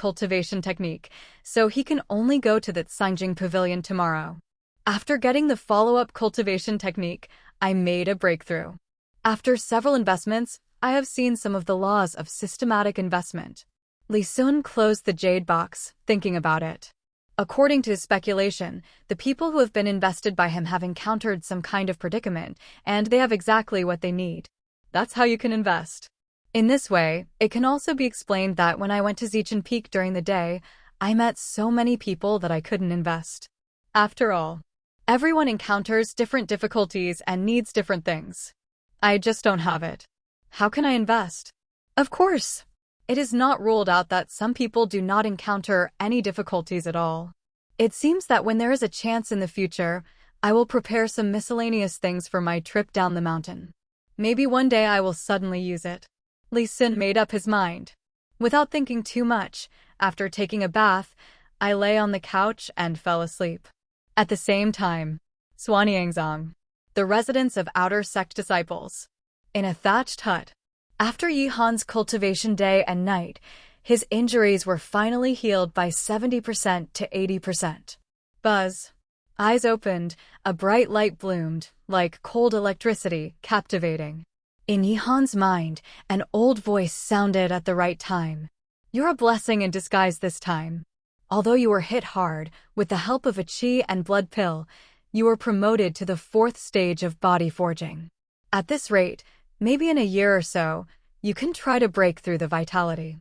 Speaker 1: technique, so he can only go to the Songjing Pavilion tomorrow. After getting the follow-up cultivation technique, I made a breakthrough. After several investments, I have seen some of the laws of systematic investment. Lee Sun closed the jade box, thinking about it. According to his speculation, the people who have been invested by him have encountered some kind of predicament, and they have exactly what they need. That's how you can invest. In this way, it can also be explained that when I went to Zichen Peak during the day, I met so many people that I couldn't invest. After all, everyone encounters different difficulties and needs different things. I just don't have it. How can I invest? Of course, it is not ruled out that some people do not encounter any difficulties at all. It seems that when there is a chance in the future, I will prepare some miscellaneous things for my trip down the mountain. Maybe one day I will suddenly use it. Li Sun made up his mind. Without thinking too much, after taking a bath, I lay on the couch and fell asleep. At the same time, Suanyangzong, the residence of outer sect disciples, in a thatched hut. After Yihan's cultivation day and night, his injuries were finally healed by 70% to 80%. Buzz. Eyes opened, a bright light bloomed, like cold electricity, captivating. In Yihan's mind, an old voice sounded at the right time. You're a blessing in disguise this time. Although you were hit hard, with the help of a qi and blood pill, you were promoted to the 4th stage of body forging. At this rate, maybe in a year or so, you can try to break through the vitality.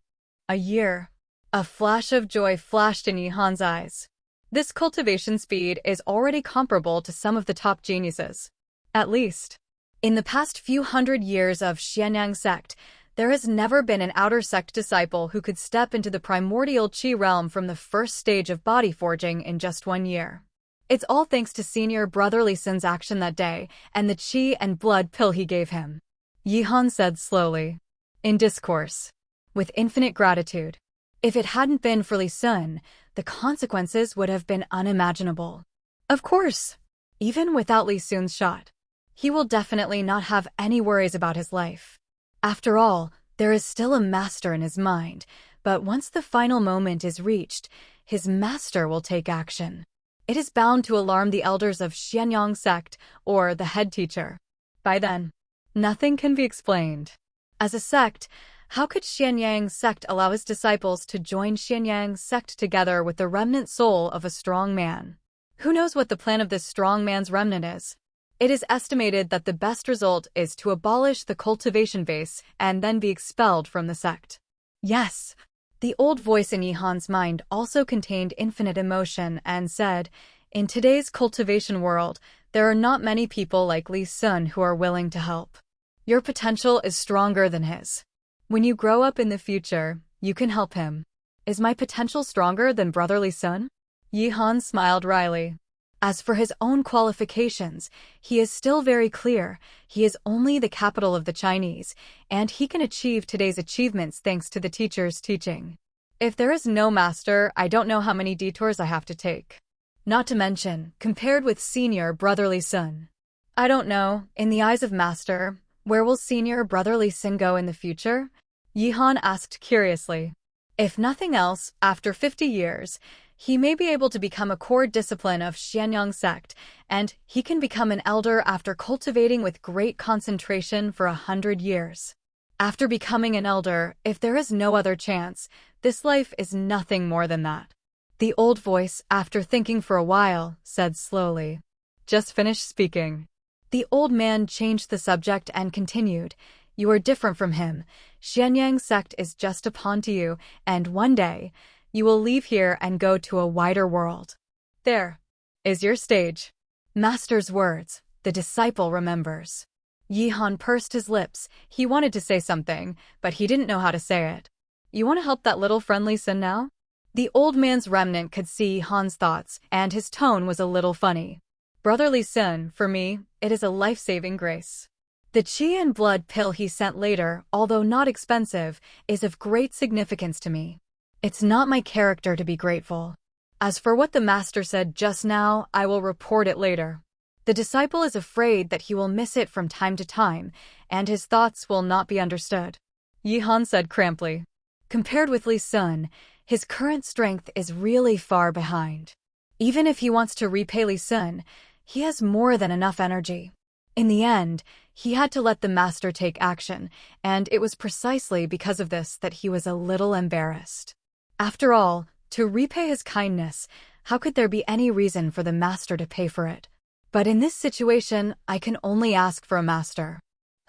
Speaker 1: A year. A flash of joy flashed in Yihan's eyes. This cultivation speed is already comparable to some of the top geniuses. At least. In the past few hundred years of Xianyang sect, there has never been an outer sect disciple who could step into the primordial qi realm from the 1st stage of body forging in just 1 year. It's all thanks to senior brother Li Sun's action that day and the qi and blood pill he gave him. Yihan said slowly. In discourse. With infinite gratitude. If it hadn't been for Li Sun, the consequences would have been unimaginable. Of course, even without Li Sun's shot, he will definitely not have any worries about his life. After all, there is still a master in his mind, but once the final moment is reached, his master will take action. It is bound to alarm the elders of Xianyang sect or the head teacher. By then, nothing can be explained. As a sect, how could Xianyang sect allow his disciples to join Xianyang sect together with the remnant soul of a strong man? Who knows what the plan of this strong man's remnant is? It is estimated that the best result is to abolish the cultivation base and then be expelled from the sect. Yes, the old voice in Yihan's mind also contained infinite emotion and said, in today's cultivation world, there are not many people like Li Sun who are willing to help. Your potential is stronger than his. When you grow up in the future, you can help him. Is my potential stronger than brother Li Sun? Yihan smiled wryly. As for his own qualifications, he is still very clear. He is only the capital of the Chinese, and he can achieve today's achievements thanks to the teacher's teaching. If there is no master, I don't know how many detours I have to take. Not to mention, compared with senior brother Li Sun. I don't know, in the eyes of master, where will senior brother Li Sun go in the future? Yihan asked curiously. If nothing else, after 50 years, he may be able to become a core discipline of Xianyang sect, and he can become an elder after cultivating with great concentration for 100 years. After becoming an elder, if there is no other chance, this life is nothing more than that. The old voice, after thinking for a while, said slowly. Just finished speaking. The old man changed the subject and continued. You are different from him. Xianyang sect is just a pawn to you, and one day, you will leave here and go to a wider world. There is your stage. Master's words, the disciple remembers. Yihan pursed his lips. He wanted to say something, but he didn't know how to say it. You want to help that little friendly Sun now? The old man's remnant could see Yihan's thoughts, and his tone was a little funny. Brother Li Sun, for me, it is a life-saving grace. The qi and blood pill he sent later, although not expensive, is of great significance to me. It's not my character to be grateful. As for what the master said just now, I will report it later. The disciple is afraid that he will miss it from time to time, and his thoughts will not be understood. Yihan said cramply. Compared with Li Sun, his current strength is really far behind. Even if he wants to repay Li Sun, he has more than enough energy. In the end, he had to let the master take action, and it was precisely because of this that he was a little embarrassed. After all, to repay his kindness, how could there be any reason for the master to pay for it? But in this situation, I can only ask for a master.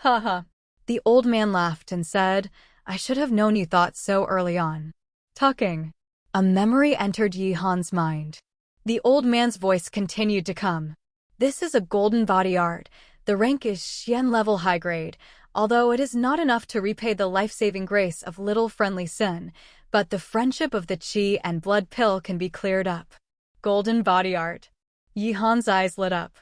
Speaker 1: Haha. The old man laughed and said, I should have known you thought so early on. Talking. A memory entered Yihan's mind. The old man's voice continued to come. This is a golden body art. The rank is Xian level high grade, although it is not enough to repay the life-saving grace of little friendly Sun, but the friendship of the qi and blood pill can be cleared up. Golden body art. Yihan's eyes lit up.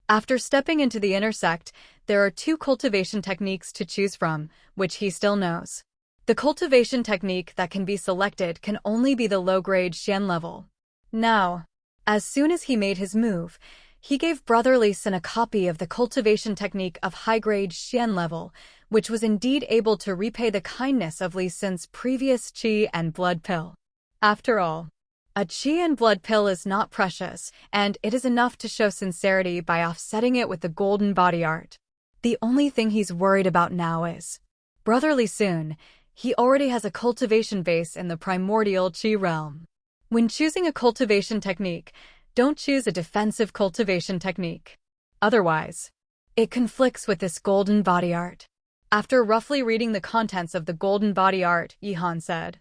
Speaker 1: After stepping into the inner sect, there are two cultivation techniques to choose from, which he still knows. The cultivation technique that can be selected can only be the low-grade Xian level. Now, as soon as he made his move, he gave Brother Li Sun a copy of the cultivation technique of high-grade Xian level, which was indeed able to repay the kindness of Li Sun's previous qi and blood pill. After all, a qi and blood pill is not precious, and it is enough to show sincerity by offsetting it with the golden body art. The only thing he's worried about now is Brother Li Sun. He already has a cultivation base in the primordial qi realm. When choosing a cultivation technique, don't choose a defensive cultivation technique. Otherwise, it conflicts with this golden body art. After roughly reading the contents of the golden body art, Yihan said,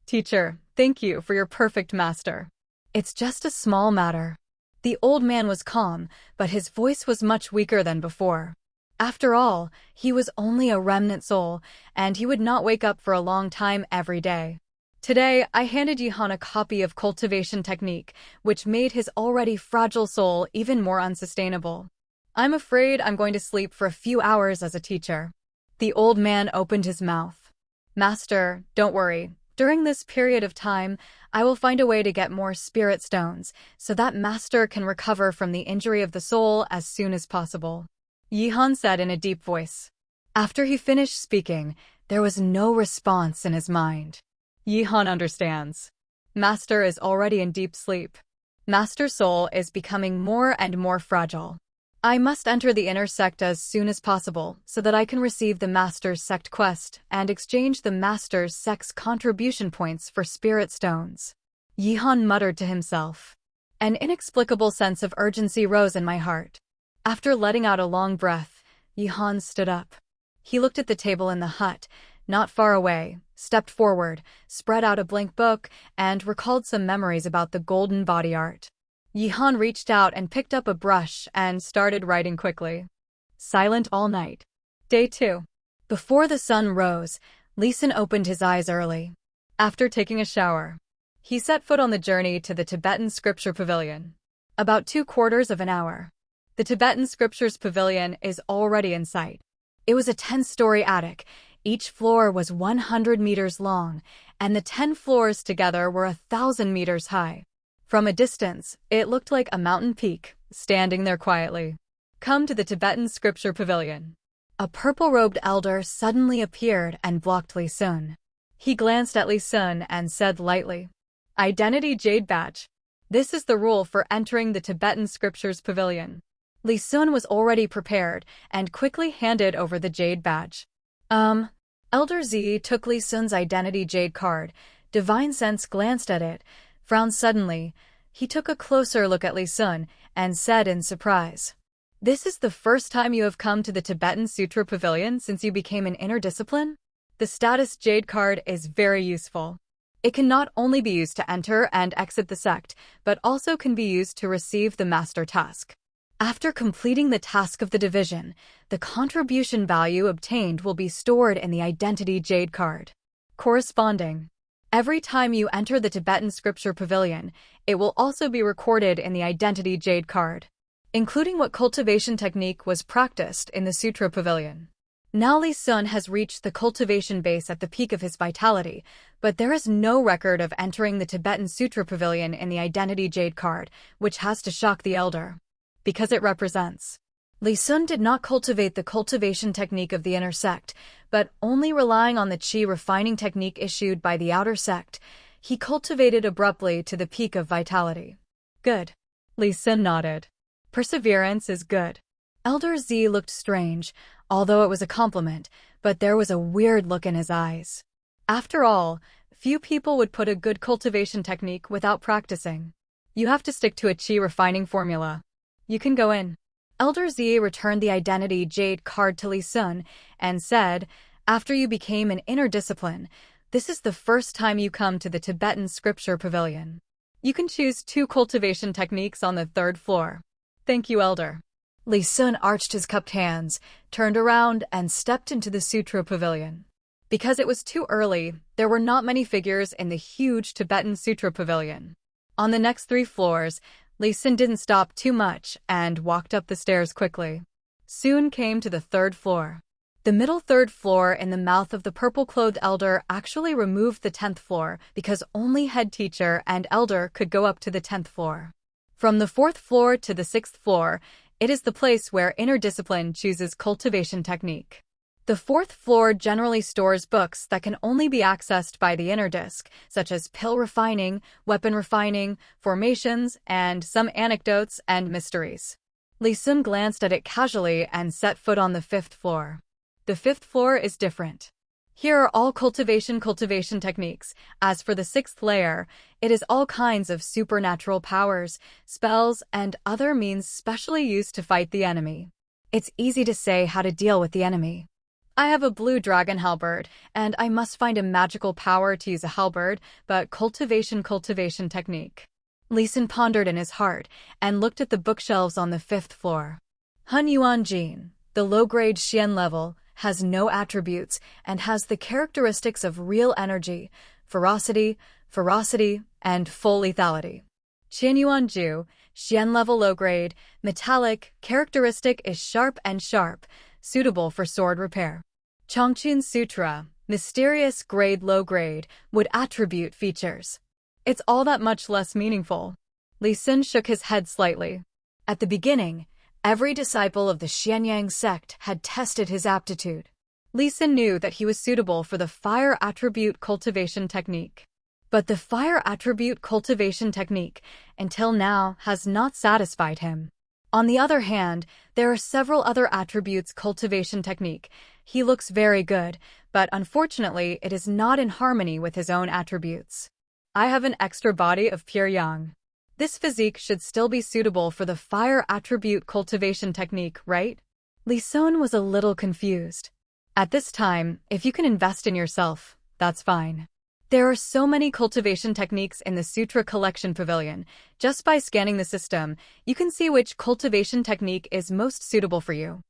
Speaker 1: "Teacher, thank you for your perfect master. It's just a small matter." The old man was calm, but his voice was much weaker than before. After all, he was only a remnant soul, and he would not wake up for a long time every day. Today, I handed Yihan a copy of Cultivation Technique, which made his already fragile soul even more unsustainable. I'm afraid I'm going to sleep for a few hours as a teacher. The old man opened his mouth. Master, don't worry. During this period of time, I will find a way to get more spirit stones, so that Master can recover from the injury of the soul as soon as possible. Yihan said in a deep voice. After he finished speaking, there was no response in his mind. Yihan understands. Master is already in deep sleep. Master's soul is becoming more and more fragile. I must enter the inner sect as soon as possible so that I can receive the Master's sect quest and exchange the Master's sect's contribution points for spirit stones. Yihan muttered to himself. An inexplicable sense of urgency rose in my heart. After letting out a long breath, Yihan stood up. He looked at the table in the hut, not far away, stepped forward, spread out a blank book, and recalled some memories about the golden body art. Yihan reached out and picked up a brush and started writing quickly. Silent all night. Day 2. Before the sun rose, Li Sun opened his eyes early. After taking a shower, he set foot on the journey to the Tibetan Scripture Pavilion. About 3/4 of an hour. The Tibetan Scriptures Pavilion is already in sight. It was a 10-story attic. Each floor was 100 meters long, and the 10 floors together were 1,000 meters high. From a distance, it looked like a mountain peak, standing there quietly. Come to the Tibetan Scripture Pavilion. A purple-robed elder suddenly appeared and blocked Li Sun. He glanced at Li Sun and said lightly, Identity Jade Badge. This is the rule for entering the Tibetan Scriptures Pavilion. Li Sun was already prepared and quickly handed over the jade badge. Elder Z took Li Sun's identity jade card. Divine Sense glanced at it, frowned suddenly. He took a closer look at Li Sun and said in surprise, This is the first time you have come to the Tibetan Sutra Pavilion since you became an inner discipline? The status jade card is very useful. It can not only be used to enter and exit the sect, but also can be used to receive the master task. After completing the task of the division, the contribution value obtained will be stored in the Identity Jade card. Corresponding. Every time you enter the Tibetan Scripture Pavilion, it will also be recorded in the Identity Jade card, including what cultivation technique was practiced in the Sutra Pavilion. Now Li Sun has reached the cultivation base at the peak of his vitality, but there is no record of entering the Tibetan Sutra Pavilion in the Identity Jade card, which has to shock the elder. Because it represents. Li Sun did not cultivate the cultivation technique of the inner sect, but only relying on the qi refining technique issued by the outer sect, he cultivated abruptly to the peak of vitality. Good. Li Sun nodded. Perseverance is good. Elder Z looked strange, although it was a compliment, but there was a weird look in his eyes. After all, few people would put a good cultivation technique without practicing. You have to stick to a qi refining formula. You can go in. Elder Z returned the Identity Jade card to Li Sun and said, After you became an inner discipline, this is the first time you come to the Tibetan Scripture Pavilion. You can choose 2 cultivation techniques on the 3rd floor. Thank you, Elder. Li Sun arched his cupped hands, turned around, and stepped into the Sutra Pavilion. Because it was too early, there were not many figures in the huge Tibetan Sutra Pavilion. On the next 3 floors, Li Sun didn't stop too much and walked up the stairs quickly. soon came to the 3rd floor. The middle 3rd floor in the mouth of the purple-clothed elder actually removed the 10th floor because only head teacher and elder could go up to the 10th floor. From the 4th floor to the 6th floor, it is the place where inner discipline chooses cultivation technique. The 4th floor generally stores books that can only be accessed by the inner disc, such as pill refining, weapon refining, formations, and some anecdotes and mysteries. Lee Sun glanced at it casually and set foot on the 5th floor. The 5th floor is different. Here are all cultivation techniques. As for the 6th layer, it is all kinds of supernatural powers, spells, and other means specially used to fight the enemy. It's easy to say how to deal with the enemy. I have a blue dragon halberd, and I must find a magical power to use a halberd, but cultivation technique. Lee Sun pondered in his heart and looked at the bookshelves on the 5th floor. Hun Yuan Jin, the low-grade Xian level, has no attributes and has the characteristics of real energy, ferocity, and full lethality. Qian Yuan Ju, Xian level low-grade, metallic, characteristic is sharp, suitable for sword repair. Chongqun Sutra, mysterious grade low-grade, would attribute features. It's all that much less meaningful. Lee Sun shook his head slightly. At the beginning, every disciple of the Xianyang sect had tested his aptitude. Lee Sun knew that he was suitable for the fire attribute cultivation technique. But the fire attribute cultivation technique, until now, has not satisfied him. On the other hand, there are several other attributes cultivation technique. He looks very good, but unfortunately it is not in harmony with his own attributes. I have an extra body of pure yang. This physique should still be suitable for the fire attribute cultivation technique, right? Lee Sun was a little confused. At this time, if you can invest in yourself, that's fine. There are so many cultivation techniques in the Sutra Collection Pavilion. Just by scanning the system, you can see which cultivation technique is most suitable for you.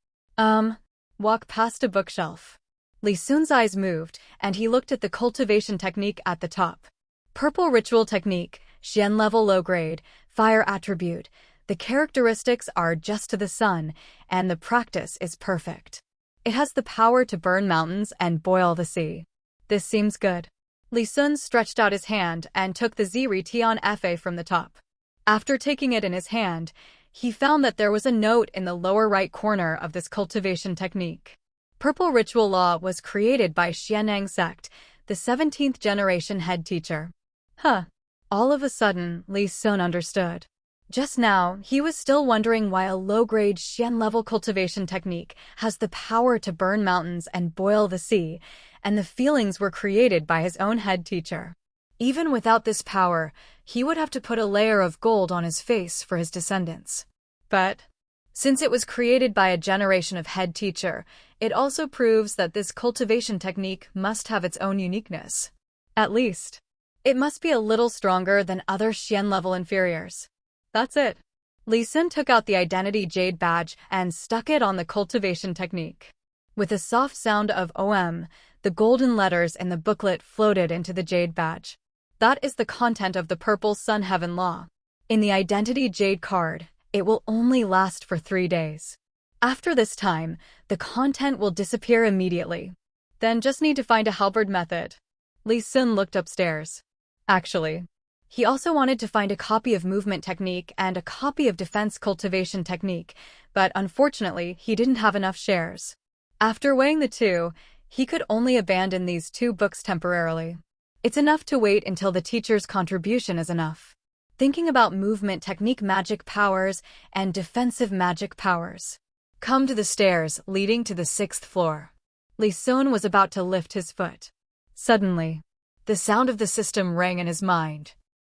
Speaker 1: Walk past a bookshelf. Lee Sun's eyes moved, and he looked at the cultivation technique at the top. Purple Ritual Technique, Xian level low grade, fire attribute. The characteristics are just to the sun, and the practice is perfect. It has the power to burn mountains and boil the sea. This seems good. Lee Sun stretched out his hand and took the Ziri Tian Fa from the top. After taking it in his hand, he found that there was a note in the lower right corner of this cultivation technique. Purple Ritual Law was created by Xianyang sect, the 17th generation head teacher. All of a sudden, Lee Sun understood. Just now, he was still wondering why a low-grade Xian-level cultivation technique has the power to burn mountains and boil the sea, and the feelings were created by his own head teacher. Even without this power, he would have to put a layer of gold on his face for his descendants. But since it was created by a generation of head teacher, it also proves that this cultivation technique must have its own uniqueness. At least, it must be a little stronger than other Xian-level inferiors. That's it. Lee Sun took out the identity jade badge and stuck it on the cultivation technique. With a soft sound of OM, the golden letters in the booklet floated into the jade badge. That is the content of the Purple Sun Heaven Law. In the identity jade card, it will only last for 3 days. After this time, the content will disappear immediately. Then just need to find a halberd method. Lee Sun looked upstairs. Actually, he also wanted to find a copy of movement technique and a copy of defense cultivation technique, but unfortunately, he didn't have enough shares. After weighing the two, he could only abandon these 2 books temporarily. It's enough to wait until the teacher's contribution is enough. Thinking about movement technique magic powers and defensive magic powers. Come to the stairs leading to the 6th floor. Lee Sun was about to lift his foot. Suddenly, the sound of the system rang in his mind.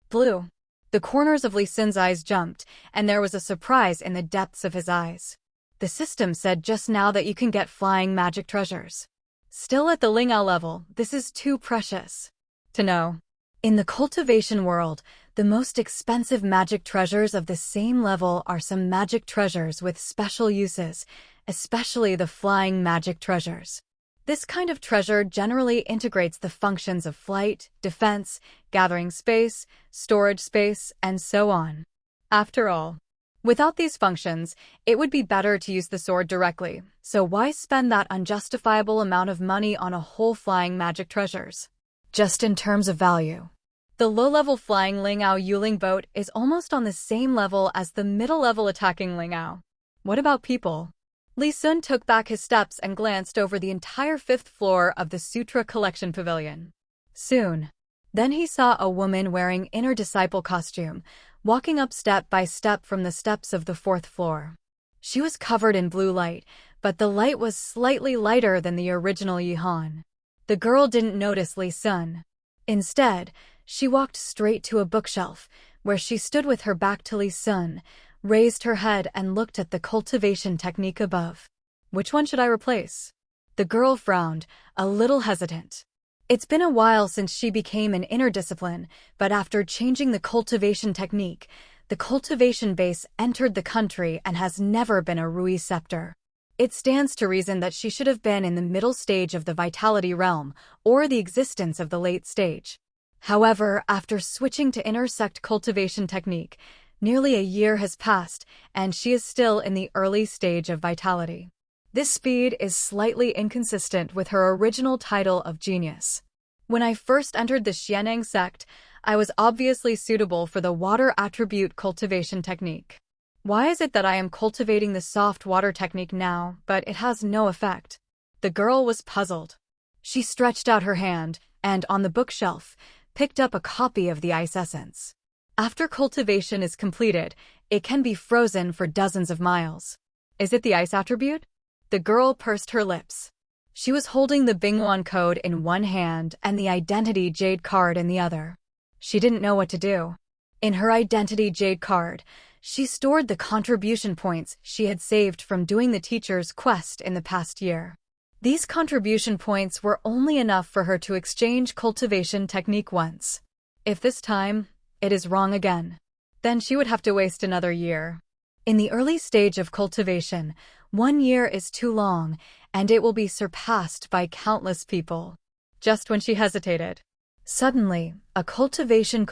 Speaker 1: Blue. The corners of Lee Sun's eyes jumped, and there was a surprise in the depths of his eyes. The system said just now that you can get flying magic treasures. Still at the Lingao level, this is too precious to know. In the cultivation world, the most expensive magic treasures of the same level are some magic treasures with special uses, especially the flying magic treasures. This kind of treasure generally integrates the functions of flight, defense, gathering space, storage space, and so on. After all, Without these functions, it would be better to use the sword directly, so why spend that unjustifiable amount of money on a whole flying magic treasures? Just in terms of value, the low-level flying Lingao Yuling boat is almost on the same level as the middle-level attacking Lingao. What about people? Li Sun took back his steps and glanced over the entire 5th floor of the Sutra Collection Pavilion. Soon, then he saw a woman wearing inner disciple costume, walking up step by step from the steps of the 4th floor. She was covered in blue light, but the light was slightly lighter than the original Yihan. The girl didn't notice Li Sun. Instead, she walked straight to a bookshelf, where she stood with her back to Li Sun, raised her head and looked at the cultivation technique above. Which one should I replace? The girl frowned, a little hesitant. It's been a while since she became an inner discipline, but after changing the cultivation technique, the cultivation base entered the country and has never been a Rui scepter. It stands to reason that she should have been in the middle stage of the vitality realm, or the existence of the late stage. However, after switching to inner sect cultivation technique, nearly a year has passed, and she is still in the early stage of vitality. This speed is slightly inconsistent with her original title of genius. When I first entered the Xianeng sect, I was obviously suitable for the water attribute cultivation technique. Why is it that I am cultivating the soft water technique now, but it has no effect? The girl was puzzled. She stretched out her hand, and on the bookshelf, picked up a copy of the ice essence. After cultivation is completed, it can be frozen for dozens of miles. Is it the ice attribute? The girl pursed her lips. She was holding the Binghuan code in one hand and the identity jade card in the other. She didn't know what to do. In her identity jade card, she stored the contribution points she had saved from doing the teacher's quest in the past year. These contribution points were only enough for her to exchange cultivation technique once. If this time, it is wrong again, then she would have to waste another year. In the early stage of cultivation, 1 year is too long, and it will be surpassed by countless people. Just when she hesitated, suddenly, a cultivation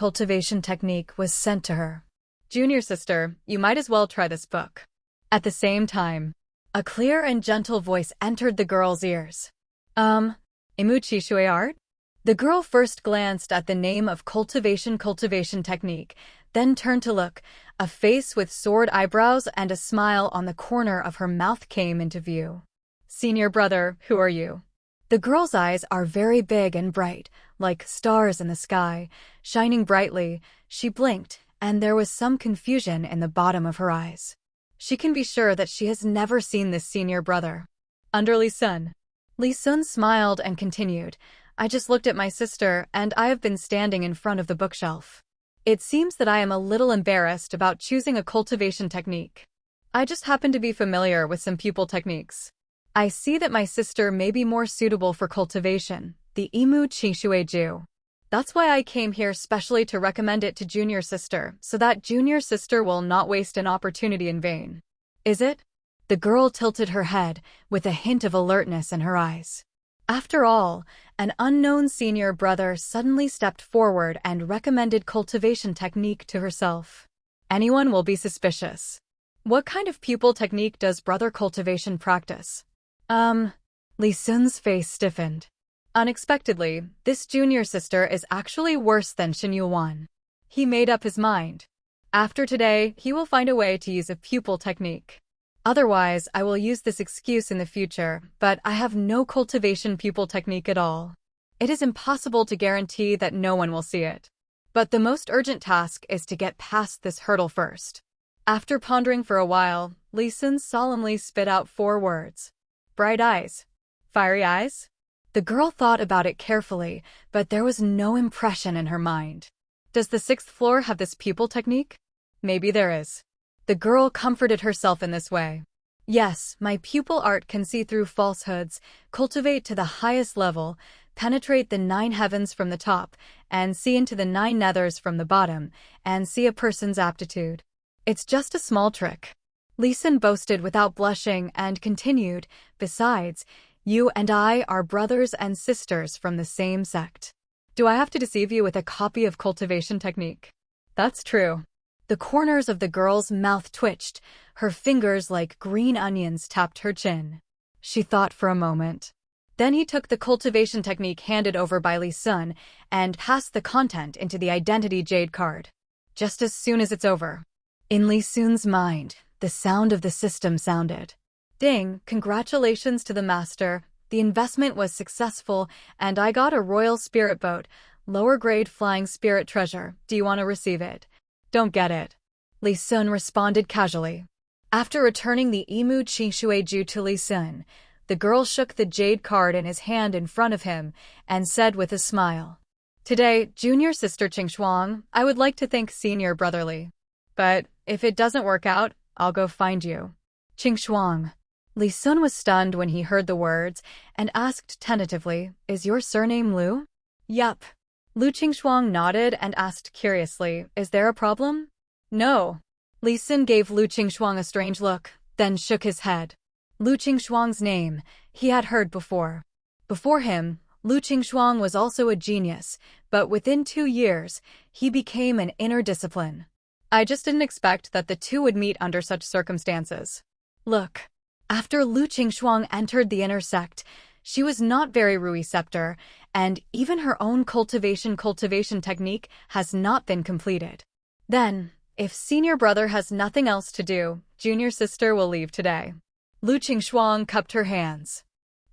Speaker 1: technique was sent to her. Junior sister, you might as well try this book. At the same time, a clear and gentle voice entered the girl's ears. Imu Chishui art? The girl first glanced at the name of cultivation technique, then turned to look. A face with sword eyebrows and a smile on the corner of her mouth came into view. Senior brother, who are you? The girl's eyes are very big and bright, like stars in the sky, shining brightly. She blinked, and there was some confusion in the bottom of her eyes. She can be sure that she has never seen this senior brother. Under Li Sun. Li Sun smiled and continued, I just looked at my sister, and I have been standing in front of the bookshelf. It seems that I am a little embarrassed about choosing a cultivation technique. I just happen to be familiar with some pupil techniques. I see that my sister may be more suitable for cultivation, the Imu Chishui Ju. That's why I came here specially to recommend it to junior sister, so that junior sister will not waste an opportunity in vain. Is it? The girl tilted her head, with a hint of alertness in her eyes. After all, an unknown senior brother suddenly stepped forward and recommended cultivation technique to herself. Anyone will be suspicious. What kind of pupil technique does brother cultivation practice? Li Sun's face stiffened. Unexpectedly, this junior sister is actually worse than Shin Yuan. He made up his mind. After today, he will find a way to use a pupil technique. Otherwise, I will use this excuse in the future, but I have no cultivation pupil technique at all. It is impossible to guarantee that no one will see it. But the most urgent task is to get past this hurdle first. After pondering for a while, Li Sun solemnly spit out 4 words. Bright eyes. Fiery eyes? The girl thought about it carefully, but there was no impression in her mind. Does the 6th floor have this pupil technique? Maybe there is. The girl comforted herself in this way. Yes, my pupil art can see through falsehoods, cultivate to the highest level, penetrate the 9 heavens from the top, and see into the 9 nethers from the bottom, and see a person's aptitude. It's just a small trick. Li Sun boasted without blushing and continued, besides, you and I are brothers and sisters from the same sect. Do I have to deceive you with a copy of cultivation technique? That's true. The corners of the girl's mouth twitched. Her fingers like green onions tapped her chin. She thought for a moment. Then he took the cultivation technique handed over by Li Sun and passed the content into the identity jade card. Just as soon as it's over. In Li Sun's mind, the sound of the system sounded. Ding, congratulations to the master. The investment was successful, and I got a royal spirit boat, lower grade flying spirit treasure. Do you want to receive it? Don't get it. Li Sun responded casually. After returning the Emu Qingshui to Li Sun, the girl shook the jade card in his hand in front of him and said with a smile, "Today, junior sister Qingshuang, I would like to thank senior brother Li. But if it doesn't work out, I'll go find you." Qingshuang. Li Sun was stunned when he heard the words and asked tentatively, "Is your surname Lu?" "Yup." Lu Qingshuang nodded and asked curiously, "Is there a problem?" "No." Li Sun gave Lu Qingshuang a strange look, then shook his head. Lu Qingshuang's name he had heard before. Before him, Lu Qingshuang was also a genius, but within 2 years, he became an inner discipline. I just didn't expect that the two would meet under such circumstances. Look. After Lu Qingshuang entered the inner sect, she was not very receptive, and even her own cultivation technique has not been completed. Then, if senior brother has nothing else to do, junior sister will leave today. Lu Qingshuang cupped her hands.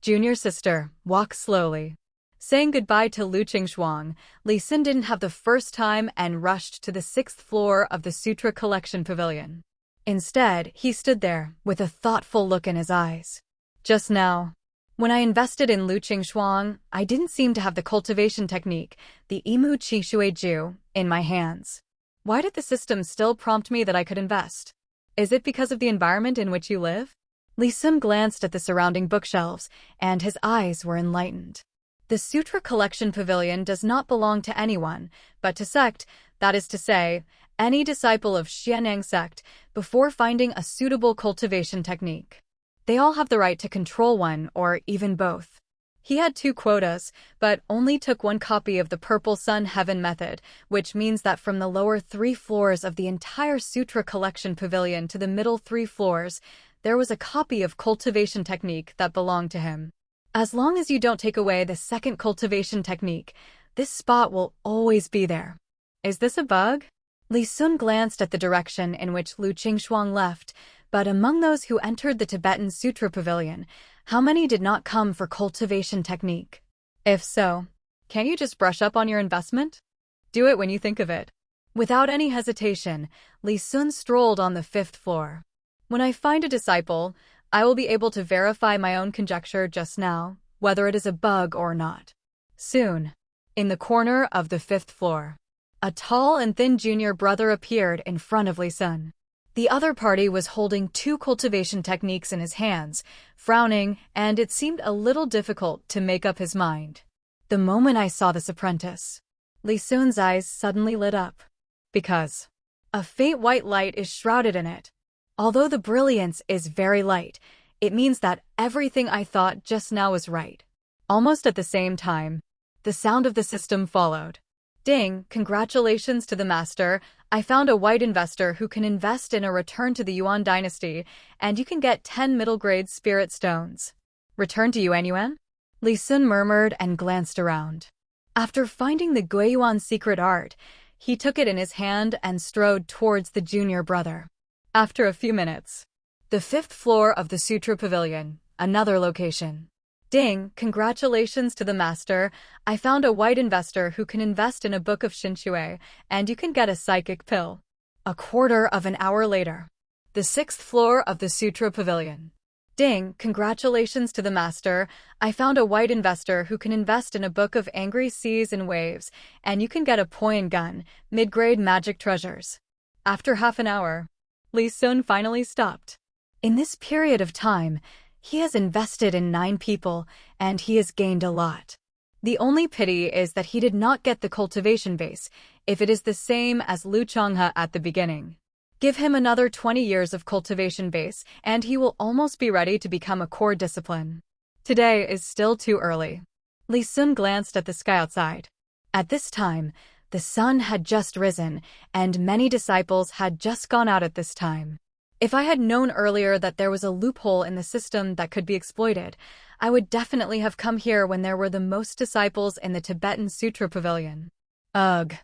Speaker 1: Junior sister, walk slowly. Saying goodbye to Lu Qingshuang, Li Sun didn't have the first time and rushed to the 6th floor of the Sutra Collection Pavilion. Instead, he stood there, with a thoughtful look in his eyes. Just now, when I invested in Lu Qingshuang, I didn't seem to have the cultivation technique, the Emu Qingshui, in my hands. Why did the system still prompt me that I could invest? Is it because of the environment in which you live? Li Sun glanced at the surrounding bookshelves, and his eyes were enlightened. The Sutra Collection Pavilion does not belong to anyone, but to sect, that is to say, any disciple of Xianyang sect, before finding a suitable cultivation technique. They all have the right to control one or even both. He had 2 quotas, but only took 1 copy of the Purple Sun Heaven method, which means that from the lower 3 floors of the entire Sutra Collection Pavilion to the middle 3 floors, there was a copy of cultivation technique that belonged to him. As long as you don't take away the second cultivation technique, this spot will always be there. Is this a bug? Li Sun glanced at the direction in which Lu Qingshuang left, but among those who entered the Tibetan Sutra Pavilion, how many did not come for cultivation technique? If so, can't you just brush up on your investment? Do it when you think of it. Without any hesitation, Li Sun strolled on the 5th floor. When I find a disciple, I will be able to verify my own conjecture just now, whether it is a bug or not. Soon, in the corner of the 5th floor, a tall and thin junior brother appeared in front of Li Sun. The other party was holding 2 cultivation techniques in his hands, frowning, and it seemed a little difficult to make up his mind. The moment I saw this apprentice, Li Sun's eyes suddenly lit up. Because a faint white light is shrouded in it. Although the brilliance is very light, it means that everything I thought just now was right. Almost at the same time, the sound of the system followed. Ding, congratulations to the master. I found a white investor who can invest in a return to the Yuan dynasty, and you can get 10 middle-grade spirit stones. Return to Yuan? Li Sun murmured and glanced around. After finding the Guiyuan secret art, he took it in his hand and strode towards the junior brother. After a few minutes, the 5th floor of the Sutra Pavilion, another location. Ding, congratulations to the master. I found a white investor who can invest in a book of Xinshui, and you can get a psychic pill. A quarter of an hour later, the 6th floor of the Sutra Pavilion. Ding, congratulations to the master. I found a white investor who can invest in a book of angry seas and waves, and you can get a point gun, mid-grade magic treasures. After half an hour, Li Sun finally stopped. In this period of time, he has invested in 9 people, and he has gained a lot. The only pity is that he did not get the cultivation base, if it is the same as Lu Changhe at the beginning. Give him another 20 years of cultivation base, and he will almost be ready to become a core discipline. Today is still too early. Li Sun glanced at the sky outside. At this time, The sun had just risen, and many disciples had just gone out at this time. If I had known earlier that there was a loophole in the system that could be exploited, I would definitely have come here when there were the most disciples in the Tibetan Sutra Pavilion. Ugh.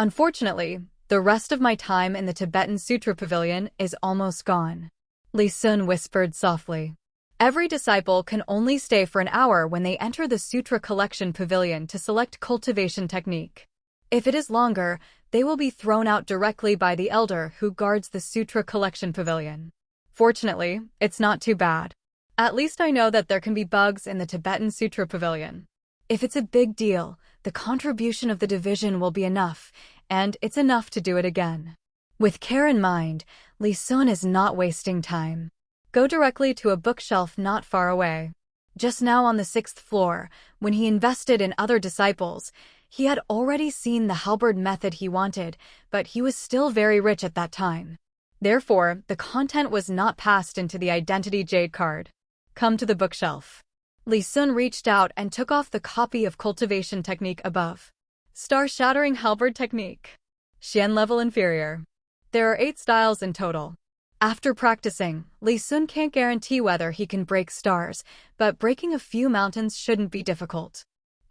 Speaker 1: Unfortunately, the rest of my time in the Tibetan Sutra Pavilion is almost gone. Li Sun whispered softly. Every disciple can only stay for an hour when they enter the Sutra Collection Pavilion to select cultivation technique. If it is longer, they will be thrown out directly by the elder who guards the Sutra Collection Pavilion. Fortunately, it's not too bad. At least I know that there can be bugs in the Tibetan Sutra Pavilion. If it's a big deal, the contribution of the division will be enough, and it's enough to do it again. With care in mind, Li Sun is not wasting time. Go directly to a bookshelf not far away. Just now on the 6th floor, when he invested in other disciples, he had already seen the halberd method he wanted, but he was still very rich at that time. Therefore, the content was not passed into the identity jade card. Come to the bookshelf. Li Sun reached out and took off the copy of cultivation technique above. Star-shattering halberd technique. Xian level inferior. There are 8 styles in total. After practicing, Li Sun can't guarantee whether he can break stars, but breaking a few mountains shouldn't be difficult.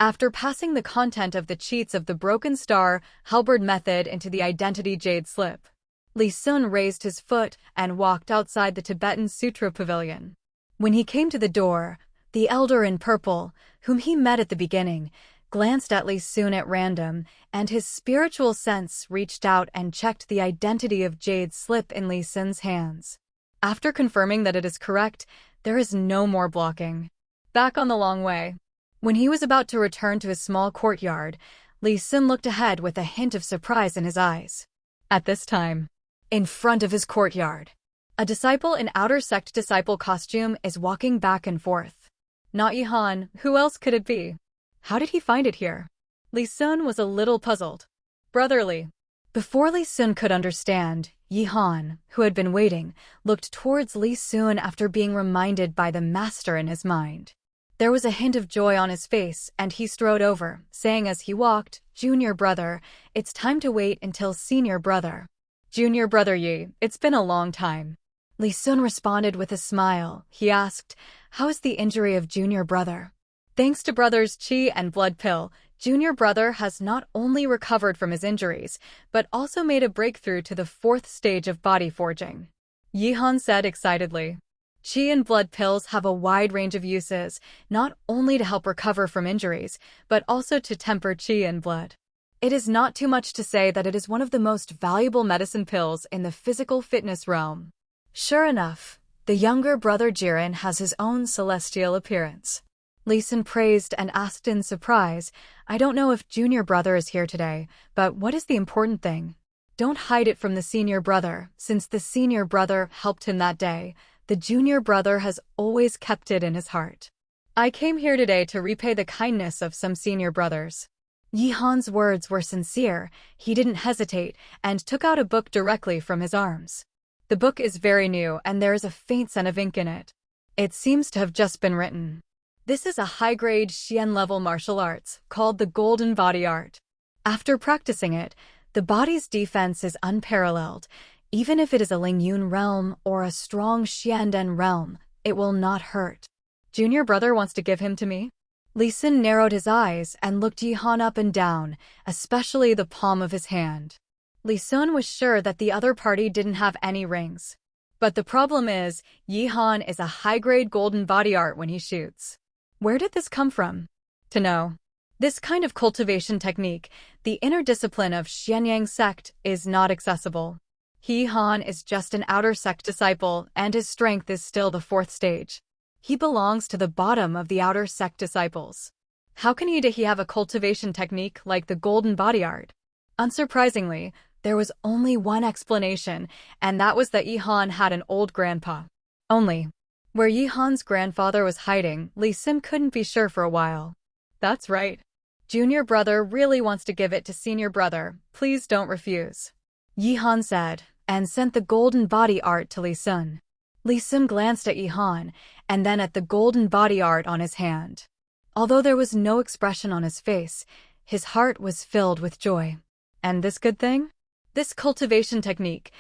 Speaker 1: After passing the content of the cheats of the broken star halberd method into the identity jade slip, Li Sun raised his foot and walked outside the Tibetan Sutra Pavilion. When he came to the door, the elder in purple, whom he met at the beginning, glanced at Li Sun at random, and his spiritual sense reached out and checked the identity of Jade's slip in Li Sun's hands. After confirming that it is correct, there is no more blocking. Back on the long way. When he was about to return to his small courtyard, Li Sun looked ahead with a hint of surprise in his eyes. At this time, in front of his courtyard, a disciple in outer sect disciple costume is walking back and forth. Not Yihan, who else could it be? How did he find it here? Li Sun was a little puzzled. Brotherly. Before Li Sun could understand, Yihan, who had been waiting, looked towards Li Sun after being reminded by the master in his mind. There was a hint of joy on his face, and he strode over, saying as he walked, "Junior brother, it's time to wait until senior brother." "Junior brother Yi, it's been a long time." Li Sun responded with a smile. He asked, "How is the injury of junior brother?" Thanks to brothers Qi and Blood Pill, junior brother has not only recovered from his injuries, but also made a breakthrough to the 4th stage of body forging. Yihan said excitedly. Qi and blood pills have a wide range of uses, not only to help recover from injuries, but also to temper Qi and blood. It is not too much to say that it is one of the most valuable medicine pills in the physical fitness realm. Sure enough, the younger brother Jiren has his own celestial appearance. Li Sun praised and asked in surprise, "I don't know if junior brother is here today, but what is the important thing?" "Don't hide it from the senior brother, since the senior brother helped him that day. The junior brother has always kept it in his heart. I came here today to repay the kindness of some senior brothers." Yihan's words were sincere. He didn't hesitate and took out a book directly from his arms. The book is very new and there is a faint scent of ink in it. It seems to have just been written. This is a high-grade Xian-level martial arts called the Golden Body Art. After practicing it, the body's defense is unparalleled. Even if it is a Lingyun realm or a strong Xianden realm, it will not hurt. Junior brother wants to give him to me? Li Sun narrowed his eyes and looked Yihan up and down, especially the palm of his hand. Li Sun was sure that the other party didn't have any rings. But the problem is, Yihan is a high-grade golden body art when he shoots. Where did this come from? To know. This kind of cultivation technique, the inner discipline of Xianyang sect, is not accessible. Yihan is just an outer sect disciple, and his strength is still the 4th stage. He belongs to the bottom of the outer sect disciples. How can he have a cultivation technique like the golden body art? Unsurprisingly, there was only one explanation, and that was that Yihan had an old grandpa. Only. Where Yihan's grandfather was hiding, Li Sun couldn't be sure for a while. That's right. Junior brother really wants to give it to senior brother. Please don't refuse. Yihan said, and sent the golden body art to Li Sun. Li Sun glanced at Yihan, and then at the golden body art on his hand. Although there was no expression on his face, his heart was filled with joy. And this good thing? This cultivation technique.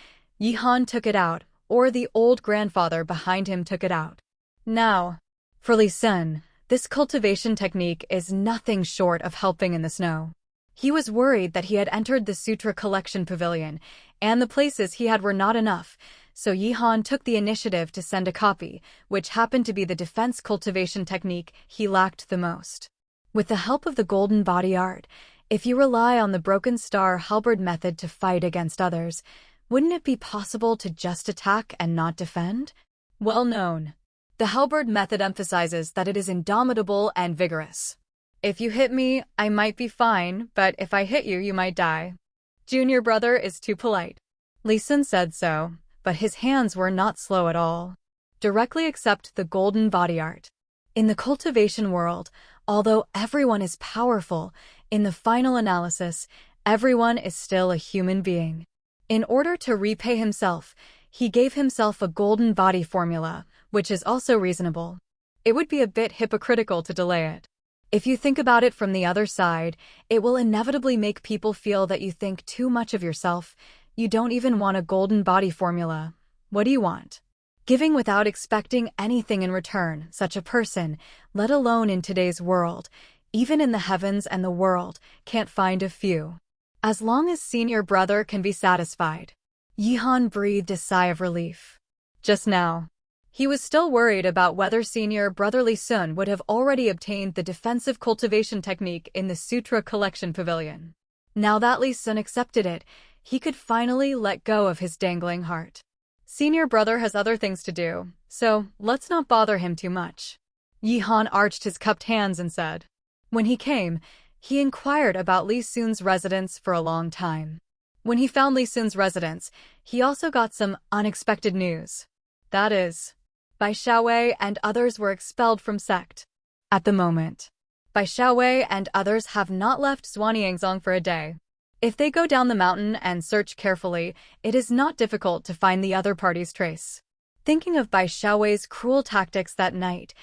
Speaker 1: Yihan took it out, or the old grandfather behind him took it out. Now, for Li Sun, this cultivation technique is nothing short of helping in the snow. He was worried that he had entered the Sutra Collection Pavilion, and the places he had were not enough, so Yihan took the initiative to send a copy, which happened to be the defense cultivation technique he lacked the most. With the help of the golden body art, if you rely on the broken star halberd method to fight against others, wouldn't it be possible to just attack and not defend? Well known. The halberd method emphasizes that it is indomitable and vigorous. If you hit me, I might be fine, but if I hit you, you might die. Junior brother is too polite. Li Sun said so, but his hands were not slow at all. Directly accept the golden body art. In the cultivation world, although everyone is powerful, in the final analysis, everyone is still a human being. In order to repay himself, he gave himself a golden body formula, which is also reasonable. It would be a bit hypocritical to delay it. If you think about it from the other side, it will inevitably make people feel that you think too much of yourself. You don't even want a golden body formula. What do you want? Giving without expecting anything in return, such a person, let alone in today's world, even in the heavens and the world, can't find a few. As long as senior brother can be satisfied. Yihan breathed a sigh of relief. Just now, he was still worried about whether senior brother Li Sun would have already obtained the defensive cultivation technique in the Sutra Collection Pavilion. Now that Li Sun accepted it, he could finally let go of his dangling heart. Senior brother has other things to do, so let's not bother him too much. Yihan arched his cupped hands and said. When he came, he inquired about Li Sun's residence for a long time. When he found Li Sun's residence, he also got some unexpected news. That is, Bai Xiaowei and others were expelled from sect. At the moment, Bai Xiaowei and others have not left Zhuanyangzong for a day. If they go down the mountain and search carefully, it is not difficult to find the other party's trace. Thinking of Bai Xiaowei's cruel tactics that night,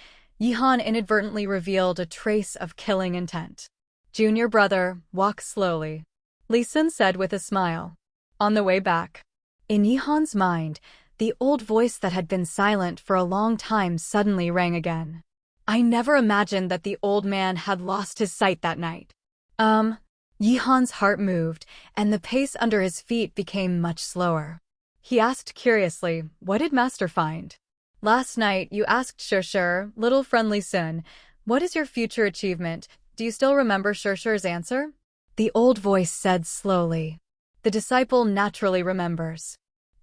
Speaker 1: Yihan inadvertently revealed a trace of killing intent. Junior brother, walk slowly, Li Sun said with a smile. On the way back. In Yihan's mind, the old voice that had been silent for a long time suddenly rang again. I never imagined that the old man had lost his sight that night. Yihan's heart moved, and the pace under his feet became much slower. He asked curiously, what did Master find? Last night, you asked Shishir, little friend Li Sun, what is your future achievement? Do you still remember Shishir's answer? The old voice said slowly. The disciple naturally remembers.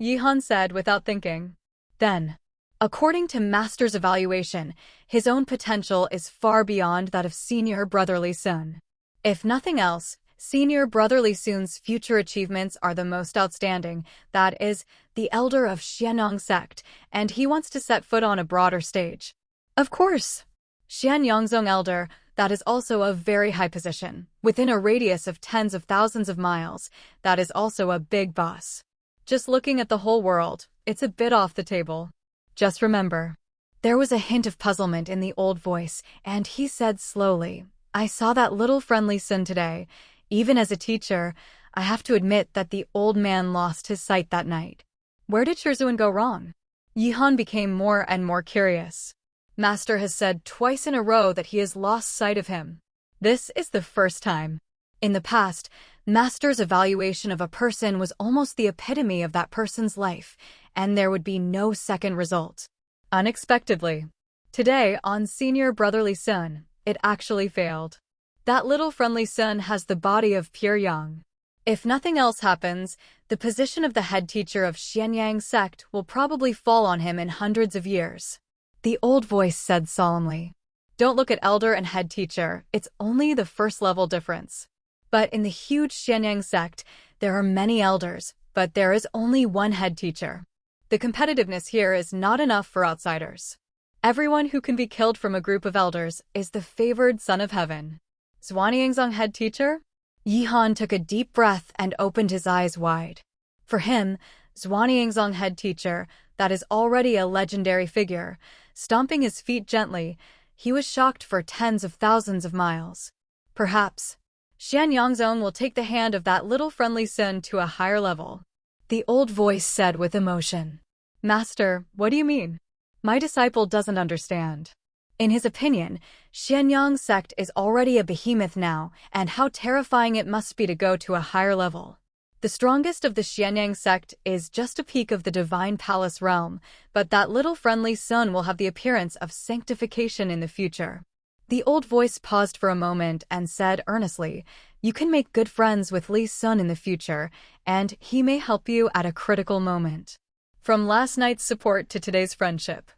Speaker 1: Yihan said without thinking. Then, according to Master's evaluation, his own potential is far beyond that of senior brother Li Sun. If nothing else, senior brother Li Sun's future achievements are the most outstanding, that is, the elder of Xianyang sect, and he wants to set foot on a broader stage. Of course, Xianyangzong elder, that is also a very high position, within a radius of tens of thousands of miles, that is also a big boss. Just looking at the whole world, it's a bit off the table. Just remember. There was a hint of puzzlement in the old voice, and he said slowly, I saw that little friend Li Sun today. Even as a teacher, I have to admit that the old man lost his sight that night. Where did Shizhuan go wrong? Yihan became more and more curious. Master has said twice in a row that he has lost sight of him. This is the first time. In the past, Master's evaluation of a person was almost the epitome of that person's life, and there would be no second result. Unexpectedly, today on senior brother Li Sun, it actually failed. That little friend Li Sun has the body of pure yang. If nothing else happens, the position of the head teacher of Xianyang sect will probably fall on him in hundreds of years. The old voice said solemnly. Don't look at elder and head teacher, it's only the first level difference. But in the huge Xianyang sect, there are many elders, but there is only one head teacher. The competitiveness here is not enough for outsiders. Everyone who can be killed from a group of elders is the favored son of heaven. Zhuanyangzong head teacher? Yihan took a deep breath and opened his eyes wide. For him, Zhuanyangzong head teacher, that is already a legendary figure, stomping his feet gently, he was shocked for tens of thousands of miles. Perhaps Xianyang's own will take the hand of that little friendly Sun to a higher level. The old voice said with emotion. Master, what do you mean? My disciple doesn't understand. In his opinion, Xianyang sect is already a behemoth now, and how terrifying it must be to go to a higher level. The strongest of the Xianyang sect is just a peak of the divine palace realm, but that little friendly Sun will have the appearance of sanctification in the future. The old voice paused for a moment and said earnestly, You can make good friends with Li Sun in the future, and he may help you at a critical moment. From last night's support to today's friendship.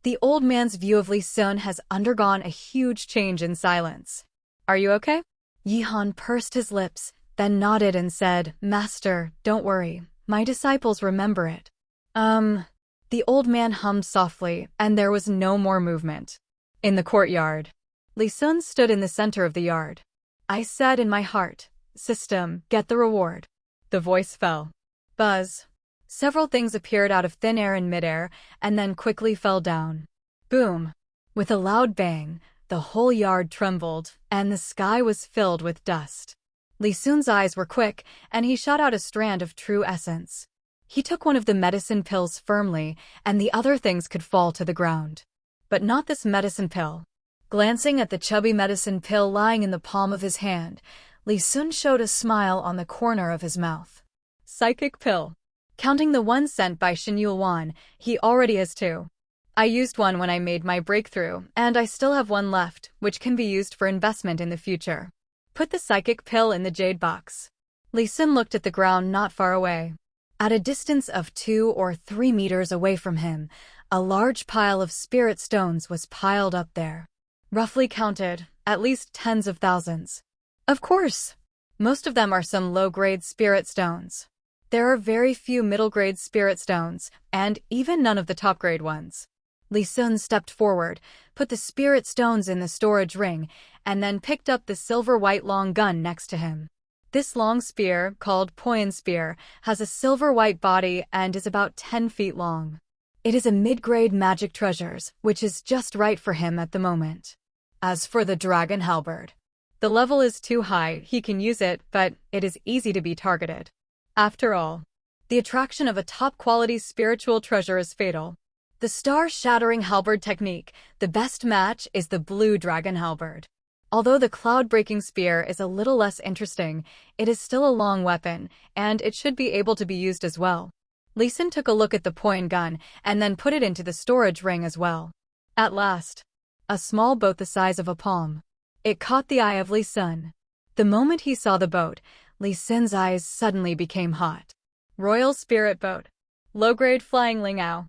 Speaker 1: The old man's view of Li Sun has undergone a huge change in silence. Are you okay? Yihan pursed his lips, then nodded and said, Master, don't worry. My disciples remember it. The old man hummed softly, and there was no more movement. In the courtyard. Li Sun stood in the center of the yard. I said in my heart, System, get the reward. The voice fell. Buzz. Several things appeared out of thin air in midair, and then quickly fell down. Boom. With a loud bang, the whole yard trembled, and the sky was filled with dust. Li Sun's eyes were quick, and he shot out a strand of true essence. He took one of the medicine pills firmly, and the other things could fall to the ground. But not this medicine pill. Glancing at the chubby medicine pill lying in the palm of his hand, Li Sun showed a smile on the corner of his mouth. Psychic pill. Counting the one sent by Xinyul Wan, he already has 2. I used one when I made my breakthrough, and I still have one left, which can be used for investment in the future. Put the psychic pill in the jade box. Li Sun looked at the ground not far away. At a distance of 2 or 3 meters away from him, a large pile of spirit stones was piled up there. Roughly counted, at least tens of thousands. Of course, most of them are some low-grade spirit stones. There are very few middle-grade spirit stones, and even none of the top-grade ones. Li Sun stepped forward, put the spirit stones in the storage ring, and then picked up the silver-white long gun next to him. This long spear, called Poyan Spear, has a silver-white body and is about 10 feet long. It is a mid-grade magic treasures, which is just right for him at the moment. As for the dragon halberd, the level is too high, he can use it, but it is easy to be targeted. After all, the attraction of a top-quality spiritual treasure is fatal. The star-shattering halberd technique, the best match is the blue dragon halberd. Although the cloud-breaking spear is a little less interesting, it is still a long weapon, and it should be able to be used as well. Li Sun took a look at the point gun and then put it into the storage ring as well. At last, a small boat the size of a palm. It caught the eye of Li Sun. The moment he saw the boat, Li Sun's eyes suddenly became hot. Royal Spirit Boat. Low-grade flying lingao.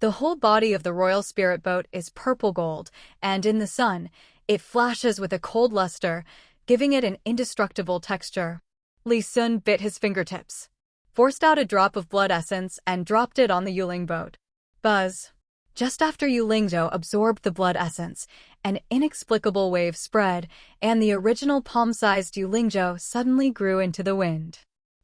Speaker 1: The whole body of the Royal Spirit Boat is purple gold, and in the sun, it flashes with a cold luster, giving it an indestructible texture. Li Sun bit his fingertips, forced out a drop of blood essence, and dropped it on the Yuling boat. Buzz. Just after Yulingzhou absorbed the blood essence, an inexplicable wave spread, and the original palm-sized Yulingzhou suddenly grew into the wind.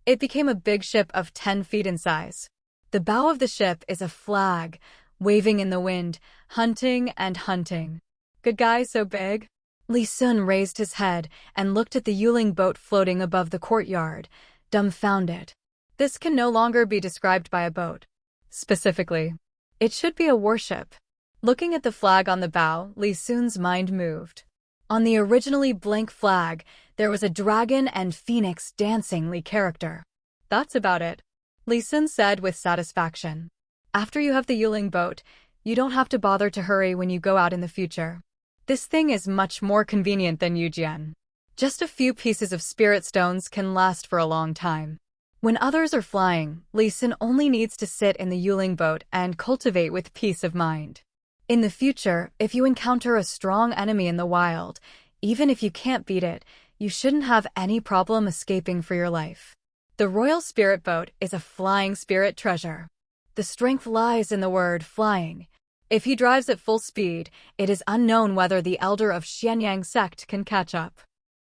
Speaker 1: It became a big ship of 10 feet in size. The bow of the ship is a flag, waving in the wind, hunting and hunting. Good guy so big? Li Sun raised his head and looked at the Yuling boat floating above the courtyard, dumbfounded. This can no longer be described by a boat. Specifically, it should be a warship. Looking at the flag on the bow, Li Sun's mind moved. On the originally blank flag, there was a dragon and phoenix dancingly character. That's about it, Li Sun said with satisfaction. After you have the Yuling boat, you don't have to bother to hurry when you go out in the future. This thing is much more convenient than Yujian. Just a few pieces of spirit stones can last for a long time. When others are flying, Li Sun only needs to sit in the Yuling boat and cultivate with peace of mind. In the future, if you encounter a strong enemy in the wild, even if you can't beat it, you shouldn't have any problem escaping for your life. The Royal Spirit Boat is a flying spirit treasure. The strength lies in the word flying. If he drives at full speed, it is unknown whether the elder of Xianyang sect can catch up.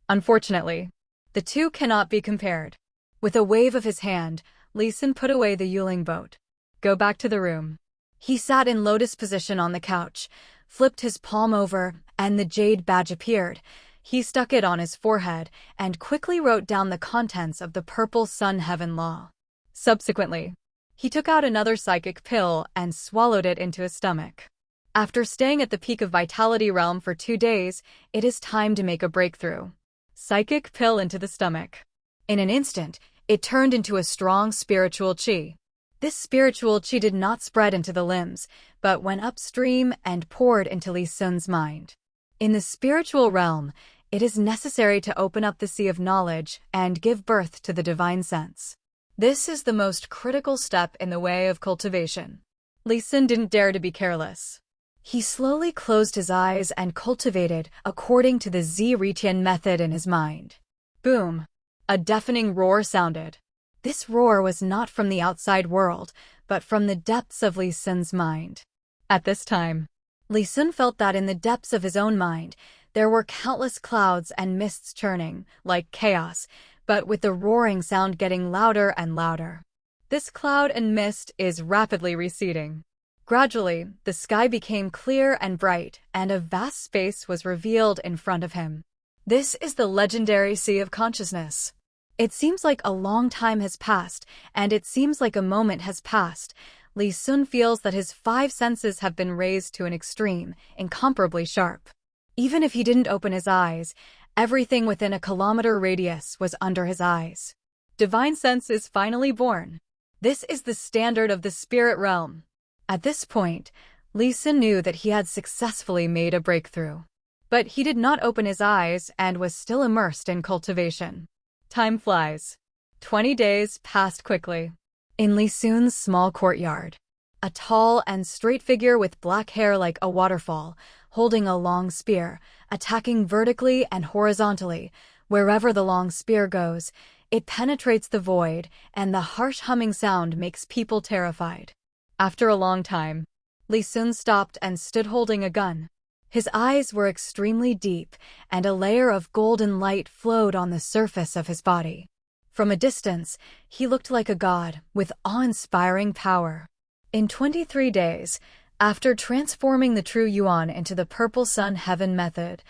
Speaker 1: Unfortunately, the two cannot be compared. With a wave of his hand, Li Sun put away the Yuling boat. Go back to the room. He sat in lotus position on the couch, flipped his palm over, and the jade badge appeared, He stuck it on his forehead and quickly wrote down the contents of the Purple Sun Heaven Law. Subsequently, he took out another psychic pill and swallowed it into his stomach. After staying at the peak of vitality realm for 2 days, it is time to make a breakthrough. Psychic pill into the stomach. In an instant, it turned into a strong spiritual chi. This spiritual chi did not spread into the limbs, but went upstream and poured into Li Sun's mind. In the spiritual realm, it is necessary to open up the sea of knowledge and give birth to the divine sense. This is the most critical step in the way of cultivation. Li Sun didn't dare to be careless. He slowly closed his eyes and cultivated according to the Zhi-Ritian method in his mind. Boom! A deafening roar sounded. This roar was not from the outside world, but from the depths of Li Sun's mind. At this time, Li Sun felt that in the depths of his own mind, there were countless clouds and mists churning, like chaos, but with the roaring sound getting louder and louder. This cloud and mist is rapidly receding. Gradually, the sky became clear and bright, and a vast space was revealed in front of him. This is the legendary Sea of Consciousness. It seems like a long time has passed, and it seems like a moment has passed. Li Sun feels that his 5 senses have been raised to an extreme, incomparably sharp. Even if he didn't open his eyes, everything within a kilometer radius was under his eyes. Divine sense is finally born. This is the standard of the spirit realm. At this point, Li Sun knew that he had successfully made a breakthrough. But he did not open his eyes and was still immersed in cultivation. Time flies. 20 days passed quickly. In Li Sun's small courtyard, a tall and straight figure with black hair like a waterfall, holding a long spear, attacking vertically and horizontally. Wherever the long spear goes, it penetrates the void, and the harsh humming sound makes people terrified. After a long time, Li Sun stopped and stood holding a gun. His eyes were extremely deep, and a layer of golden light flowed on the surface of his body. From a distance, he looked like a god, with awe-inspiring power. In 23 days, after transforming the true Yuan into the Purple Sun Heaven method,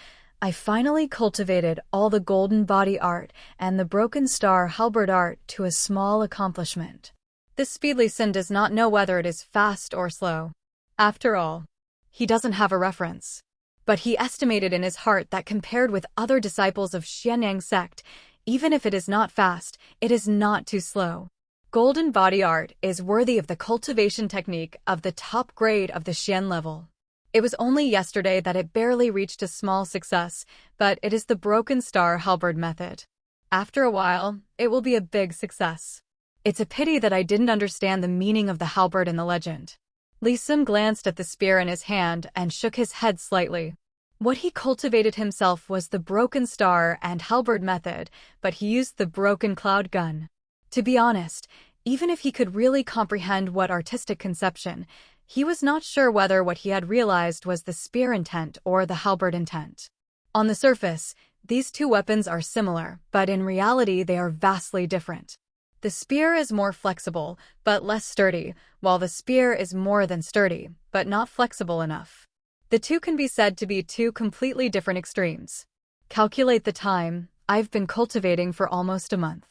Speaker 1: I finally cultivated all the golden body art and the broken star halberd art to a small accomplishment. This speed Li Sun does not know whether it is fast or slow. After all, he doesn't have a reference. But he estimated in his heart that compared with other disciples of Xianyang sect, even if it is not fast, it is not too slow. Golden body art is worthy of the cultivation technique of the top grade of the Xian level. It was only yesterday that it barely reached a small success, but it is the broken star halberd method. After a while, it will be a big success. It's a pity that I didn't understand the meaning of the halberd in the legend. Li Sun glanced at the spear in his hand and shook his head slightly. What he cultivated himself was the broken star and halberd method, but he used the broken cloud gun. To be honest, even if he could really comprehend what artistic conception, he was not sure whether what he had realized was the spear intent or the halberd intent. On the surface, these two weapons are similar, but in reality they are vastly different. The spear is more flexible, but less sturdy, while the spear is more than sturdy, but not flexible enough. The two can be said to be two completely different extremes. Calculate the time. I've been cultivating for almost a month.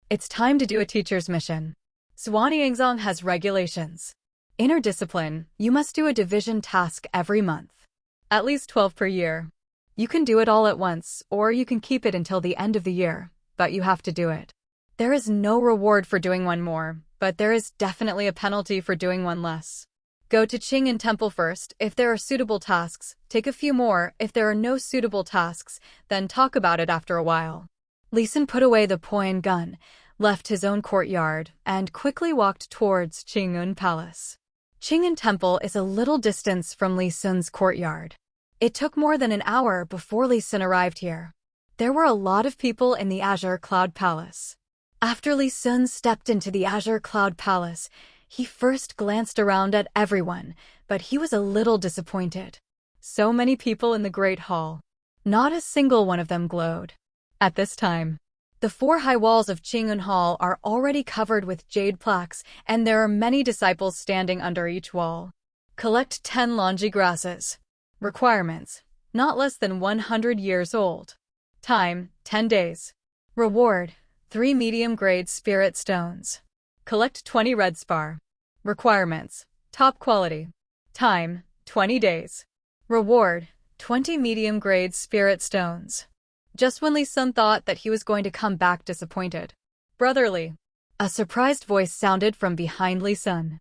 Speaker 1: It's time to do a teacher's mission. Zhuanyangzong has regulations. Inner discipline, you must do a division task every month. At least 12 per year. You can do it all at once, or you can keep it until the end of the year, but you have to do it. There is no reward for doing one more, but there is definitely a penalty for doing one less. Go to Qing'an Temple first if there are suitable tasks, take a few more if there are no suitable tasks, then talk about it after a while. Li Sun put away the Poyan gun, left his own courtyard, and quickly walked towards Qing'an Palace. Qing'an Temple is a little distance from Li Sun's courtyard. It took more than an hour before Li Sun arrived here. There were a lot of people in the Azure Cloud Palace. After Li Sun stepped into the Azure Cloud Palace, he first glanced around at everyone, but he was a little disappointed. So many people in the Great Hall. Not a single one of them glowed. At this time, the 4 high walls of Qing'an Hall are already covered with jade plaques, and there are many disciples standing under each wall. Collect 10 longi grasses. Requirements: not less than 100 years old. Time, 10 days. Reward, 3 medium-grade spirit stones. Collect 20 red spar. Requirements, top quality. Time, 20 days. Reward, 20 medium-grade spirit stones. Just when Lee Sun thought that he was going to come back disappointed. Brotherly. A surprised voice sounded from behind Lee Sun.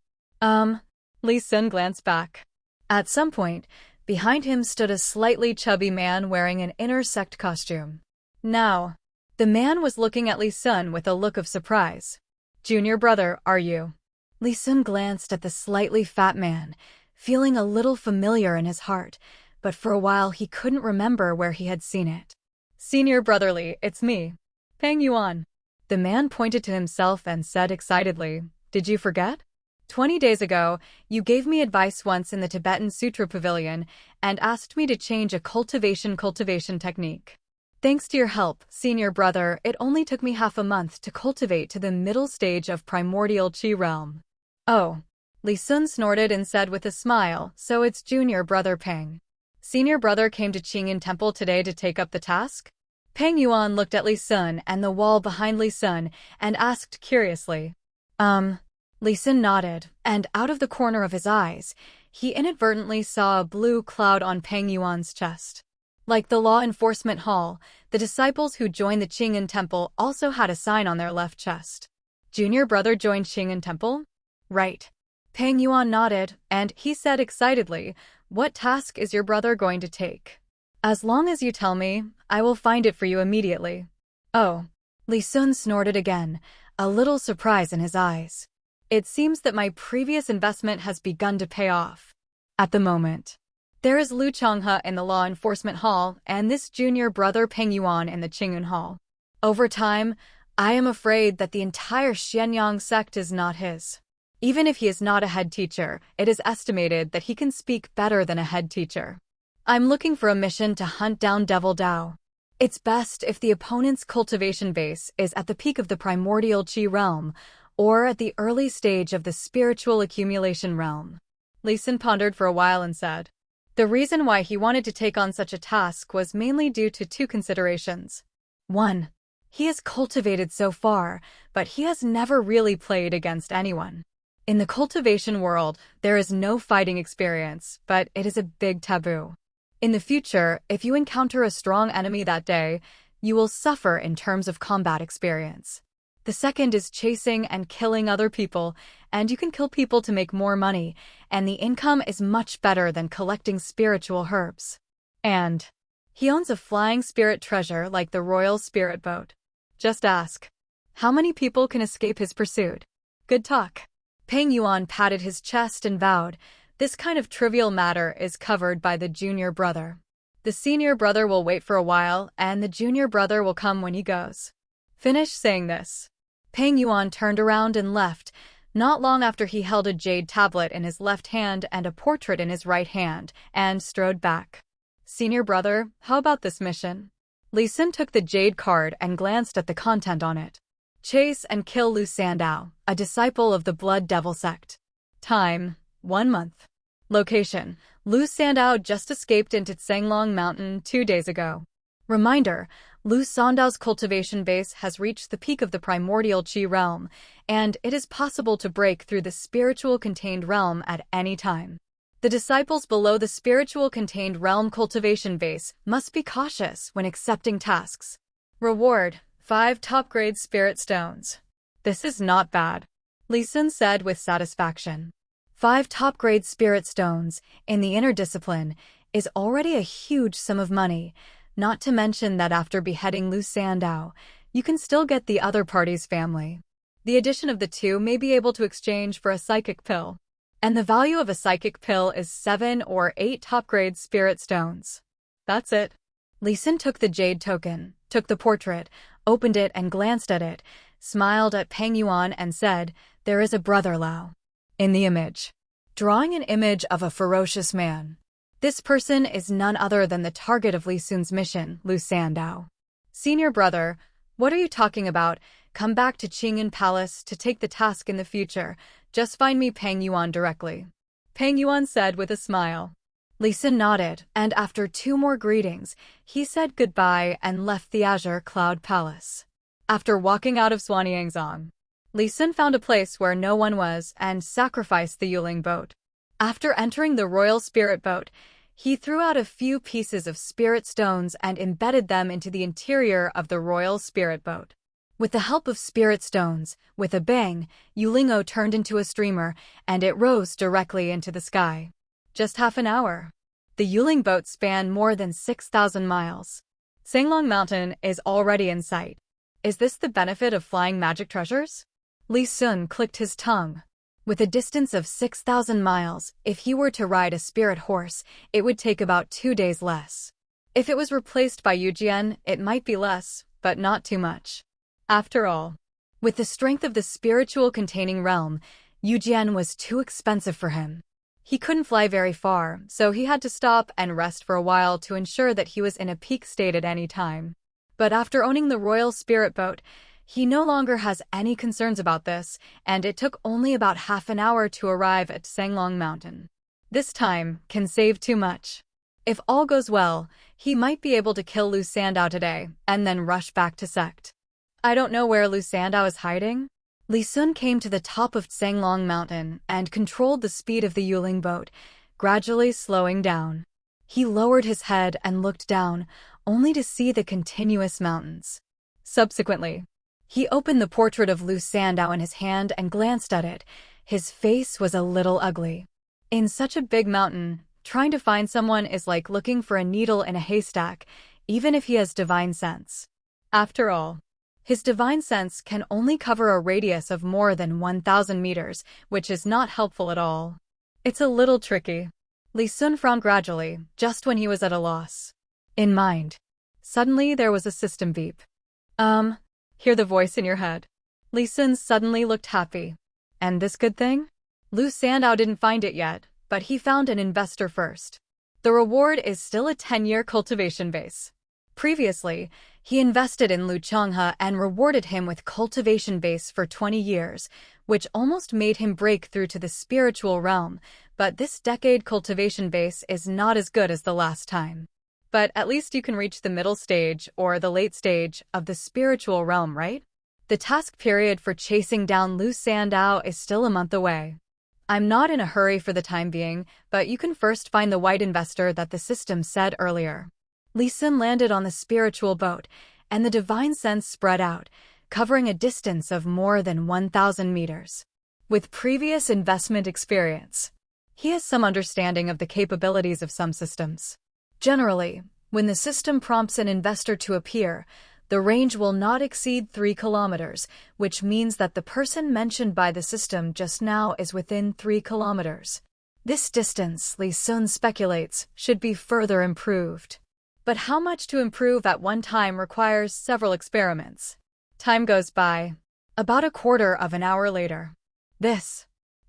Speaker 1: Lee Sun glanced back. At some point, behind him stood a slightly chubby man wearing an inner sect costume. Now, the man was looking at Lee Sun with a look of surprise. Junior brother, are you? Lee Sun glanced at the slightly fat man, feeling a little familiar in his heart, but for a while he couldn't remember where he had seen it. Senior brotherly, it's me. Peng Yuan. The man pointed to himself and said excitedly, did you forget? 20 days ago, you gave me advice once in the Tibetan Sutra Pavilion and asked me to change a cultivation technique. Thanks to your help, senior brother, it only took me half a month to cultivate to the middle stage of primordial Qi realm. Oh. Lee Sun snorted and said with a smile, so it's junior brother Peng. Senior brother came to Qingyan Temple today to take up the task? Peng Yuan looked at Lee Sun and the wall behind Lee Sun and asked curiously. Lee Sun nodded, and out of the corner of his eyes, he inadvertently saw a blue cloud on Peng Yuan's chest. Like the law enforcement hall, the disciples who joined the Qingyan Temple also had a sign on their left chest. Junior brother joined Qingyan Temple? Right. Peng Yuan nodded, and he said excitedly, what task is your brother going to take? As long as you tell me, I will find it for you immediately. Oh. Lee Sun snorted again, a little surprise in his eyes. It seems that my previous investment has begun to pay off. At the moment, there is Lu Changhe in the law enforcement hall and this junior brother Peng Yuan in the Qingyun hall. Over time, I am afraid that the entire Xianyang sect is not his. Even if he is not a head teacher, it is estimated that he can speak better than a head teacher. I'm looking for a mission to hunt down Devil Dao. It's best if the opponent's cultivation base is at the peak of the primordial Qi realm, or at the early stage of the spiritual accumulation realm. Lee Sun pondered for a while and said, the reason why he wanted to take on such a task was mainly due to 2 considerations. 1. He has cultivated so far, but he has never really played against anyone. In the cultivation world, there is no fighting experience, but it is a big taboo. In the future, if you encounter a strong enemy that day, you will suffer in terms of combat experience. The second is chasing and killing other people, and you can kill people to make more money, and the income is much better than collecting spiritual herbs. And he owns a flying spirit treasure like the royal spirit boat. Just ask. How many people can escape his pursuit? Good talk. Peng Yuan patted his chest and vowed, this kind of trivial matter is covered by the junior brother. The senior brother will wait for a while, and the junior brother will come when he goes. Finish saying this. Peng Yuan turned around and left, not long after he held a jade tablet in his left hand and a portrait in his right hand, and strode back. Senior brother, how about this mission? Lee Sun took the jade card and glanced at the content on it. Chase and kill Lu Sandao, a disciple of the Blood Devil sect. Time, 1 month. Location, Lu Sandao just escaped into Tsenglong Mountain 2 days ago. Reminder, Lu Sandao's cultivation base has reached the peak of the primordial Qi realm, and it is possible to break through the spiritual contained realm at any time. The disciples below the spiritual contained realm cultivation base must be cautious when accepting tasks. Reward, 5 top-grade spirit stones. This is not bad, Lee Sun said with satisfaction. 5 top-grade spirit stones, in the inner discipline, is already a huge sum of money, not to mention that after beheading Lu Sandao, you can still get the other party's family. The addition of the 2 may be able to exchange for a psychic pill. And the value of a psychic pill is 7 or 8 top-grade spirit stones. That's it. Lee Sun took the jade token, took the portrait, opened it and glanced at it, smiled at Peng Yuan and said, there is a brother Lao. In the image. Drawing an image of a ferocious man. This person is none other than the target of Lee Sun's mission, Lu Sandao. Senior brother, what are you talking about? Come back to Qingyan Palace to take the task in the future. Just find me Peng Yuan directly. Peng Yuan said with a smile. Li Sun nodded, and after 2 more greetings, he said goodbye and left the Azure Cloud Palace. After walking out of Xuanyangzong, Li Sun found a place where no one was and sacrificed the Yuling boat. After entering the royal spirit boat, he threw out a few pieces of spirit stones and embedded them into the interior of the royal spirit boat. With the help of spirit stones, with a bang, Yulingo turned into a streamer, and it rose directly into the sky. Just half an hour. The Yuling boat spanned more than 6,000 miles. Sanglong Mountain is already in sight. Is this the benefit of flying magic treasures? Li Sun clicked his tongue. With a distance of 6,000 miles, if he were to ride a spirit horse, it would take about 2 days less. If it was replaced by Yujian, it might be less, but not too much. After all, with the strength of the spiritual containing realm, Yujian was too expensive for him. He couldn't fly very far, so he had to stop and rest for a while to ensure that he was in a peak state at any time. But after owning the royal spirit boat, he no longer has any concerns about this, and it took only about half an hour to arrive at Sanglong Mountain. This time can save too much. If all goes well, he might be able to kill Lu Sandao today, and then rush back to Sect. I don't know where Lu Sandao is hiding. Li Sun came to the top of Sanglong Mountain and controlled the speed of the Yuling boat, gradually slowing down. He lowered his head and looked down, only to see the continuous mountains. Subsequently, he opened the portrait of Lu Sandao in his hand and glanced at it. His face was a little ugly. In such a big mountain, trying to find someone is like looking for a needle in a haystack, even if he has divine sense. After all, his divine sense can only cover a radius of more than 1,000 meters, which is not helpful at all. It's a little tricky. Li Sun frowned gradually, just when he was at a loss. In mind. Suddenly there was a system beep. Hear the voice in your head. Li Sun suddenly looked happy. And this good thing? Lu Sandao didn't find it yet, but he found an investor first. The reward is still a 10-year cultivation base. Previously, he invested in Lu Changhe and rewarded him with cultivation base for 20 years, which almost made him break through to the spiritual realm, but this decade cultivation base is not as good as the last time. But at least you can reach the middle stage or the late stage of the spiritual realm, right? The task period for chasing down Lu Sandao is still a month away. I'm not in a hurry for the time being, but you can first find the white investor that the system said earlier. Li Sun landed on the spiritual boat, and the divine sense spread out, covering a distance of more than 1,000 meters. With previous investment experience, he has some understanding of the capabilities of some systems. Generally, when the system prompts an investor to appear, the range will not exceed 3 kilometers, which means that the person mentioned by the system just now is within 3 kilometers. This distance, Li Sun speculates, should be further improved. But how much to improve at one time requires several experiments. Time goes by. About a quarter of an hour later.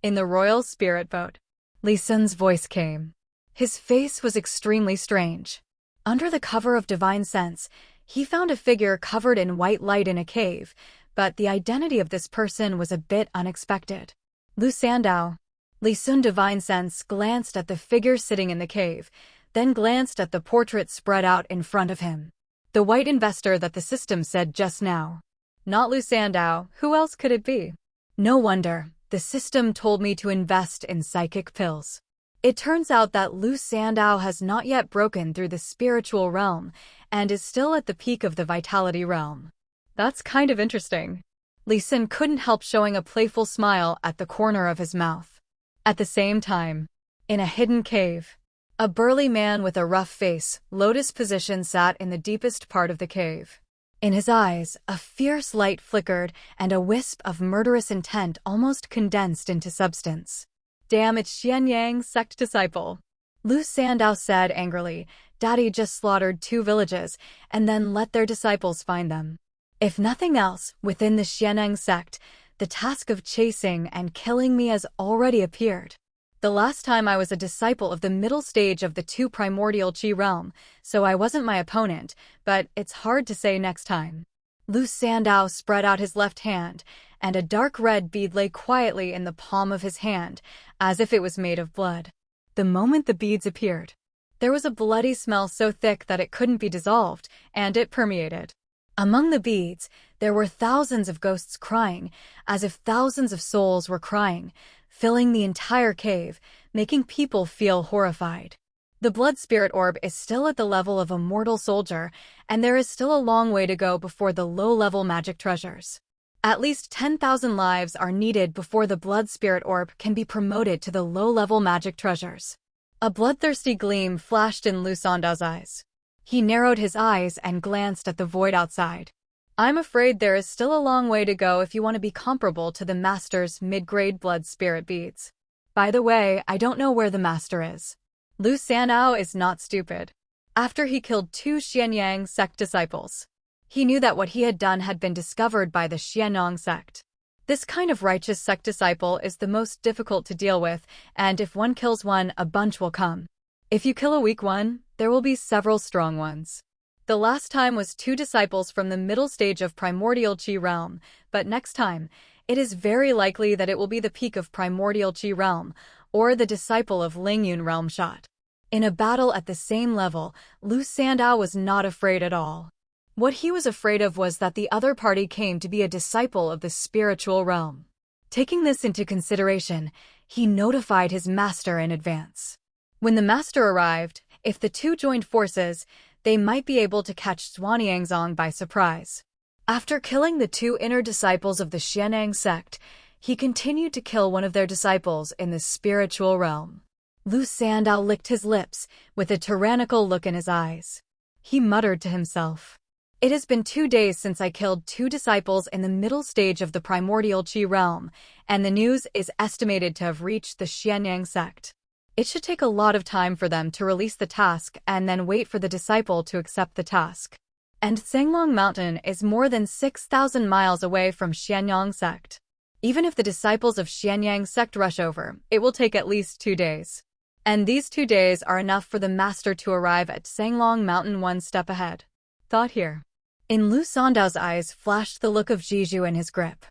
Speaker 1: In the royal spirit boat. Li Sun's voice came. His face was extremely strange. Under the cover of divine sense, he found a figure covered in white light in a cave, but the identity of this person was a bit unexpected. Lu Sandao. Li Sun divine sense glanced at the figure sitting in the cave, then glanced at the portrait spread out in front of him. The white investor that the system said just now. Not Lu Sandao, who else could it be? No wonder, the system told me to invest in psychic pills. It turns out that Lu Sandao has not yet broken through the spiritual realm and is still at the peak of the vitality realm. That's kind of interesting. Li Sun couldn't help showing a playful smile at the corner of his mouth. At the same time, in a hidden cave, a burly man with a rough face, lotus position, sat in the deepest part of the cave. In his eyes, a fierce light flickered, and a wisp of murderous intent almost condensed into substance. Damn, it's Xianyang's sect disciple. Lu Sandao said angrily, Daddy just slaughtered 2 villages, and then let their disciples find them. If nothing else, within the Xianyang sect, the task of chasing and killing me has already appeared. The last time I was a disciple of the middle stage of the 2 primordial Qi realm, so I wasn't my opponent, but it's hard to say next time. Lu Sandao spread out his left hand, and a dark red bead lay quietly in the palm of his hand, as if it was made of blood. the moment the beads appeared. There was a bloody smell so thick that it couldn't be dissolved, and it permeated. Among the beads, there were thousands of ghosts crying, as if thousands of souls were crying, filling the entire cave, making people feel horrified. The blood spirit orb is still at the level of a mortal soldier, and there is still a long way to go before the low-level magic treasures. At least 10,000 lives are needed before the blood spirit orb can be promoted to the low-level magic treasures. A bloodthirsty gleam flashed in Lu Sandao's eyes. He narrowed his eyes and glanced at the void outside. I'm afraid there is still a long way to go if you want to be comparable to the Master's mid-grade blood spirit beads. By the way, I don't know where the Master is. Lu Sanao is not stupid. After he killed 2 Xianyang sect disciples, he knew that what he had done had been discovered by the Xianyang sect. This kind of righteous sect disciple is the most difficult to deal with, and if one kills one, a bunch will come. If you kill a weak one, there will be several strong ones. The last time was 2 disciples from the middle stage of Primordial Qi Realm, but next time, it is very likely that it will be the peak of Primordial Qi Realm, or the disciple of Lingyun Realm Shot. In a battle at the same level, Lu Sandao was not afraid at all. What he was afraid of was that the other party came to be a disciple of the spiritual realm. Taking this into consideration, he notified his master in advance. When the master arrived, if the 2 joined forces, they might be able to catch Zhuaniangzong by surprise. After killing the 2 inner disciples of the Xianyang sect, he continued to kill one of their disciples in the spiritual realm. Lu Sandao licked his lips, with a tyrannical look in his eyes. He muttered to himself, "It has been 2 days since I killed 2 disciples in the middle stage of the Primordial Qi Realm, and the news is estimated to have reached the Xianyang sect. It should take a lot of time for them to release the task and then wait for the disciple to accept the task. And Zhenglong Mountain is more than 6,000 miles away from Xianyang sect. Even if the disciples of Xianyang sect rush over, it will take at least 2 days. And these 2 days are enough for the master to arrive at Zhenglong Mountain one step ahead." Thought here. In Lu Sandao's eyes flashed the look of Jiju in his grip.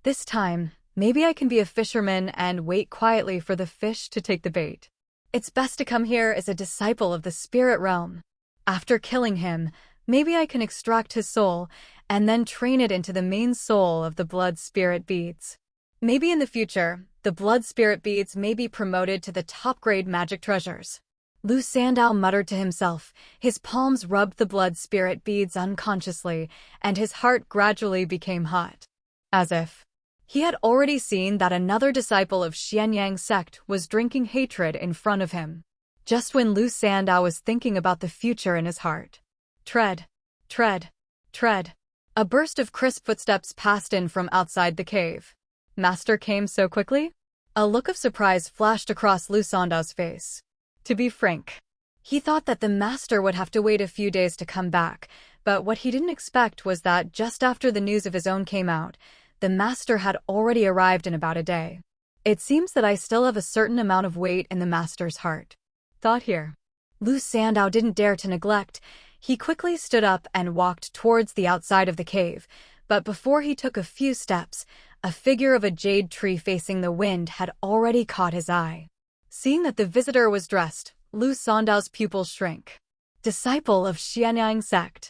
Speaker 1: This time, maybe I can be a fisherman and wait quietly for the fish to take the bait. It's best to come here as a disciple of the spirit realm. After killing him, maybe I can extract his soul and then train it into the main soul of the blood spirit beads. Maybe in the future, the blood spirit beads may be promoted to the top-grade magic treasures. Lu Sandao muttered to himself, his palms rubbed the blood spirit beads unconsciously, and his heart gradually became hot. As if he had already seen that another disciple of Xianyang sect was drinking hatred in front of him. Just when Lu Sandao was thinking about the future in his heart. Tread, tread, tread. A burst of crisp footsteps passed in from outside the cave. Master came so quickly? A look of surprise flashed across Lu Sandao's face. To be frank, he thought that the master would have to wait a few days to come back, but what he didn't expect was that just after the news of his own came out, the master had already arrived in about a day. It seems that I still have a certain amount of weight in the master's heart. Thought here. Lu Sandao didn't dare to neglect. He quickly stood up and walked towards the outside of the cave, but before he took a few steps, a figure of a jade tree facing the wind had already caught his eye. Seeing that the visitor was dressed, Lu Sandao's pupils shrank. Disciple of Xianyang sect.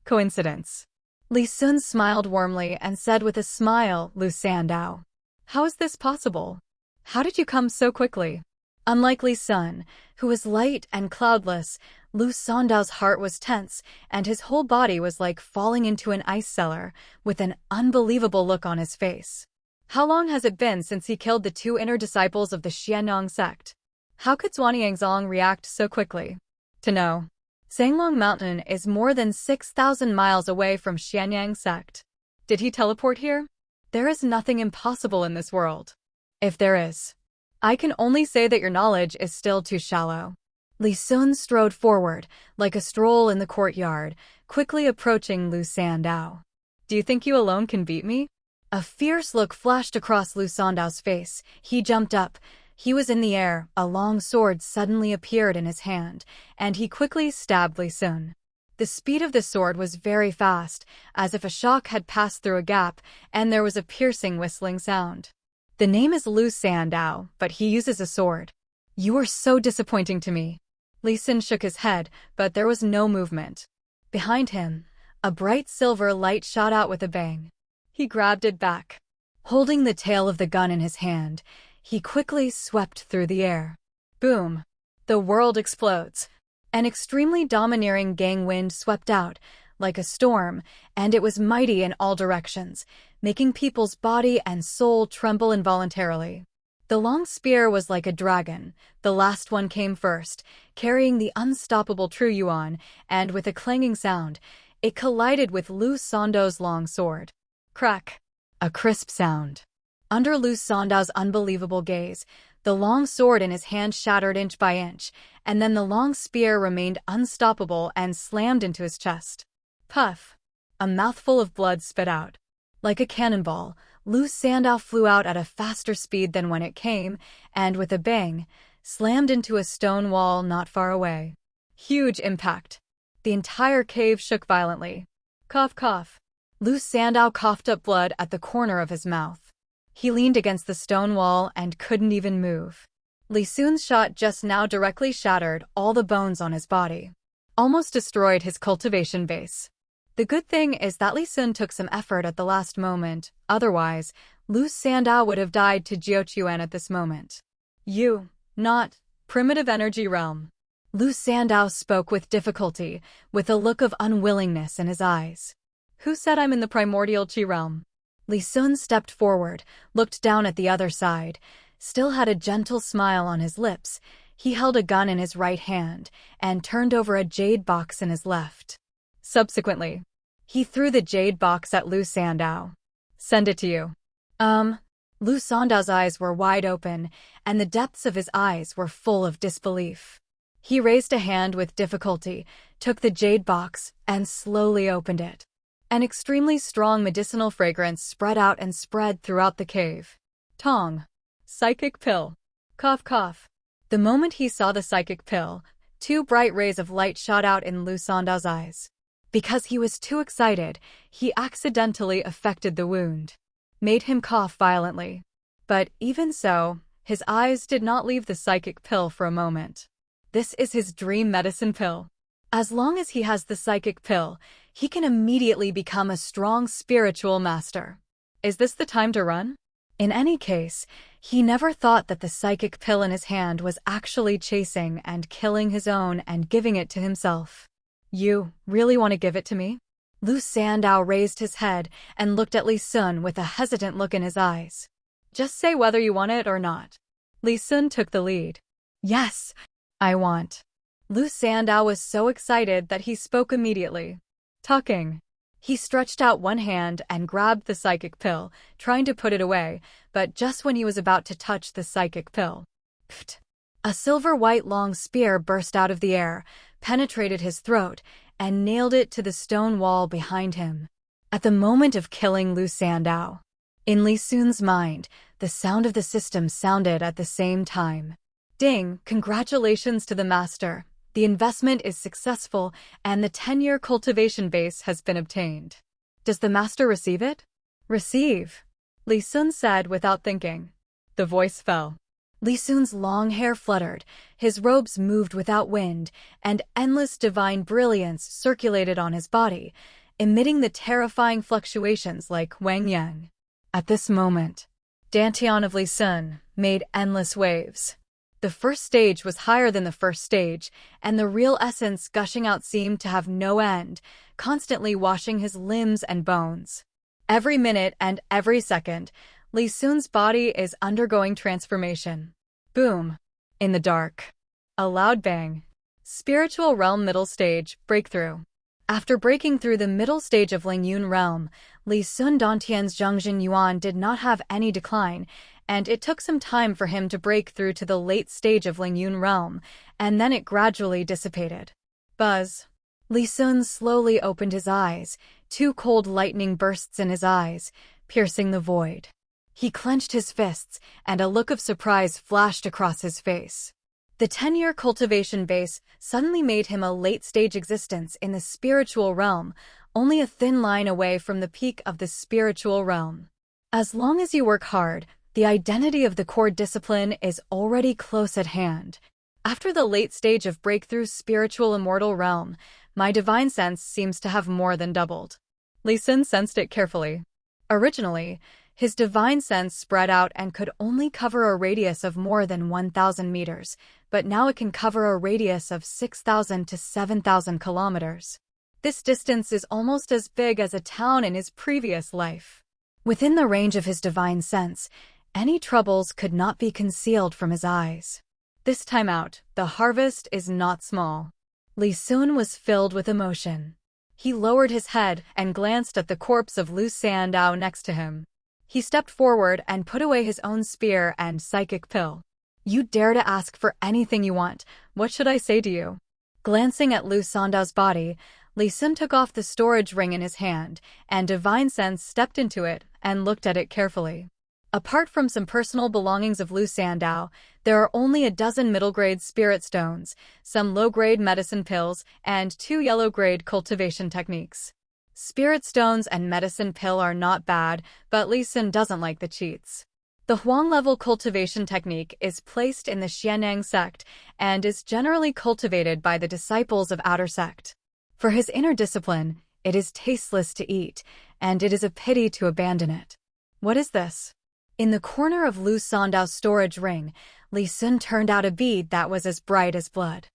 Speaker 1: Coincidence. Li Sun smiled warmly and said with a smile, "Lu Sandao, how is this possible? How did you come so quickly?" Unlike Li Sun, who was light and cloudless, Lu Sandao's heart was tense, and his whole body was like falling into an ice cellar, with an unbelievable look on his face. How long has it been since he killed the 2 inner disciples of the Xianyang sect? How could Zhuaniangzong react so quickly? To know. Zhenglong Mountain is more than 6,000 miles away from Xianyang sect. Did he teleport here? There is nothing impossible in this world. If there is, I can only say that your knowledge is still too shallow. Li Sun strode forward, like a stroll in the courtyard, quickly approaching Lu Sandao. Do you think you alone can beat me? A fierce look flashed across Lu Sandao's face. He jumped up. He was in the air, a long sword suddenly appeared in his hand, and he quickly stabbed Li Sun. The speed of the sword was very fast, as if a shock had passed through a gap, and there was a piercing whistling sound. The name is Lu Sandao, but he uses a sword. You are so disappointing to me. Li Sun shook his head, but there was no movement. Behind him, a bright silver light shot out with a bang. He grabbed it back. Holding the tail of the gun in his hand, he quickly swept through the air. Boom! The world explodes. An extremely domineering gang wind swept out, like a storm, and it was mighty in all directions, making people's body and soul tremble involuntarily. The long spear was like a dragon. The last one came first, carrying the unstoppable True Yuan, and with a clanging sound, it collided with Lu Sando's long sword. Crack! A crisp sound. Under Lu Sando's unbelievable gaze, the long sword in his hand shattered inch by inch, and then the long spear remained unstoppable and slammed into his chest. Puff! A mouthful of blood spit out. Like a cannonball, Lu Sandow flew out at a faster speed than when it came, and with a bang, slammed into a stone wall not far away. Huge impact. The entire cave shook violently. Cough, cough. Lu Sandow coughed up blood at the corner of his mouth. He leaned against the stone wall and couldn't even move. Li Sun's shot just now directly shattered all the bones on his body. Almost destroyed his cultivation base. The good thing is that Li Sun took some effort at the last moment, otherwise, Lu Sandow would have died to Jiuquan at this moment. You, not, primitive energy realm. Lu Sandow spoke with difficulty, with a look of unwillingness in his eyes. Who said I'm in the primordial Qi realm? Li Sun stepped forward, looked down at the other side, still had a gentle smile on his lips. He held a gun in his right hand, and turned over a jade box in his left. Subsequently, he threw the jade box at Lu Sandow. Send it to you. Lu Sandow's eyes were wide open, and the depths of his eyes were full of disbelief. He raised a hand with difficulty, took the jade box, and slowly opened it. An extremely strong medicinal fragrance spread out and spread throughout the cave. Tong. Psychic pill. Cough, cough. The moment he saw the psychic pill, two bright rays of light shot out in Lu Sandow's eyes. Because he was too excited, he accidentally affected the wound. Made him cough violently. But even so, his eyes did not leave the psychic pill for a moment. This is his dream medicine pill. As long as he has the psychic pill, he can immediately become a strong spiritual master. Is this the time to run? In any case, he never thought that the psychic pill in his hand was actually chasing and killing his own and giving it to himself. You really want to give it to me? Lu Sandow raised his head and looked at Li Sun with a hesitant look in his eyes. Just say whether you want it or not. Li Sun took the lead. Yes, I want. Lu Sandow was so excited that he spoke immediately. Tucking. He stretched out one hand and grabbed the psychic pill, trying to put it away, but just when he was about to touch the psychic pill, pft, a silver-white long spear burst out of the air, penetrated his throat, and nailed it to the stone wall behind him. At the moment of killing Lu Sandow, in Li Sun's mind, the sound of the system sounded at the same time. Ding! Congratulations to the master. The investment is successful, and the 10-year cultivation base has been obtained. Does the master receive it? Receive, Li Sun said without thinking. The voice fell. Li Sun's long hair fluttered, his robes moved without wind, and endless divine brilliance circulated on his body, emitting the terrifying fluctuations like Wang Yang. At this moment, Dantian of Li Sun made endless waves. The first stage was higher than the first stage, and the real essence gushing out seemed to have no end, constantly washing his limbs and bones. Every minute and every second, Li Sun's body is undergoing transformation. Boom. In the dark. A loud bang. Spiritual realm middle stage, breakthrough. After breaking through the middle stage of Lingyun realm, Li Sun Dantian's Zhongjin Yuan did not have any decline, and it took some time for him to break through to the late stage of Lingyun realm, and then it gradually dissipated. Buzz. Li Sun slowly opened his eyes, two cold lightning bursts in his eyes, piercing the void. He clenched his fists, and a look of surprise flashed across his face. The 10-year cultivation base suddenly made him a late-stage existence in the spiritual realm, only a thin line away from the peak of the spiritual realm. As long as you work hard, The identity of the core discipline is already close at hand. After the late stage of Breakthrough's spiritual immortal realm, my divine sense seems to have more than doubled. Li Sun sensed it carefully. Originally, his divine sense spread out and could only cover a radius of more than 1,000 meters, but now it can cover a radius of 6,000 to 7,000 kilometers. This distance is almost as big as a town in his previous life. Within the range of his divine sense, any troubles could not be concealed from his eyes. This time out, the harvest is not small. Li Sun was filled with emotion. He lowered his head and glanced at the corpse of Lu Sandao next to him. He stepped forward and put away his own spear and psychic pill. You dare to ask for anything you want. What should I say to you? Glancing at Lu Sandao's body, Li Sun took off the storage ring in his hand, and Divine Sense stepped into it and looked at it carefully. Apart from some personal belongings of Lu Sandao, there are only a dozen middle-grade spirit stones, some low-grade medicine pills, and 2 yellow-grade cultivation techniques. Spirit stones and medicine pill are not bad, but Li Sun doesn't like the cheats. The Huang-level cultivation technique is placed in the Xianyang sect and is generally cultivated by the disciples of outer sect. For his inner discipline, it is tasteless to eat, and it is a pity to abandon it. What is this? In the corner of Lu Sandao's storage ring, Li Sun turned out a bead that was as bright as blood.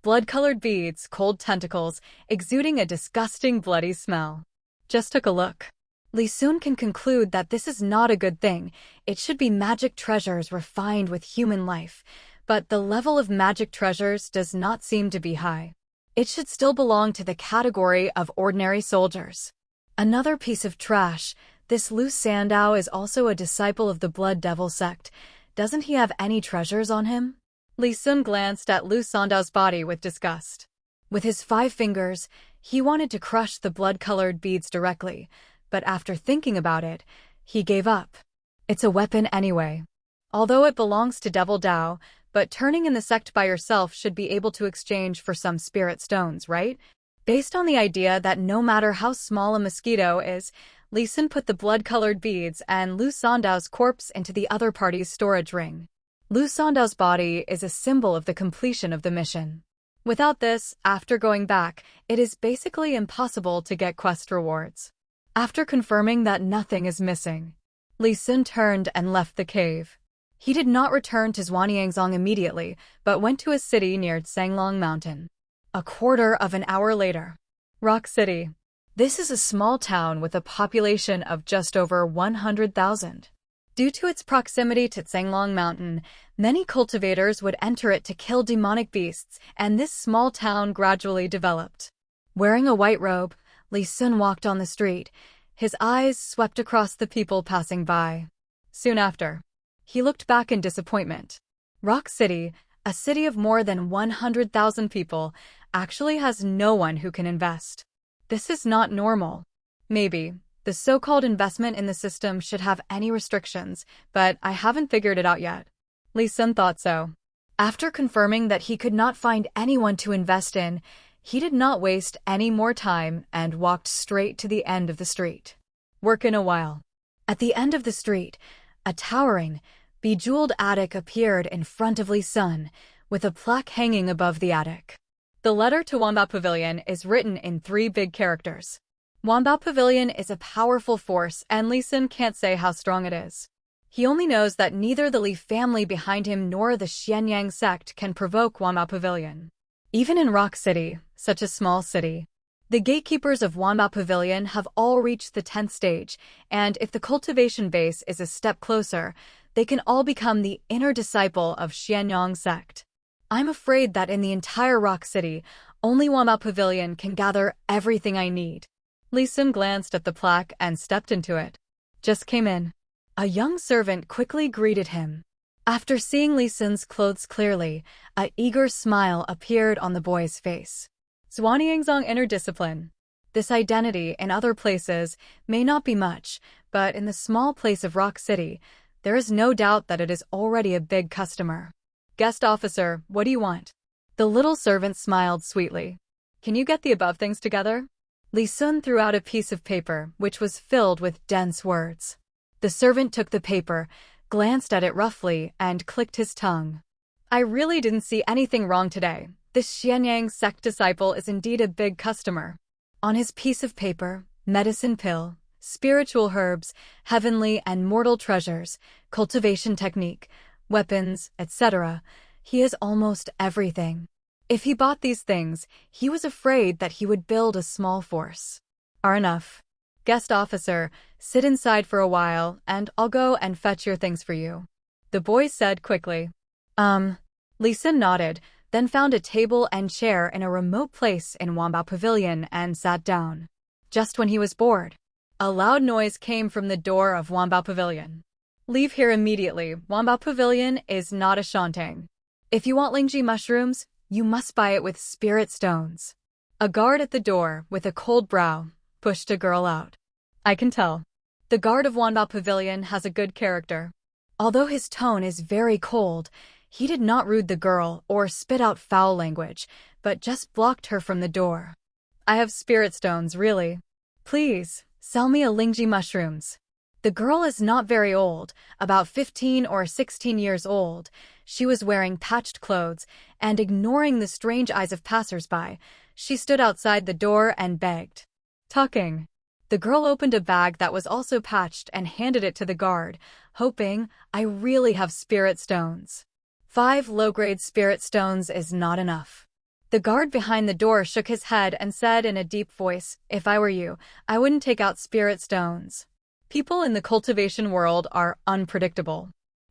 Speaker 1: Blood-colored beads, cold tentacles, exuding a disgusting bloody smell. Just took a look. Li Sun can conclude that this is not a good thing. It should be magic treasures refined with human life, but the level of magic treasures does not seem to be high. It should still belong to the category of ordinary soldiers. Another piece of trash. This Lu Sandao is also a disciple of the Blood Devil sect. Doesn't he have any treasures on him? Li Sun glanced at Lu Sandao's body with disgust. With his 5 fingers, he wanted to crush the blood-colored beads directly, but after thinking about it, he gave up. It's a weapon anyway. Although it belongs to Devil Dao, but turning in the sect by yourself should be able to exchange for some spirit stones, right? Based on the idea that no matter how small a mosquito is, Li Sun put the blood-colored beads and Lu Sandao's corpse into the other party's storage ring. Lu Sandao's body is a symbol of the completion of the mission. Without this, after going back, it is basically impossible to get quest rewards. After confirming that nothing is missing, Li Sun turned and left the cave. He did not return to Zhuanyangzong immediately, but went to a city near Tsanglong Mountain. A quarter of an hour later. Rock City. This is a small town with a population of just over 100,000. Due to its proximity to Tsanglong Mountain, many cultivators would enter it to kill demonic beasts, and this small town gradually developed. Wearing a white robe, Li Sun walked on the street. His eyes swept across the people passing by. Soon after, he looked back in disappointment. Rock City, a city of more than 100,000 people, actually has no one who can invest. This is not normal. Maybe the so-called investment in the system should have any restrictions, but I haven't figured it out yet. Li Sun thought so. After confirming that he could not find anyone to invest in, he did not waste any more time and walked straight to the end of the street. Work in a while. At the end of the street, a towering, bejeweled attic appeared in front of Li Sun, with a plaque hanging above the attic. The letter to Wanbao Pavilion is written in 3 big characters. Wanbao Pavilion is a powerful force, and Li Sun can't say how strong it is. He only knows that neither the Li family behind him nor the Xianyang sect can provoke Wanbao Pavilion. Even in Rock City, such a small city, the gatekeepers of Wanbao Pavilion have all reached the 10th stage, and if the cultivation base is a step closer, they can all become the inner disciple of Xianyang sect. I'm afraid that in the entire Rock City, only Wanbao Pavilion can gather everything I need. Li Sun glanced at the plaque and stepped into it. Just came in. A young servant quickly greeted him. After seeing Li Sun's clothes clearly, an eager smile appeared on the boy's face. Zhuanyangzong inner discipline. This identity in other places may not be much, but in the small place of Rock City, there is no doubt that it is already a big customer. Guest officer, what do you want? The little servant smiled sweetly. Can you get the above things together? Li Sun threw out a piece of paper, which was filled with dense words. The servant took the paper, glanced at it roughly, and clicked his tongue. I really didn't see anything wrong today. This Xianyang sect disciple is indeed a big customer. On his piece of paper, medicine pill, spiritual herbs, heavenly and mortal treasures, cultivation technique, weapons, etc. He has almost everything. If he bought these things, he was afraid that he would build a small force. Are enough. Guest officer, sit inside for a while, and I'll go and fetch your things for you. The boy said quickly. Lee Sin nodded, then found a table and chair in a remote place in Wanbao Pavilion and sat down. Just when he was bored, a loud noise came from the door of Wanbao Pavilion. Leave here immediately. Wanbao Pavilion is not a shantang. If you want Lingji mushrooms, you must buy it with spirit stones. A guard at the door, with a cold brow, pushed a girl out. I can tell. The guard of Wanbao Pavilion has a good character. Although his tone is very cold, he did not rude the girl or spit out foul language, but just blocked her from the door. I have spirit stones, really. Please, sell me a Lingji mushrooms. The girl is not very old, about 15 or 16 years old. She was wearing patched clothes, and ignoring the strange eyes of passers-by, she stood outside the door and begged. Talking. The girl opened a bag that was also patched and handed it to the guard, hoping, I really have spirit stones. 5 low-grade spirit stones is not enough. The guard behind the door shook his head and said in a deep voice, if I were you, I wouldn't take out spirit stones. People in the cultivation world are unpredictable.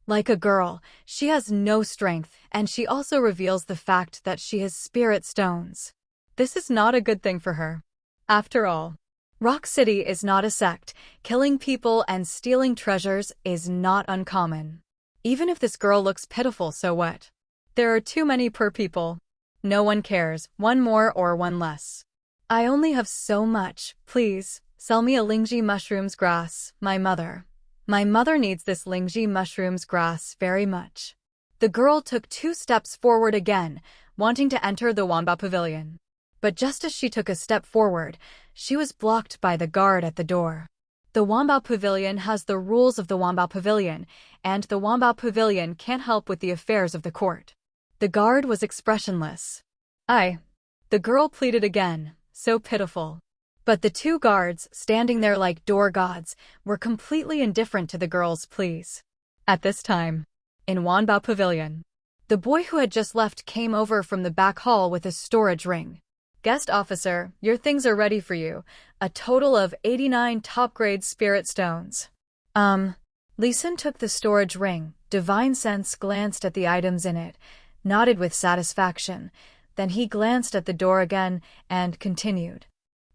Speaker 1: Like a girl, she has no strength, and she also reveals the fact that she has spirit stones. This is not a good thing for her. After all, Rock City is not a sect. Killing people and stealing treasures is not uncommon. Even if this girl looks pitiful, so what? There are too many per people. No one cares, one more or one less. I only have so much. Please, sell me a Lingji mushrooms grass, my mother. My mother needs this Lingji mushrooms grass very much. The girl took 2 steps forward again, wanting to enter the Wanbao Pavilion. But just as she took a step forward, she was blocked by the guard at the door. The Wanbao Pavilion has the rules of the Wanbao Pavilion, and the Wanbao Pavilion can't help with the affairs of the court. The guard was expressionless. The girl pleaded again, so pitiful. But the 2 guards, standing there like door gods, were completely indifferent to the girl's pleas. At this time, in Wanbao Pavilion, the boy who had just left came over from the back hall with a storage ring. Guest officer, your things are ready for you. A total of 89 top-grade spirit stones. Lee Sin took the storage ring. Divine Sense glanced at the items in it, nodded with satisfaction. Then he glanced at the door again and continued.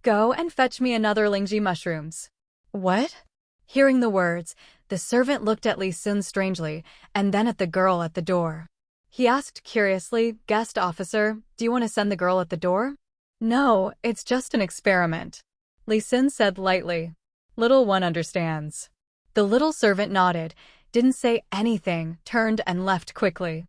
Speaker 1: Go and fetch me another Lingji mushrooms. What? Hearing the words, the servant looked at Lee Sin strangely, and then at the girl at the door. He asked curiously, Guest officer, do you want to send the girl at the door? No, it's just an experiment. Lee Sin said lightly. Little one understands. The little servant nodded, didn't say anything, turned and left quickly.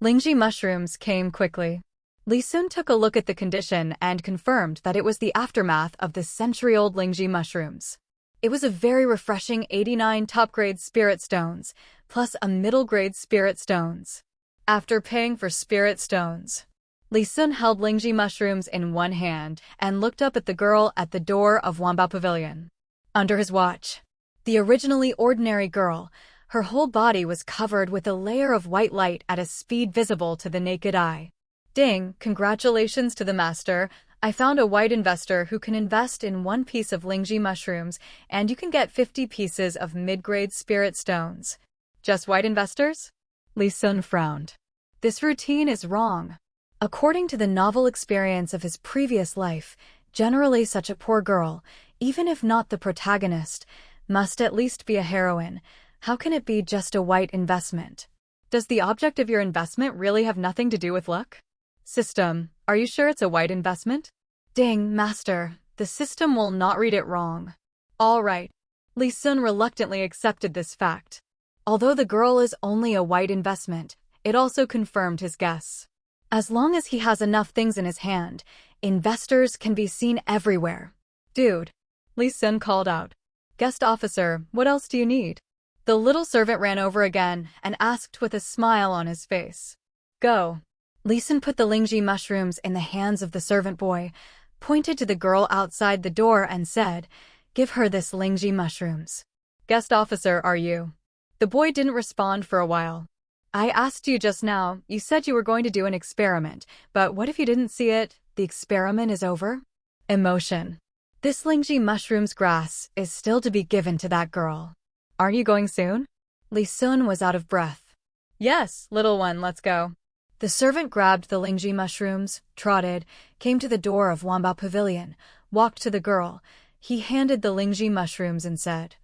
Speaker 1: Lingji mushrooms came quickly. Lee Sin took a look at the condition and confirmed that it was the aftermath of the century-old Lingji mushrooms. It was a very refreshing 89 top-grade spirit stones, plus a middle-grade spirit stones. After paying for spirit stones, Lee Sin held Lingji mushrooms in one hand and looked up at the girl at the door of Wanbao Pavilion. Under his watch, the originally ordinary girl, her whole body was covered with a layer of white light at a speed visible to the naked eye. Ding, congratulations to the master. I found a white investor who can invest in 1 piece of Lingji mushrooms, and you can get 50 pieces of mid-grade spirit stones. Just white investors? Lee Sin frowned. This routine is wrong. According to the novel experience of his previous life, generally such a poor girl, even if not the protagonist, must at least be a heroine. How can it be just a white investment? Does the object of your investment really have nothing to do with luck? System, are you sure it's a white investment? Ding, master, the system will not read it wrong. All right. Lee Sin reluctantly accepted this fact. Although the girl is only a white investment, it also confirmed his guess. As long as he has enough things in his hand, investors can be seen everywhere. Dude, Lee Sin called out. Guest officer, what else do you need? The little servant ran over again and asked with a smile on his face. Go. Li Sun put the Lingji mushrooms in the hands of the servant boy, pointed to the girl outside the door and said, Give her this Lingji mushrooms. Guest officer, are you? The boy didn't respond for a while. I asked you just now, you said you were going to do an experiment, but what if you didn't see it? The experiment is over? Emotion. This Lingji mushrooms grass is still to be given to that girl. Aren't you going soon? Li Sun was out of breath. Yes, little one, let's go. The servant grabbed the Lingji mushrooms, trotted, came to the door of Wanbao Pavilion, walked to the girl. He handed the Lingji mushrooms and said,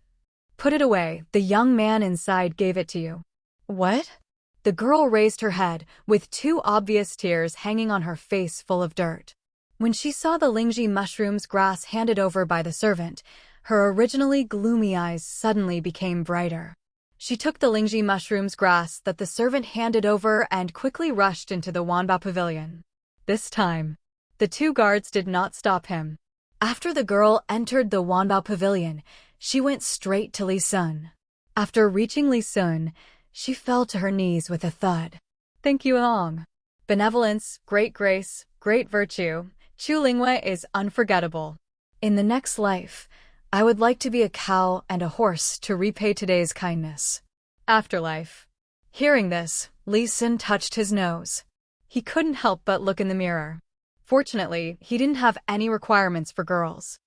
Speaker 1: Put it away, the young man inside gave it to you. What? The girl raised her head, with 2 obvious tears hanging on her face full of dirt. When she saw the Lingji mushrooms grass handed over by the servant, her originally gloomy eyes suddenly became brighter. She took the Lingji mushrooms grass that the servant handed over and quickly rushed into the Wanbao Pavilion. This time, the 2 guards did not stop him. After the girl entered the Wanbao Pavilion, she went straight to Li Sun. After reaching Li Sun, she fell to her knees with a thud. Thank you long. Benevolence, great grace, great virtue. Chu Lingwei is unforgettable. In the next life, I would like to be a cow and a horse to repay today's kindness. Afterlife. Hearing this, Li Sun touched his nose. He couldn't help but look in the mirror. Fortunately, he didn't have any requirements for girls.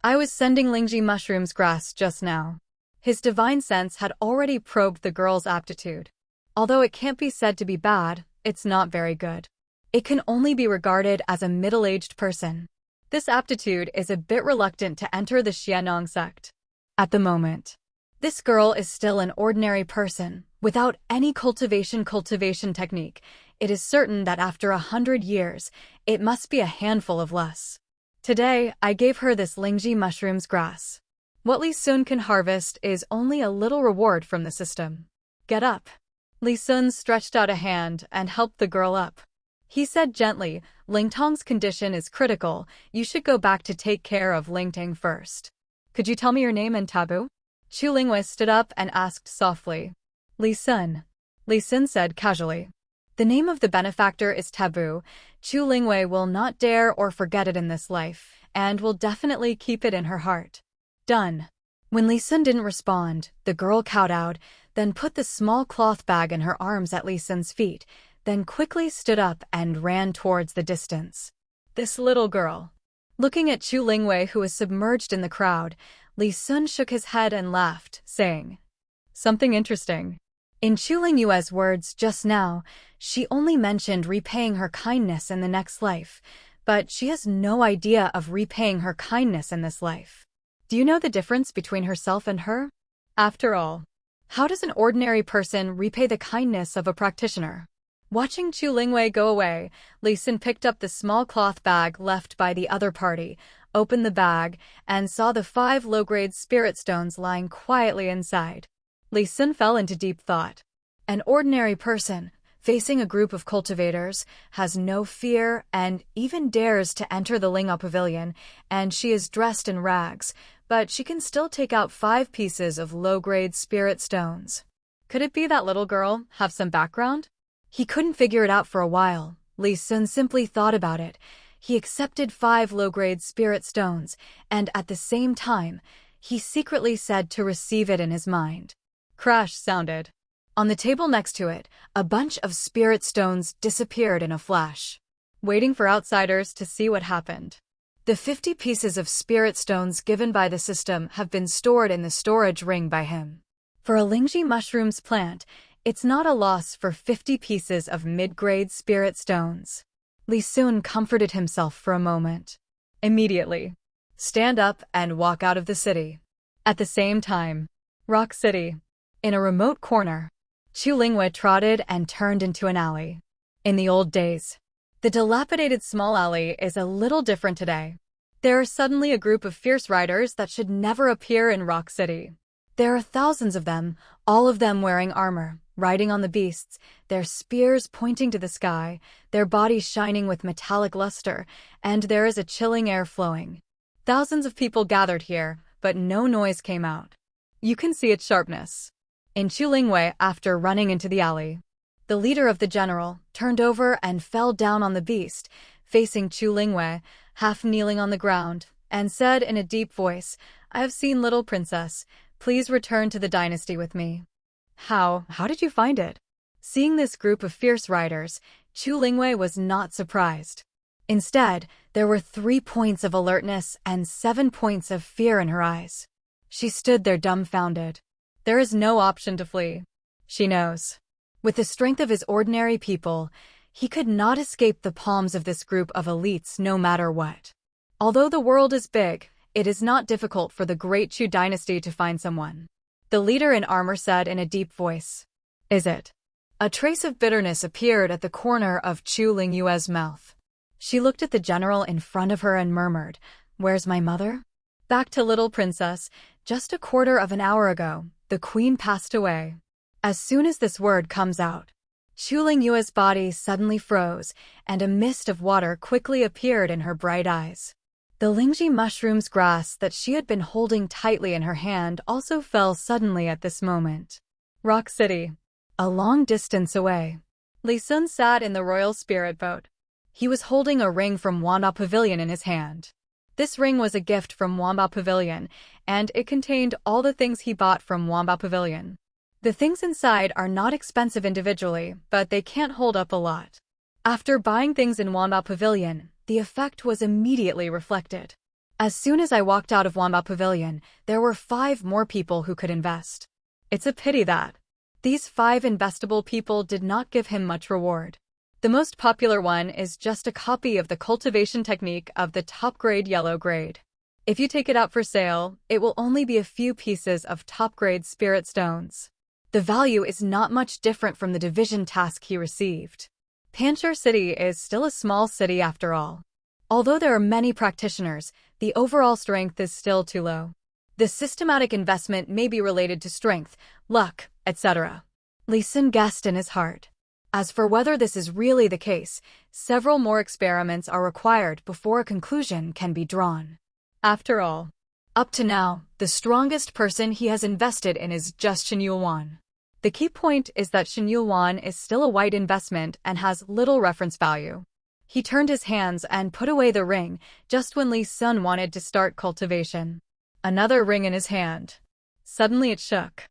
Speaker 1: I was sending Lingji mushrooms grass just now. His divine sense had already probed the girl's aptitude. Although it can't be said to be bad, it's not very good. It can only be regarded as a middle-aged person. This aptitude is a bit reluctant to enter the Xianong sect. At the moment, this girl is still an ordinary person, without any cultivation technique. It is certain that after 100 years, it must be a handful of less. Today, I gave her this Lingji mushrooms grass. What Li Sun can harvest is only a little reward from the system. Get up. Li Sun stretched out a hand and helped the girl up. He said gently, Lingtong's condition is critical. You should go back to take care of Lingtang first. Could you tell me your name and taboo? Chu Lingwei stood up and asked softly. Li Sun. Li Sun said casually. The name of the benefactor is taboo. Chu Lingwei will not dare or forget it in this life, and will definitely keep it in her heart. Done. When Li Sun didn't respond, the girl kowtowed, then put the small cloth bag in her arms at Li Sun's feet, then quickly stood up and ran towards the distance. This little girl. Looking at Chu Lingwei, who was submerged in the crowd, Li Sun shook his head and laughed, saying, Something interesting. In Chu Lingyue's words just now, she only mentioned repaying her kindness in the next life, but she has no idea of repaying her kindness in this life. Do you know the difference between herself and her? After all, how does an ordinary person repay the kindness of a practitioner? Watching Chu Lingwei go away, Li Sun picked up the small cloth bag left by the other party, opened the bag, and saw the 5 low-grade spirit stones lying quietly inside. Li Sun fell into deep thought. An ordinary person, facing a group of cultivators, has no fear and even dares to enter the Lingao Pavilion, and she is dressed in rags, but she can still take out 5 pieces of low-grade spirit stones. Could it be that little girl have some background? He couldn't figure it out for a while. Li Sun simply thought about it. He accepted 5 low-grade spirit stones, and at the same time, he secretly said to receive it in his mind. Crash sounded. On the table next to it, a bunch of spirit stones disappeared in a flash. Waiting for outsiders to see what happened. The 50 pieces of spirit stones given by the system have been stored in the storage ring by him. For a Lingji mushrooms plant, it's not a loss for 50 pieces of mid-grade spirit stones. Li Sun comforted himself for a moment. Immediately, stand up and walk out of the city. At the same time, Rock City. In a remote corner, Chu Lingwei trotted and turned into an alley. In the old days, the dilapidated small alley is a little different today. There are suddenly a group of fierce riders that should never appear in Rock City. There are thousands of them, all of them wearing armor, riding on the beasts, their spears pointing to the sky, their bodies shining with metallic luster, and there is a chilling air flowing. Thousands of people gathered here, but no noise came out. You can see its sharpness. in Chulingwei after running into the alley. The leader of the general turned over and fell down on the beast, facing Chulingwei, half kneeling on the ground, and said in a deep voice, "I have seen little princess. Please return to the dynasty with me." How did you find it? Seeing this group of fierce riders, Chulingwei was not surprised. Instead, there were 3 points of alertness and 7 points of fear in her eyes. She stood there dumbfounded. There is no option to flee. She knows. With the strength of his ordinary people, he could not escape the palms of this group of elites no matter what. Although the world is big, it is not difficult for the great Chu dynasty to find someone. The leader in armor said in a deep voice. Is it? A trace of bitterness appeared at the corner of Chu Lingyue's mouth. She looked at the general in front of her and murmured, "Where's my mother?" Back to little princess, just a quarter of an hour ago, the queen passed away. As soon as this word comes out, Chu Lingyue's body suddenly froze, and a mist of water quickly appeared in her bright eyes. The Lingji mushroom's grass that she had been holding tightly in her hand also fell suddenly at this moment. Rock City. A long distance away, Li Sun sat in the royal spirit boat. He was holding a ring from Wamba Pavilion in his hand. This ring was a gift from Wamba Pavilion, and it contained all the things he bought from Wamba Pavilion. The things inside are not expensive individually, but they can't hold up a lot. After buying things in Wamba Pavilion, the effect was immediately reflected. As soon as I walked out of Wamba Pavilion, there were 5 more people who could invest. It's a pity that these 5 investable people did not give him much reward. The most popular one is just a copy of the cultivation technique of the top-grade yellow grade. If you take it out for sale, it will only be a few pieces of top-grade spirit stones. The value is not much different from the division task he received. Panchur City is still a small city after all. Although there are many practitioners, the overall strength is still too low. The systematic investment may be related to strength, luck, etc. Li Sun guessed in his heart. As for whether this is really the case, several more experiments are required before a conclusion can be drawn. After all, up to now, the strongest person he has invested in is just Shen Yuan. The key point is that Shen Yuan is still a white investment and has little reference value. He turned his hands and put away the ring just when Li Sun wanted to start cultivation. Another ring in his hand. Suddenly it shook.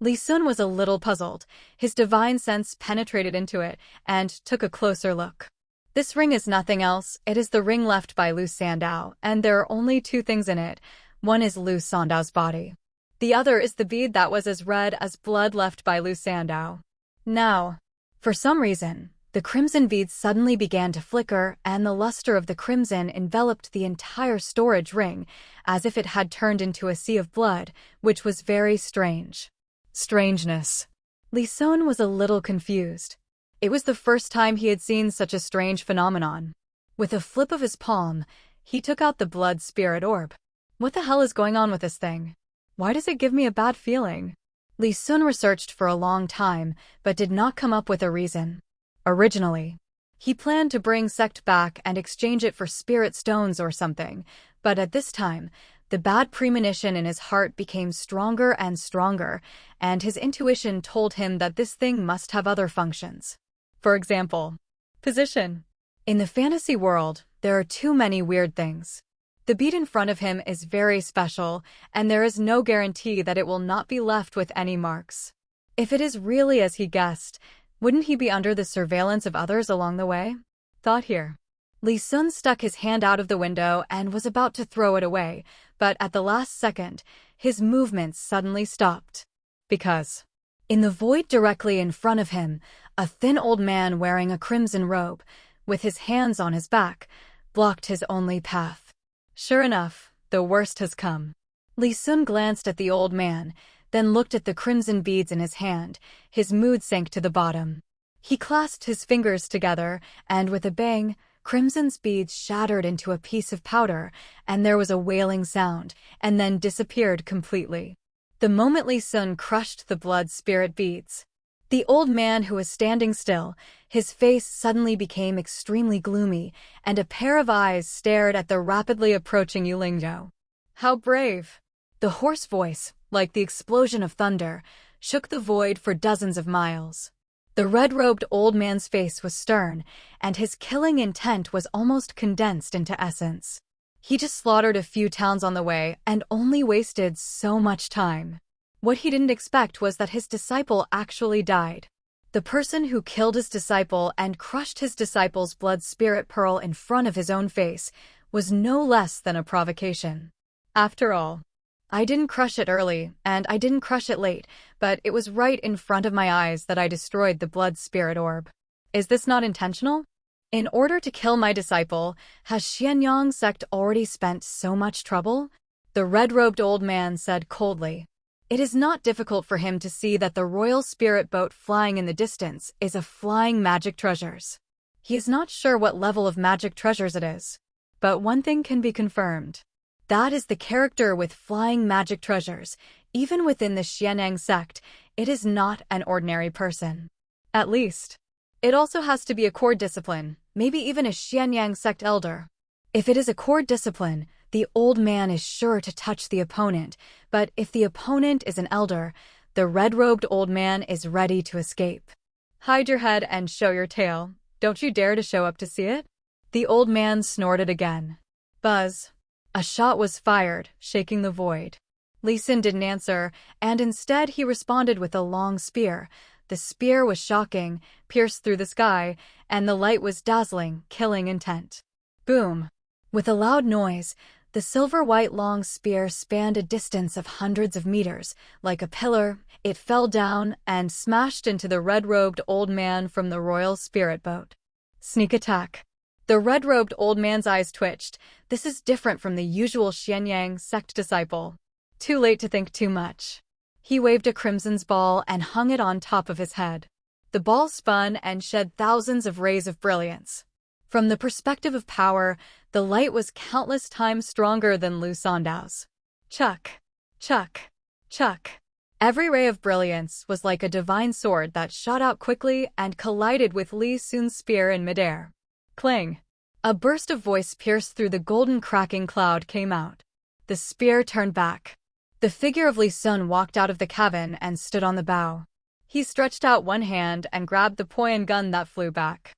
Speaker 1: Li Sun was a little puzzled. His divine sense penetrated into it and took a closer look. This ring is nothing else. It is the ring left by Lu Sandao, and there are only 2 things in it. One is Lu Sandao's body. The other is the bead that was as red as blood left by Lu Sandao. Now, for some reason, the crimson beads suddenly began to flicker, and the luster of the crimson enveloped the entire storage ring, as if it had turned into a sea of blood, which was very strange. Strangeness. Li Sun was a little confused. It was the first time he had seen such a strange phenomenon. With a flip of his palm, he took out the blood spirit orb. What the hell is going on with this thing? Why does it give me a bad feeling? Li Sun researched for a long time, but did not come up with a reason. Originally, he planned to bring Sect back and exchange it for spirit stones or something, but at this time, the bad premonition in his heart became stronger and stronger, and his intuition told him that this thing must have other functions. For example, position. In the fantasy world, there are too many weird things. The bead in front of him is very special, and there is no guarantee that it will not be left with any marks. If it is really as he guessed, wouldn't he be under the surveillance of others along the way? Thought here. Li Sun stuck his hand out of the window and was about to throw it away, but at the last second, his movements suddenly stopped. Because, in the void directly in front of him, a thin old man wearing a crimson robe, with his hands on his back, blocked his only path. Sure enough, the worst has come. Li Sun glanced at the old man, then looked at the crimson beads in his hand. His mood sank to the bottom. He clasped his fingers together, and with a bang, crimson's beads shattered into a piece of powder, and there was a wailing sound, and then disappeared completely. The moment Li Sun crushed the blood spirit beads, the old man who was standing still, his face suddenly became extremely gloomy, and a pair of eyes stared at the rapidly approaching Yulingzhou. How brave! The hoarse voice, like the explosion of thunder, shook the void for dozens of miles. The red-robed old man's face was stern, and his killing intent was almost condensed into essence. He just slaughtered a few towns on the way and only wasted so much time. What he didn't expect was that his disciple actually died. The person who killed his disciple and crushed his disciple's blood spirit pearl in front of his own face was no less than a provocation. After all, I didn't crush it early, and I didn't crush it late, but it was right in front of my eyes that I destroyed the blood spirit orb. Is this not intentional? In order to kill my disciple, has Xianyang sect already spent so much trouble? The red-robed old man said coldly. It is not difficult for him to see that the royal spirit boat flying in the distance is a flying magic treasures. He is not sure what level of magic treasures it is. But one thing can be confirmed. That is the character with flying magic treasures. Even within the Xianyang sect, it is not an ordinary person. At least, it also has to be a core discipline, maybe even a Xianyang sect elder. If it is a core discipline, the old man is sure to touch the opponent, but if the opponent is an elder, the red-robed old man is ready to escape. Hide your head and show your tail. Don't you dare to show up to see it? The old man snorted again. Buzz. A shot was fired, shaking the void. Li Xin didn't answer, and instead he responded with a long spear. The spear was shocking, pierced through the sky, and the light was dazzling, killing intent. Boom! With a loud noise, the silver-white long spear spanned a distance of hundreds of meters. Like a pillar, it fell down and smashed into the red-robed old man from the royal spirit boat. Sneak attack. The red-robed old man's eyes twitched. This is different from the usual Xianyang sect disciple. Too late to think too much. He waved a crimson's ball and hung it on top of his head. The ball spun and shed thousands of rays of brilliance. From the perspective of power, the light was countless times stronger than Lu Sandow's. Chuck, chuck, chuck. Every ray of brilliance was like a divine sword that shot out quickly and collided with Li Sun's spear in midair. Clang! A burst of voice pierced through the golden cracking cloud came out. The spear turned back. The figure of Li Sun walked out of the cabin and stood on the bow. He stretched out one hand and grabbed the Poyan gun that flew back.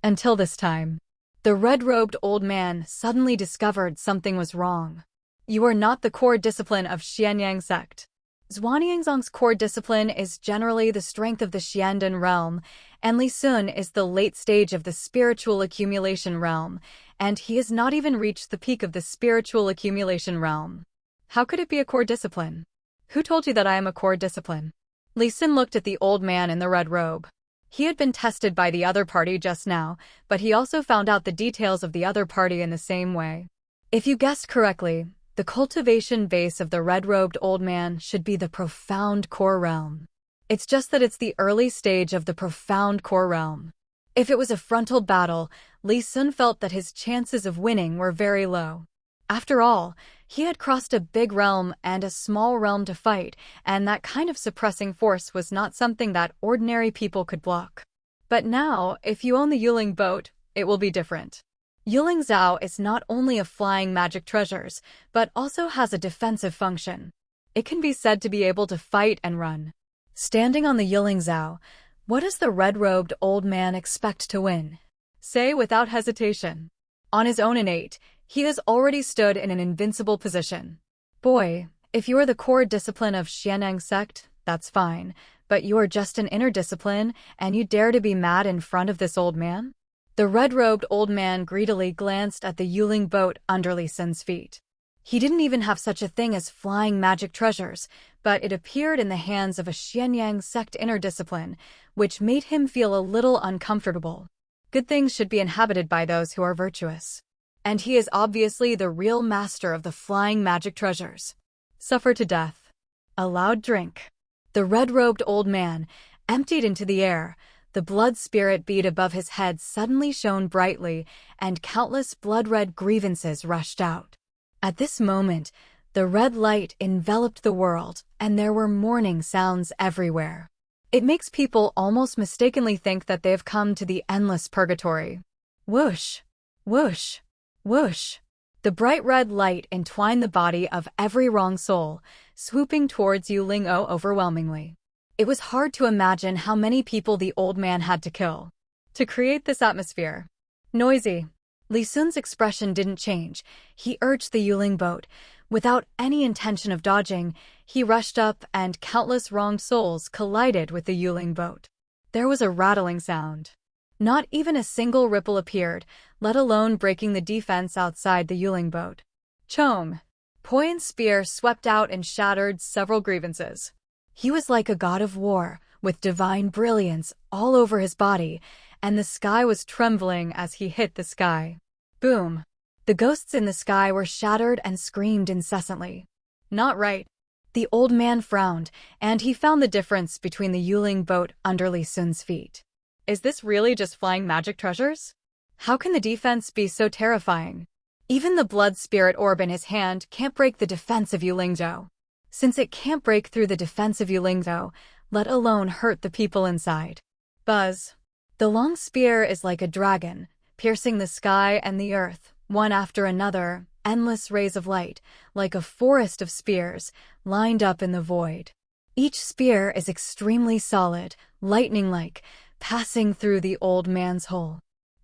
Speaker 1: Until this time. The red-robed old man suddenly discovered something was wrong. You are not the core discipline of Xianyang sect. Zhuaniangzong's core discipline is generally the strength of the Xiandan realm, and Li Sun is the late stage of the spiritual accumulation realm, and he has not even reached the peak of the spiritual accumulation realm. How could it be a core discipline? Who told you that I am a core discipline? Li Sun looked at the old man in the red robe. He had been tested by the other party just now, but he also found out the details of the other party in the same way. If you guessed correctly, the cultivation base of the red-robed old man should be the profound core realm. It's just that it's the early stage of the profound core realm. If it was a frontal battle, Li Sun felt that his chances of winning were very low. After all, he had crossed a big realm and a small realm to fight, and that kind of suppressing force was not something that ordinary people could block. But now, if you own the Yuling boat, it will be different. Yuling Zhao is not only a flying magic treasures, but also has a defensive function. It can be said to be able to fight and run. Standing on the Yuling Zhao, what does the red-robed old man expect to win? Say without hesitation. On his own innate, he has already stood in an invincible position. Boy, if you are the core discipline of Xianyang sect, that's fine, but you are just an inner discipline, and you dare to be mad in front of this old man? The red-robed old man greedily glanced at the Yuling boat under Li Sun's feet. He didn't even have such a thing as flying magic treasures, but it appeared in the hands of a Xianyang sect inner discipline, which made him feel a little uncomfortable. Good things should be inhabited by those who are virtuous. And he is obviously the real master of the flying magic treasures. Suffer to death. A loud drink. The red-robed old man emptied into the air. The blood spirit bead above his head suddenly shone brightly, and countless blood-red grievances rushed out. At this moment, the red light enveloped the world, and there were mourning sounds everywhere. It makes people almost mistakenly think that they have come to the endless purgatory. Whoosh! Whoosh! Whoosh! The bright red light entwined the body of every wrong soul, swooping towards Yu Ling-o overwhelmingly. It was hard to imagine how many people the old man had to kill to create this atmosphere. Noisy. Li Sun's expression didn't change. He urged the Yuling boat. Without any intention of dodging, he rushed up and countless wronged souls collided with the Yuling boat. There was a rattling sound. Not even a single ripple appeared, let alone breaking the defense outside the Yuling boat. Chong. Poyin's spear swept out and shattered several grievances. He was like a god of war, with divine brilliance all over his body, and the sky was trembling as he hit the sky. Boom. The ghosts in the sky were shattered and screamed incessantly. Not right. The old man frowned, and he found the difference between the Yuling boat under Li Sun's feet. Is this really just flying magic treasures? How can the defense be so terrifying? Even the blood spirit orb in his hand can't break the defense of Yulingzhou. Since it can't break through the defense of Yulingzhou, let alone hurt the people inside. Buzz. The long spear is like a dragon, piercing the sky and the earth, one after another, endless rays of light, like a forest of spears, lined up in the void. Each spear is extremely solid, lightning-like, passing through the old man's hull.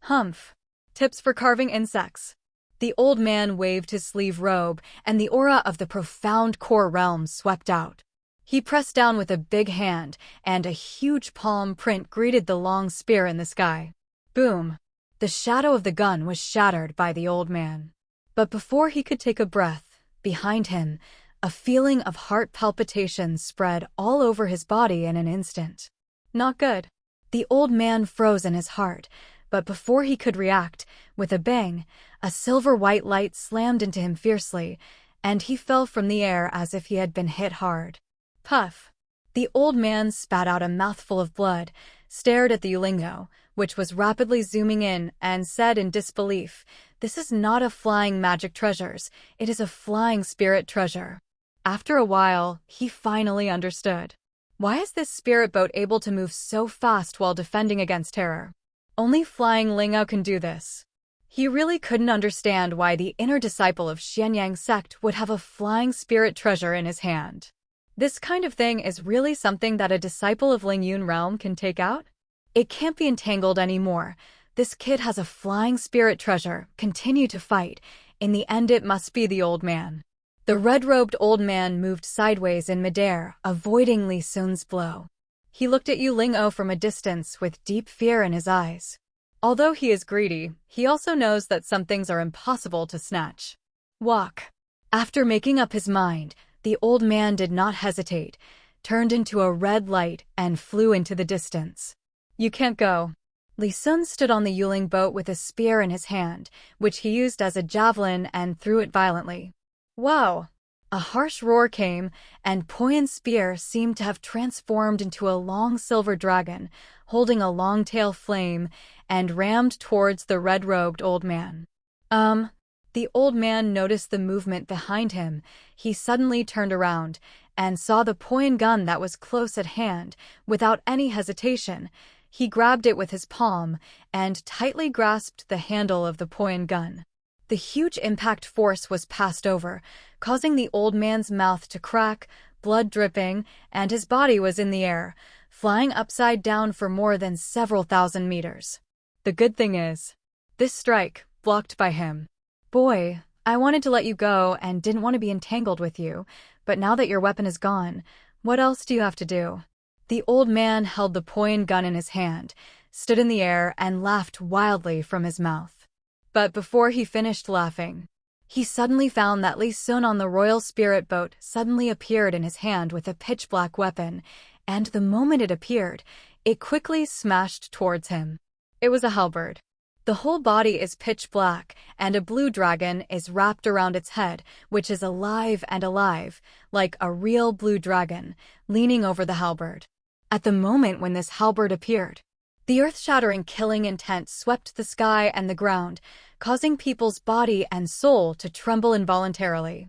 Speaker 1: Humph. Tips for carving insects. The old man waved his sleeve robe, and the aura of the profound core realm swept out. He pressed down with a big hand, and a huge palm print greeted the long spear in the sky. Boom! The shadow of the gun was shattered by the old man. But before he could take a breath, behind him, a feeling of heart palpitations spread all over his body in an instant. Not good. The old man froze in his heart, but before he could react, with a bang, a silver-white light slammed into him fiercely, and he fell from the air as if he had been hit hard. Puff. The old man spat out a mouthful of blood, stared at the Yulingo, which was rapidly zooming in, and said in disbelief, "This is not a flying magic treasures, it is a flying spirit treasure." After a while, he finally understood. Why is this spirit boat able to move so fast while defending against terror? Only flying Lingao can do this. He really couldn't understand why the inner disciple of Xianyang sect would have a flying spirit treasure in his hand. This kind of thing is really something that a disciple of Lingyun realm can take out? It can't be entangled anymore. This kid has a flying spirit treasure. Continue to fight. In the end it must be the old man. The red-robed old man moved sideways in midair, avoiding Li Sun's blow. He looked at Yu Ling-o from a distance with deep fear in his eyes. Although he is greedy, he also knows that some things are impossible to snatch. Walk. After making up his mind, the old man did not hesitate, turned into a red light, and flew into the distance. You can't go. Li Sun stood on the Yuling boat with a spear in his hand, which he used as a javelin and threw it violently. Wow! A harsh roar came, and Poyin's spear seemed to have transformed into a long silver dragon, holding a long tail flame, and rammed towards the red-robed old man. The old man noticed the movement behind him. He suddenly turned around, and saw the Poyin gun that was close at hand. Without any hesitation, he grabbed it with his palm, and tightly grasped the handle of the Poyin gun. The huge impact force was passed over, causing the old man's mouth to crack, blood dripping, and his body was in the air, flying upside down for more than several thousand meters. The good thing is, this strike, blocked by him. Boy, I wanted to let you go and didn't want to be entangled with you, but now that your weapon is gone, what else do you have to do? The old man held the Poyin gun in his hand, stood in the air, and laughed wildly from his mouth. But before he finished laughing, he suddenly found that Li Sun on the royal spirit boat suddenly appeared in his hand with a pitch-black weapon, and the moment it appeared, it quickly smashed towards him. It was a halberd. The whole body is pitch black, and a blue dragon is wrapped around its head, which is alive, like a real blue dragon, leaning over the halberd. At the moment when this halberd appeared, the earth-shattering killing intent swept the sky and the ground, causing people's body and soul to tremble involuntarily.